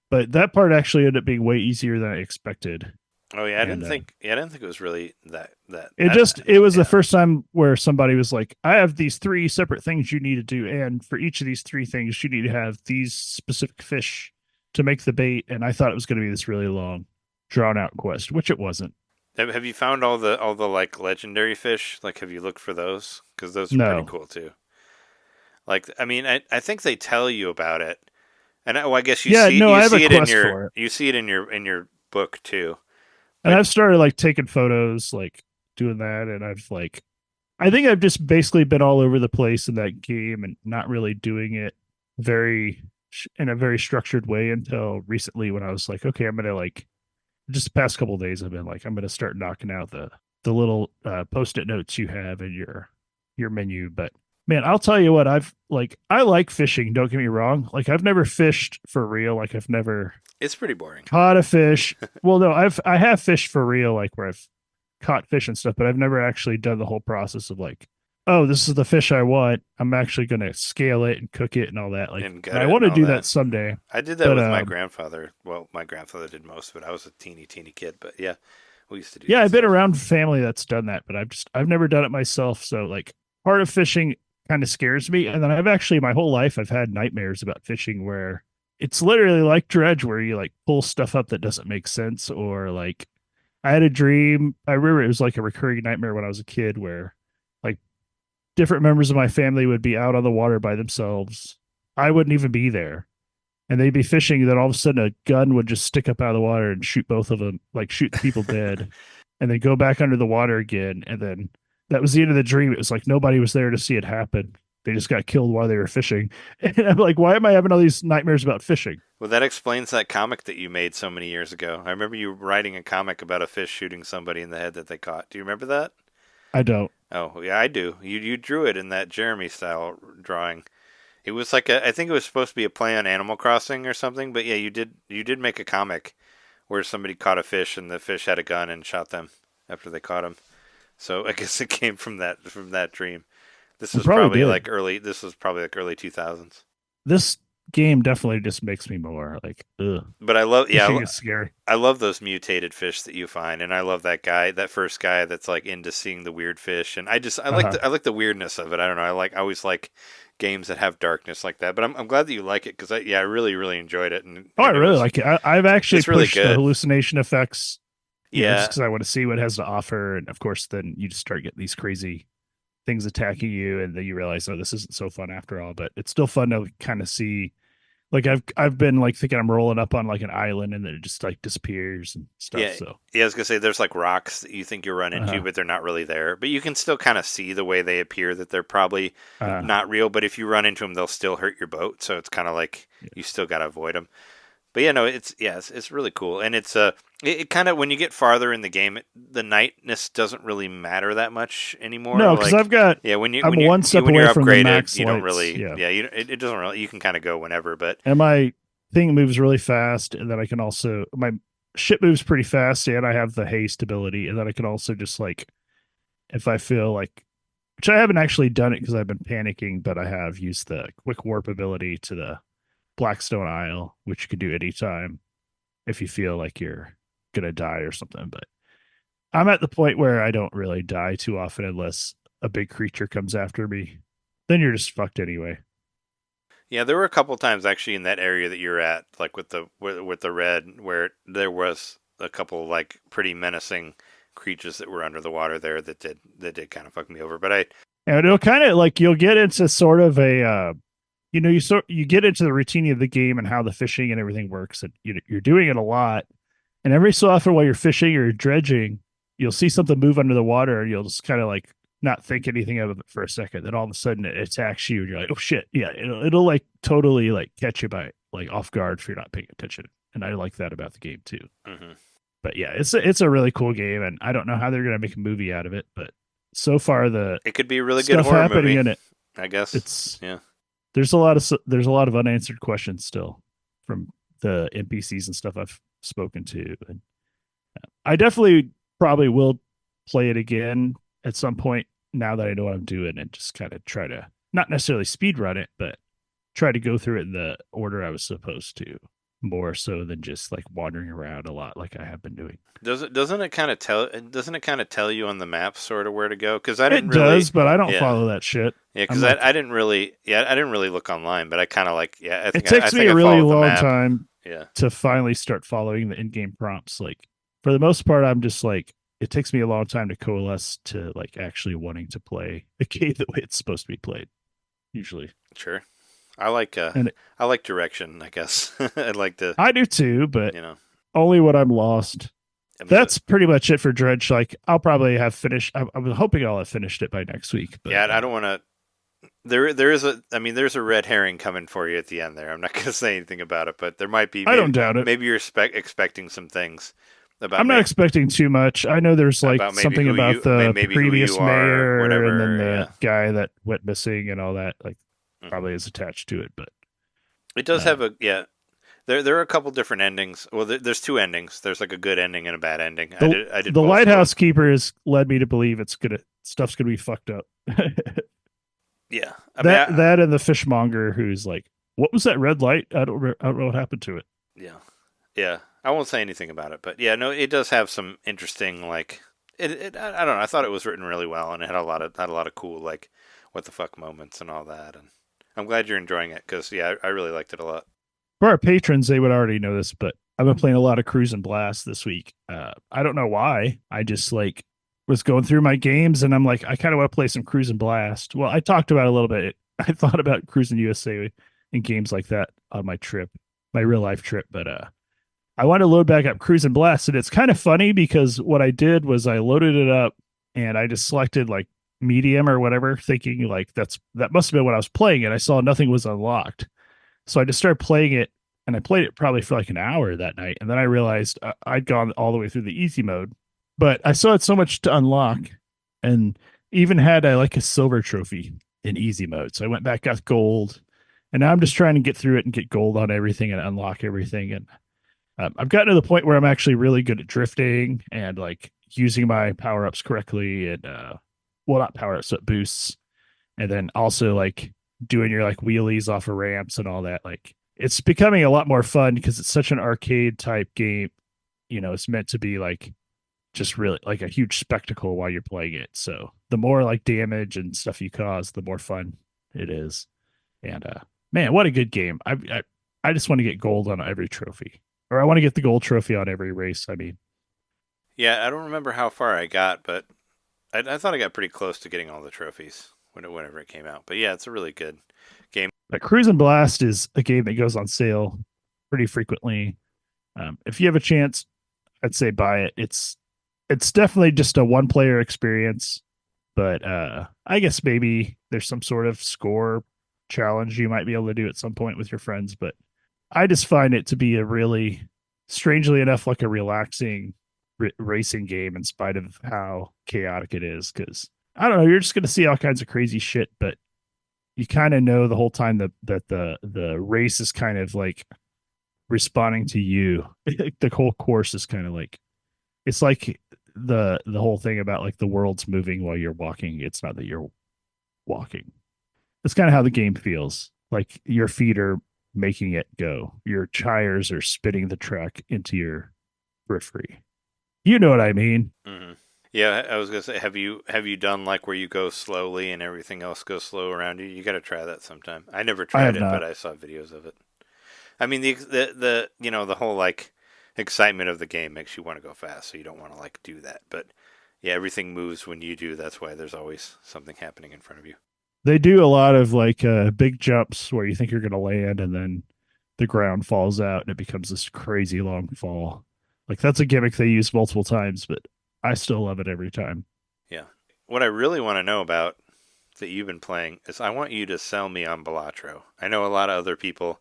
But that part actually ended up being way easier than I expected. Oh yeah, I didn't think it was really that. It was the first time where somebody was like, I have these 3 separate things you need to do, and for each of these 3 things, you need to have these specific fish to make the bait. And I thought it was going to be this really long, drawn out quest, which it wasn't. Have you found all the like legendary fish? Like, have you looked for those? Because those are pretty cool too. Like, I mean, I think they tell you about it, and I guess you see it in your book too. And I've started like taking photos, like doing that, and I think I've just basically been all over the place in that game and not really doing it in a very structured way until recently when I was like, okay, I'm gonna just the past couple of days I've been like, I'm gonna start knocking out the little post-it notes you have in your menu. But man, I'll tell you what, I like fishing. Don't get me wrong. Like I've never fished for real. Like I've never. It's pretty boring. Caught a fish. Well, no, I have fished for real, like where I've caught fish and stuff, but I've never actually done the whole process of like, oh, this is the fish I want. I'm actually going to scale it and cook it and all that. Like, and I want to do that someday. I did that with my grandfather. Well, my grandfather did most of it. I was a teeny kid, but yeah, we used to do. Yeah, I've been around family that's done that, but I've never done it myself. So like, part of fishing kind of scares me, and then my whole life I've had nightmares about fishing where it's literally like Dredge, where you like pull stuff up that doesn't make sense, or like I had a dream. I remember it was like a recurring nightmare when I was a kid, where like different members of my family would be out on the water by themselves. I wouldn't even be there, and they'd be fishing. And then all of a sudden, a gun would just stick up out of the water and shoot both of them, like shoot the people dead, and then go back under the water again. And then that was the end of the dream. It was like nobody was there to see it happen. They just got killed while they were fishing. And I'm like, why am I having all these nightmares about fishing? Well, that explains that comic that you made so many years ago. I remember you writing a comic about a fish shooting somebody in the head that they caught. Do you remember that? I don't. Oh, yeah, I do. You drew it in that Jeremy style drawing. It was like I think it was supposed to be a play on Animal Crossing or something, but yeah, you did make a comic where somebody caught a fish and the fish had a gun and shot them after they caught him. So I guess it came from that dream. This was probably like early 2000s. This game definitely just makes me more like, ugh. But I love, it's scary. I love those mutated fish that you find, and I love that first guy that's like into seeing the weird fish, and I like the weirdness of it. I don't know. I always like games that have darkness like that. But I'm glad that you like it because I really really enjoyed it. And I really like it. I've actually pushed really the hallucination effects. Yeah, just because I want to see what it has to offer, and of course, then you just start getting these crazy things attacking you, and then you realize, oh, this isn't so fun after all. But it's still fun to kind of see. Like I've been like thinking I'm rolling up on like an island, and then it just like disappears and stuff. Yeah, I was gonna say there's like rocks that you think you run into, but they're not really there. But you can still kind of see the way they appear that they're probably not real. But if you run into them, they'll still hurt your boat. So it's kind of like you still gotta avoid them. But yeah, no, it's really cool, and it's it kind of when you get farther in the game, the nightness doesn't really matter that much anymore. No, because I've got I'm one step away from the max you don't lights. really it doesn't really, you can kind of go whenever, but and my thing moves really fast, and then I can also my ship moves pretty fast, and I have the haste ability, and then I can also just like if I feel like, which I haven't actually done it because I've been panicking, but I have used the quick warp ability to the Blackstone Isle, which you can do anytime if you feel like you're gonna die or something. But I'm at the point where I don't really die too often unless a big creature comes after me. Then you're just fucked anyway. Yeah, there were a couple times actually in that area that you're at, like with the red, where there was a couple like pretty menacing creatures that were under the water there that did kind of fuck me over. But it'll kind of like you'll get into sort of a you get into the routine of the game and how the fishing and everything works, and you're doing it a lot. And every so often while you're fishing or dredging, you'll see something move under the water, and you'll just kind of like not think anything of it for a second. Then all of a sudden it attacks you, and you're like, oh shit, yeah, it'll like totally like catch you by like off guard if you're not paying attention. And I like that about the game too. Mm-hmm. But yeah, it's a really cool game, and I don't know how they're gonna make a movie out of it, but so far it could be a really good horror happening movie in it. I guess There's a lot of unanswered questions still from the NPCs and stuff I've spoken to, and I definitely probably will play it again at some point now that I know what I'm doing, and just kind of try to not necessarily speed run it, but try to go through it in the order I was supposed to, more so than just like wandering around a lot like I have been doing. Doesn't it kind of tell you on the map sort of where to go? Because it does, but I don't follow that shit. Yeah, because I didn't really look online, but I kind of like I think it takes me a really long time Yeah. to finally start following the in-game prompts. Like for the most part, I'm just like, it takes me a long time to coalesce to like actually wanting to play a game the way it's supposed to be played. Usually, sure. I like direction, I guess. I do too, but only when I'm lost. I mean, that's pretty much it for Dredge. Like I'll probably have finished. I'm hoping I'll have finished it by next week. But, yeah, I don't want to. There's a red herring coming for you at the end there. I'm not going to say anything about it, but there might be. I don't doubt it. Maybe you're expecting some things. I'm not expecting too much. I know there's like something about the previous mayor and then the guy that went missing and all that. Like probably is attached to it, but it does have a There are a couple different endings. Well, there's two endings. There's like a good ending and a bad ending. I did. The lighthouse keeper has led me to believe stuff's gonna be fucked up. Yeah, that and the fishmonger who's like, "What was that red light? I don't know what happened to it." Yeah. I won't say anything about it, but yeah, no, it does have some interesting like. I don't know. I thought it was written really well, and it had a lot of cool like what the fuck moments and all that. And I'm glad you're enjoying it because I really liked it a lot. For our patrons, they would already know this, but I've been playing a lot of Cruis'n Blast this week. I don't know why. I just like was going through my games and I'm like, I kind of want to play some Cruis'n Blast. Well, I talked about it a little bit. I thought about Cruis'n USA and games like that on my trip, my real life trip, but I want to load back up Cruis'n Blast, and it's kind of funny because what I did was I loaded it up and I just selected like medium or whatever, thinking like that must have been when I was playing it. I saw nothing was unlocked. So I just started playing it, and I played it probably for like an hour that night. And then I realized I'd gone all the way through the easy mode, but I still had so much to unlock, and even had like a silver trophy in easy mode. So I went back, got gold, and now I'm just trying to get through it and get gold on everything and unlock everything. And I've gotten to the point where I'm actually really good at drifting and like using my power ups correctly, and well, not power ups, but boosts, and then also like doing your like wheelies off of ramps and all that. Like it's becoming a lot more fun because it's such an arcade type game. You know, it's meant to be like just really like a huge spectacle while you're playing it. So the more like damage and stuff you cause, the more fun it is. And man, what a good game! I just want to get gold on every trophy, or I want to get the gold trophy on every race. I mean, yeah, I don't remember how far I got, but I thought I got pretty close to getting all the trophies whenever it came out. But yeah, it's a really good game. But Cruis'n Blast is a game that goes on sale pretty frequently. If you have a chance, I'd say buy it. It's definitely just a one player experience, but I guess maybe there's some sort of score challenge you might be able to do at some point with your friends. But I just find it to be a really, strangely enough, like a relaxing racing game in spite of how chaotic it is. Because I don't know, you're just going to see all kinds of crazy shit, but you kind of know the whole time that the race is kind of like responding to you. The whole course is kind of like, it's like the whole thing about like the world's moving while you're walking. It's not that you're walking. It's kind of how the game feels. Like your feet are making it go. Your tires are spinning the track into your periphery. You know what I mean? Mm-hmm. Yeah, I was gonna say, have you done like where you go slowly and everything else goes slow around you? You got to try that sometime. I never tried it, but I saw videos of it. I mean, the you know, the whole like excitement of the game makes you want to go fast, so you don't want to like do that. But yeah, everything moves when you do. That's why there's always something happening in front of you. They do a lot of like big jumps where you think you're going to land and then the ground falls out and it becomes this crazy long fall. Like that's a gimmick they use multiple times, but I still love it every time. Yeah. What I really want to know about that you've been playing is I want you to sell me on Balatro. I know a lot of other people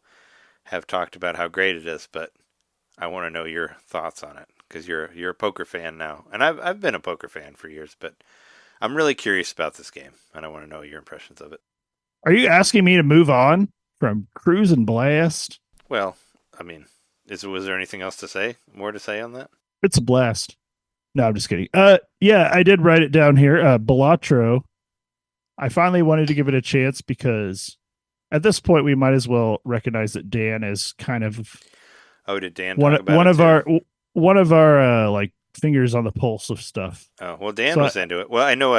have talked about how great it is, but I want to know your thoughts on it because you're a poker fan now, and I've been a poker fan for years, but I'm really curious about this game, and I want to know your impressions of it. Are you asking me to move on from Cruis'n Blast? Well, I mean, was there anything else to say? More to say on that? It's a blast. No, I'm just kidding. Yeah, I did write it down here. Balatro. I finally wanted to give it a chance because at this point we might as well recognize that Dan is kind of. Oh, did Dan talk about one of our like fingers on the pulse of stuff. Oh well, Dan was into it. Well, I know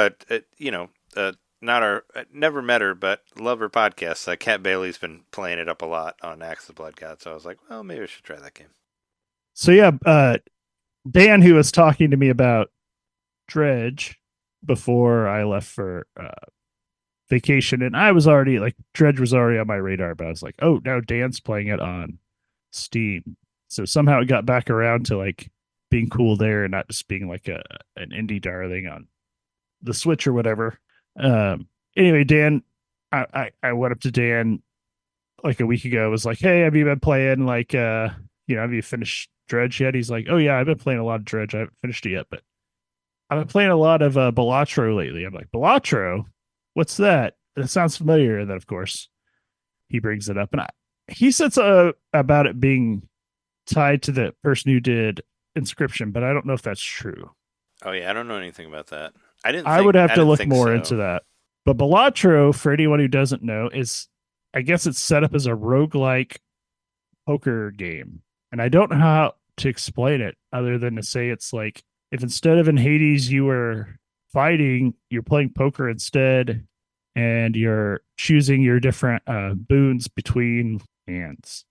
not our never met her, but love her podcast. Kat Bailey's been playing it up a lot on Axe the Blood God, so I was like, well, maybe I should try that game. So yeah, Dan, who was talking to me about Dredge before I left for vacation, and I was already like Dredge was already on my radar, but I was like, oh, now Dan's playing it on Steam, so somehow it got back around to like being cool there and not just being like an indie darling on the Switch or whatever. Anyway, Dan, I went up to Dan like a week ago. I was like, hey, have you been playing like have you finished Dredge yet? He's like, oh yeah, I've been playing a lot of Dredge. I haven't finished it yet, but I've been playing a lot of Balatro lately. I'm like, Balatro? What's that? That sounds familiar. And then of course he brings it up, and he said about it being tied to the person who did Inscription, but I don't know if that's true. Oh yeah, I don't know anything about that. I would have to look more into that. But Balatro, for anyone who doesn't know, is I guess it's set up as a roguelike poker game. And I don't know how to explain it other than to say it's like if instead of in Hades you were fighting, you're playing poker instead, and you're choosing your different boons between hands.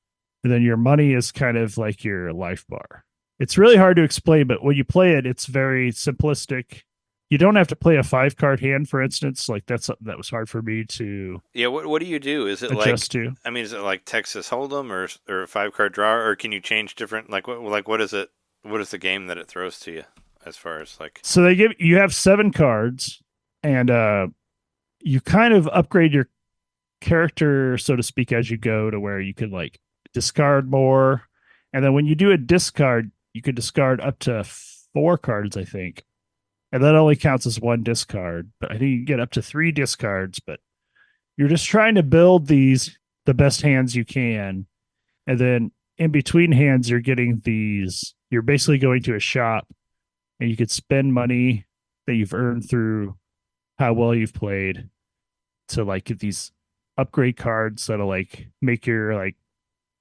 And then your money is kind of like your life bar. It's really hard to explain, but when you play it, it's very simplistic. You don't have to play a 5-card hand, for instance. Like that was hard for me to. Yeah, what do you do? Is it adjust to? I mean, is it like Texas Hold'em or a 5-card draw, or can you change different? What is it? What is the game that it throws to you as far as like? So you have 7 cards, and you kind of upgrade your character, so to speak, as you go to where you can like discard more, and then when you do a discard, you can discard up to 4 cards, I think, and that only counts as 1 discard. But I think you can get up to 3 discards. But you're just trying to build the best hands you can, and then in between hands, you're getting these. You're basically going to a shop, and you could spend money that you've earned through how well you've played to like get these upgrade cards that'll like make your like,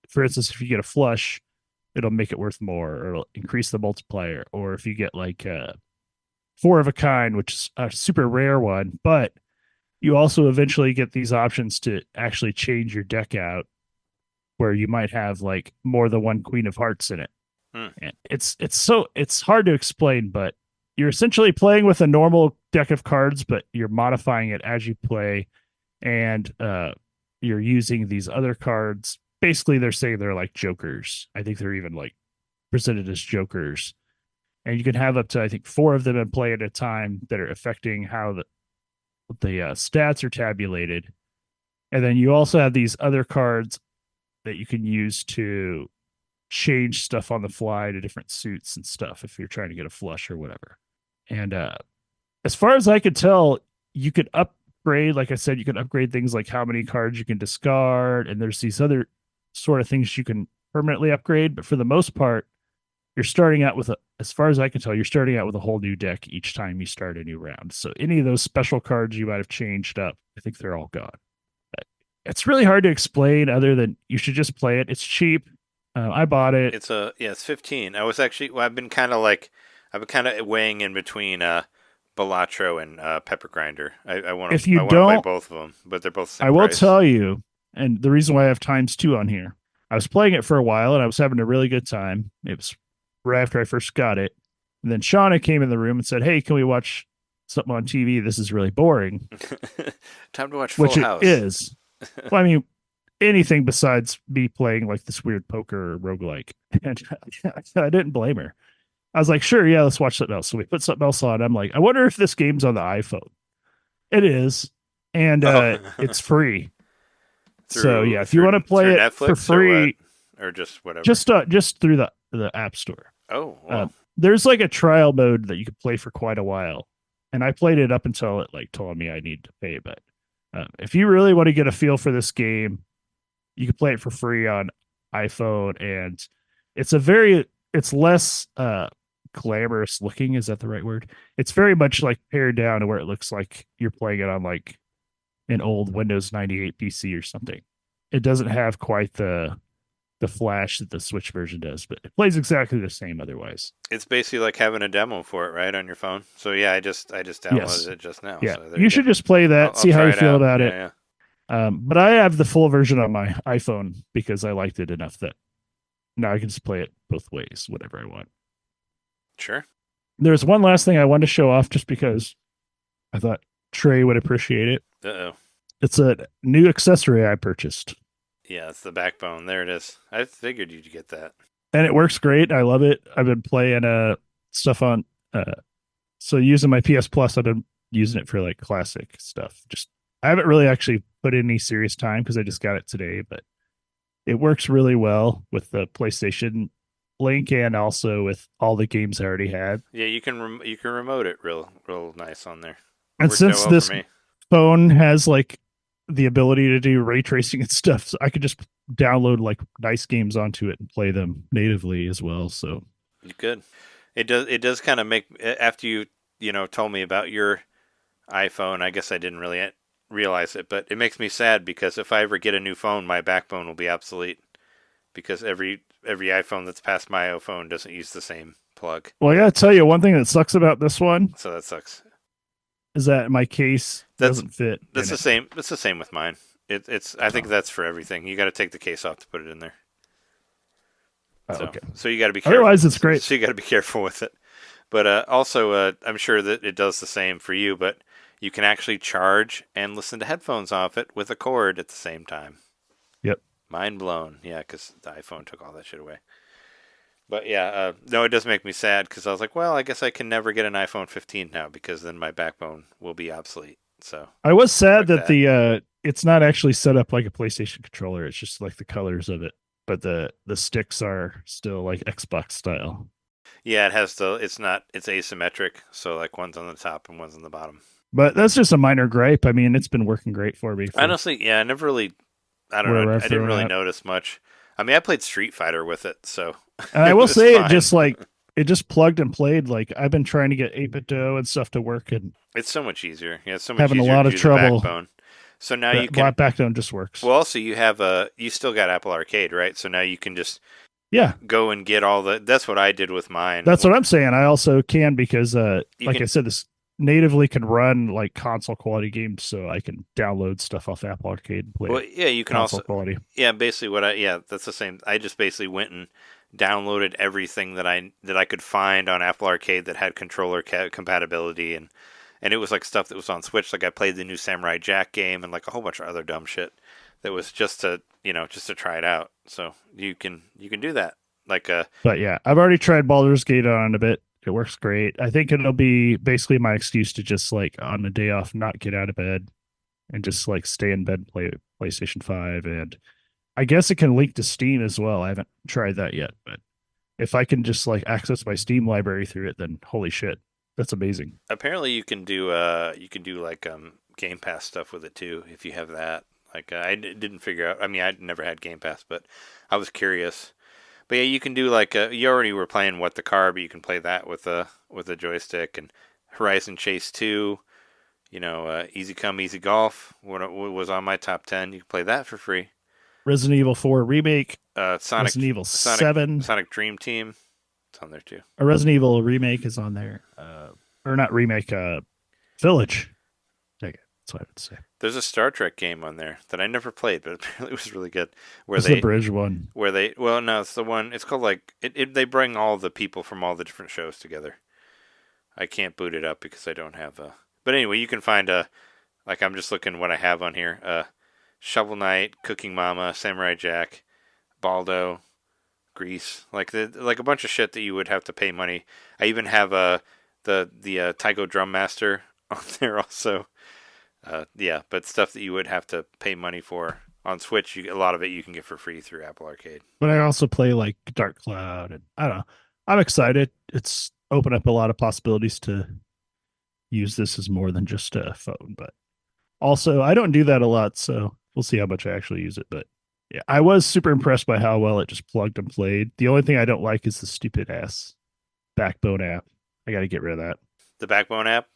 for instance, if you get a flush, it'll make it worth more, or it'll increase the multiplier. Or if you get like 4 of a kind, which is a super rare one, but you also eventually get these options to actually change your deck out, where you might have like more than 1 Queen of Hearts in it. And it's hard to explain, but you're essentially playing with a normal deck of cards, but you're modifying it as you play, and you're using these other cards. Basically, they're saying they're like jokers. I think they're even like presented as jokers, and you can have up to, I think, 4 of them in play at a time that are affecting how the stats are tabulated. And then you also have these other cards that you can use to change stuff on the fly to different suits and stuff if you're trying to get a flush or whatever. And as far as I could tell, you could upgrade, like I said, you can upgrade things like how many cards you can discard, and there's these other sort of things you can permanently upgrade. But for the most part, you're starting out with as far as I can tell, you're starting out with a whole new deck each time you start a new round. So any of those special cards you might have changed up, I think they're all gone. But it's really hard to explain other than you should just play it. It's cheap. I bought it. It's $15. I've been kind of weighing in between Balatro and Pepper Grinder. I want to play both of them, but they're both the same will price. Tell you, and the reason why I have ×2 on here, I was playing it for a while and I was having a really good time. It was right after I first got it. And then Shauna came in the room and said, "Hey, can we watch something on TV? This is really boring." Time to watch Full House. Which it is. Well, I mean, anything besides me playing like this weird poker or roguelike. And I didn't blame her. I was like, sure, yeah, let's watch something else. So we put something else on. I'm like, I wonder if this game's on the iPhone. It is. And it's free. So yeah, if you want to play it Netflix for free, or just whatever, just through the App Store. Oh, wow. There's like a trial mode that you could play for quite a while, and I played it up until it like told me I need to pay. But if you really want to get a feel for this game, you can play it for free on iPhone, and it's less glamorous looking. Is that the right word? It's very much like pared down to where it looks like you're playing it on like an old Windows 98 PC or something. It doesn't have quite the flash that the Switch version does, but it plays exactly the same otherwise. It's basically like having a demo for it, right, on your phone. So yeah, I just downloaded it just now. Yeah, so you should just play that, see how you feel about it. Yeah. But I have the full version on my iPhone because I liked it enough that now I can just play it both ways, whatever I want. Sure. There's one last thing I wanted to show off just because I thought Trey would appreciate it. Uh-oh. It's a new accessory I purchased. Yeah, it's the backbone. There it is. I figured you'd get that. And it works great. I love it. I've been playing stuff on so using my PS Plus, I've been using it for like classic stuff. Just I haven't really actually put in any serious time because I just got it today, but it works really well with the PlayStation Link and also with all the games I already had. Yeah, you can remote it real nice on there. And since this phone has like the ability to do ray tracing and stuff, so I could just download like nice games onto it and play them natively as well. So you could. It does kind of make, after you told me about your iPhone, I guess I didn't really realize it, but it makes me sad because if I ever get a new phone, my backbone will be obsolete because every iPhone that's past my iPhone doesn't use the same plug. Well, I gotta tell you one thing that sucks about this one. So that sucks. Is that my case doesn't fit. That's the same. That's the same with mine. It's. I think that's for everything. You got to take the case off to put it in there. Okay. So you got to be careful. Otherwise, it's great. So you got to be careful with it. But also, I'm sure that it does the same for you, but you can actually charge and listen to headphones off it with a cord at the same time. Yep. Mind blown. Yeah, because the iPhone took all that shit away. But yeah, no, it does make me sad because I was like, well, I guess I can never get an iPhone 15 now because then my backbone will be obsolete. So I was sad that the it's not actually set up like a PlayStation controller. It's just like the colors of it, but the sticks are still like Xbox style. Yeah, it's asymmetric. So like one's on the top and one's on the bottom. But that's just a minor gripe. I mean, it's been working great for me. Honestly, yeah, I don't know. I didn't really notice much. I mean, I played Street Fighter with it, so. And I will say it just plugged and played. Like I've been trying to get 8BitDo and stuff to work, and it's so much easier. Yeah, it's so much having easier a lot to of do trouble. The backbone. So now you can. Backbone just works. Well, also you still got Apple Arcade, right? So now you can just go and get all the. That's what I did with mine. That's what I'm saying. I also can because, I said, this natively can run like console quality games, so I can download stuff off Apple Arcade and play. Well, yeah, you can also quality. Yeah, basically that's the same. I just basically went and downloaded everything that I could find on Apple Arcade that had controller compatibility, and it was like stuff that was on Switch. Like I played the new Samurai Jack game and like a whole bunch of other dumb shit that was just to try it out. So you can do that. But yeah, I've already tried Baldur's Gate on a bit. It works great. I think it'll be basically my excuse to just like on the day off, not get out of bed and just like stay in bed and play PlayStation 5. And I guess it can link to Steam as well. I haven't tried that yet, but if I can just like access my Steam library through it, then holy shit, that's amazing. Apparently you can do like Game Pass stuff with it too if you have that. Like I didn't figure out. I mean, I'd never had Game Pass, but I was curious. But yeah, you can do like you already were playing What the Car, but you can play that with a joystick. And Horizon Chase 2, Easy Come Easy Golf, what was on my top 10. You can play that for free. Resident Evil 4 remake, Resident Evil 7, Sonic Dream Team, it's on there too. A Resident Evil remake is on there, or not remake, Village. That's what I would say. There's a Star Trek game on there that I never played, but apparently it was really good. It's the bridge one. No, it's the one. It's called like they bring all the people from all the different shows together. I can't boot it up because I don't have a. But anyway, you can find like I'm just looking what I have on here. Shovel Knight, Cooking Mama, Samurai Jack, Baldo, Grease, like a bunch of shit that you would have to pay money. I even have the Taiko Drum Master on there also. But stuff that you would have to pay money for on Switch, a lot of it you can get for free through Apple Arcade. But I also play like Dark Cloud, and I don't know. I'm excited. It's opened up a lot of possibilities to use this as more than just a phone. But also, I don't do that a lot, so we'll see how much I actually use it. But yeah, I was super impressed by how well it just plugged and played. The only thing I don't like is the stupid ass Backbone app. I got to get rid of that. The Backbone app?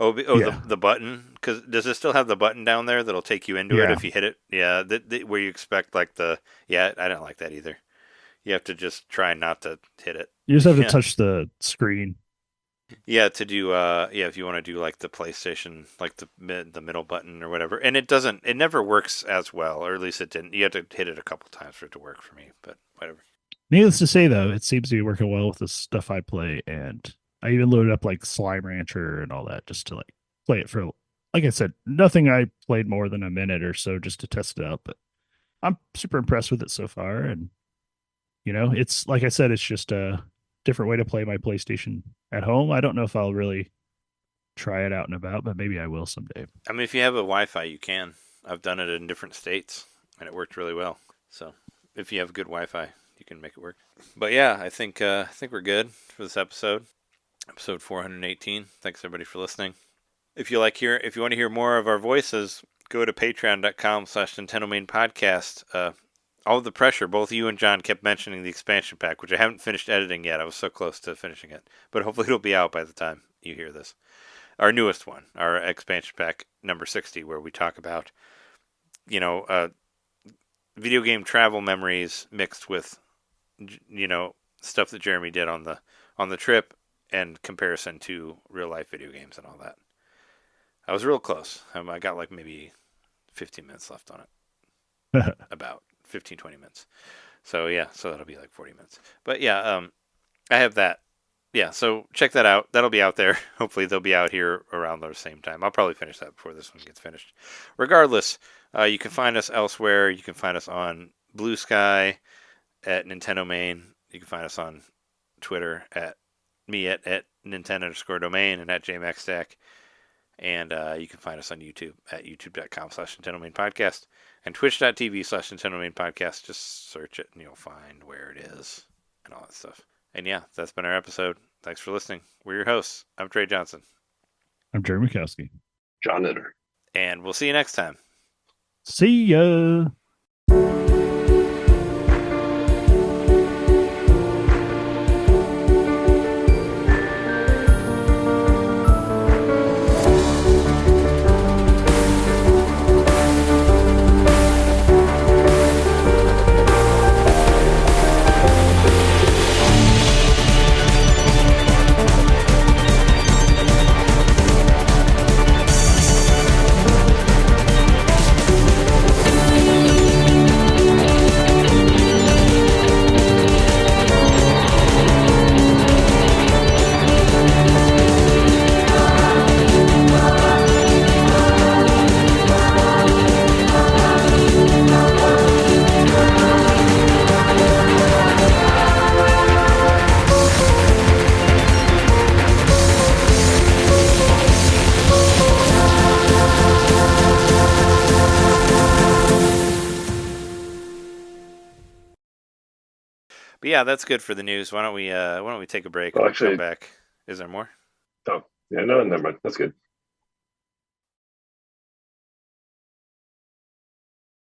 Yeah. The button? Because does it still have the button down there that'll take you into it if you hit it? Yeah, where you expect like I don't like that either. You have to just try not to hit it. You just have to touch the screen. Yeah, to do if you want to do like the PlayStation, like the middle button or whatever, and it never works as well, or at least it didn't. You have to hit it a couple times for it to work for me, but whatever. Needless to say, though, it seems to be working well with the stuff I play, and I even loaded up like Slime Rancher and all that just to like play it for, like I said, nothing I played more than a minute or so just to test it out, but I'm super impressed with it so far, and it's like I said, it's just a different way to play my PlayStation at home. I don't know if I'll really try it out and about, but maybe I will someday. I mean, if you have a Wi-Fi, you can. I've done it in different states, and it worked really well. So if you have good Wi-Fi, you can make it work. But yeah, I think we're good for this episode 418. Thanks everybody for listening. If you want to hear more of our voices, go to patreon.com/Nintendomain podcast. All the pressure, both you and John kept mentioning the expansion pack, which I haven't finished editing yet. I was so close to finishing it. But hopefully it'll be out by the time you hear this. Our newest one, our expansion pack number 60, where we talk about, video game travel memories mixed with, stuff that Jeremy did on the trip and comparison to real life video games and all that. I was real close. I got like maybe 15 minutes left on it. About 15, 20 minutes. So yeah, so that'll be like 40 minutes. But yeah, I have that. Yeah, so check that out. That'll be out there. Hopefully they'll be out here around the same time. I'll probably finish that before this one gets finished. Regardless, you can find us elsewhere. You can find us on Blue Sky at Nintendomain. You can find us on Twitter at Nintendo_domain and at JMaxStack. And you can find us on YouTube at youtube.com/Nintendomain Podcast and twitch.tv/Nintendomain Podcast. Just search it and you'll find where it is and all that stuff. And yeah, that's been our episode. Thanks for listening. We're your hosts. I'm Trey Johnson. I'm Jerry Mikowski. John Nitter. And we'll see you next time. See ya. But yeah, that's good for the news. Why don't we take a break Well, and actually, come back? Is there more? Oh, yeah, no, never mind. That's good.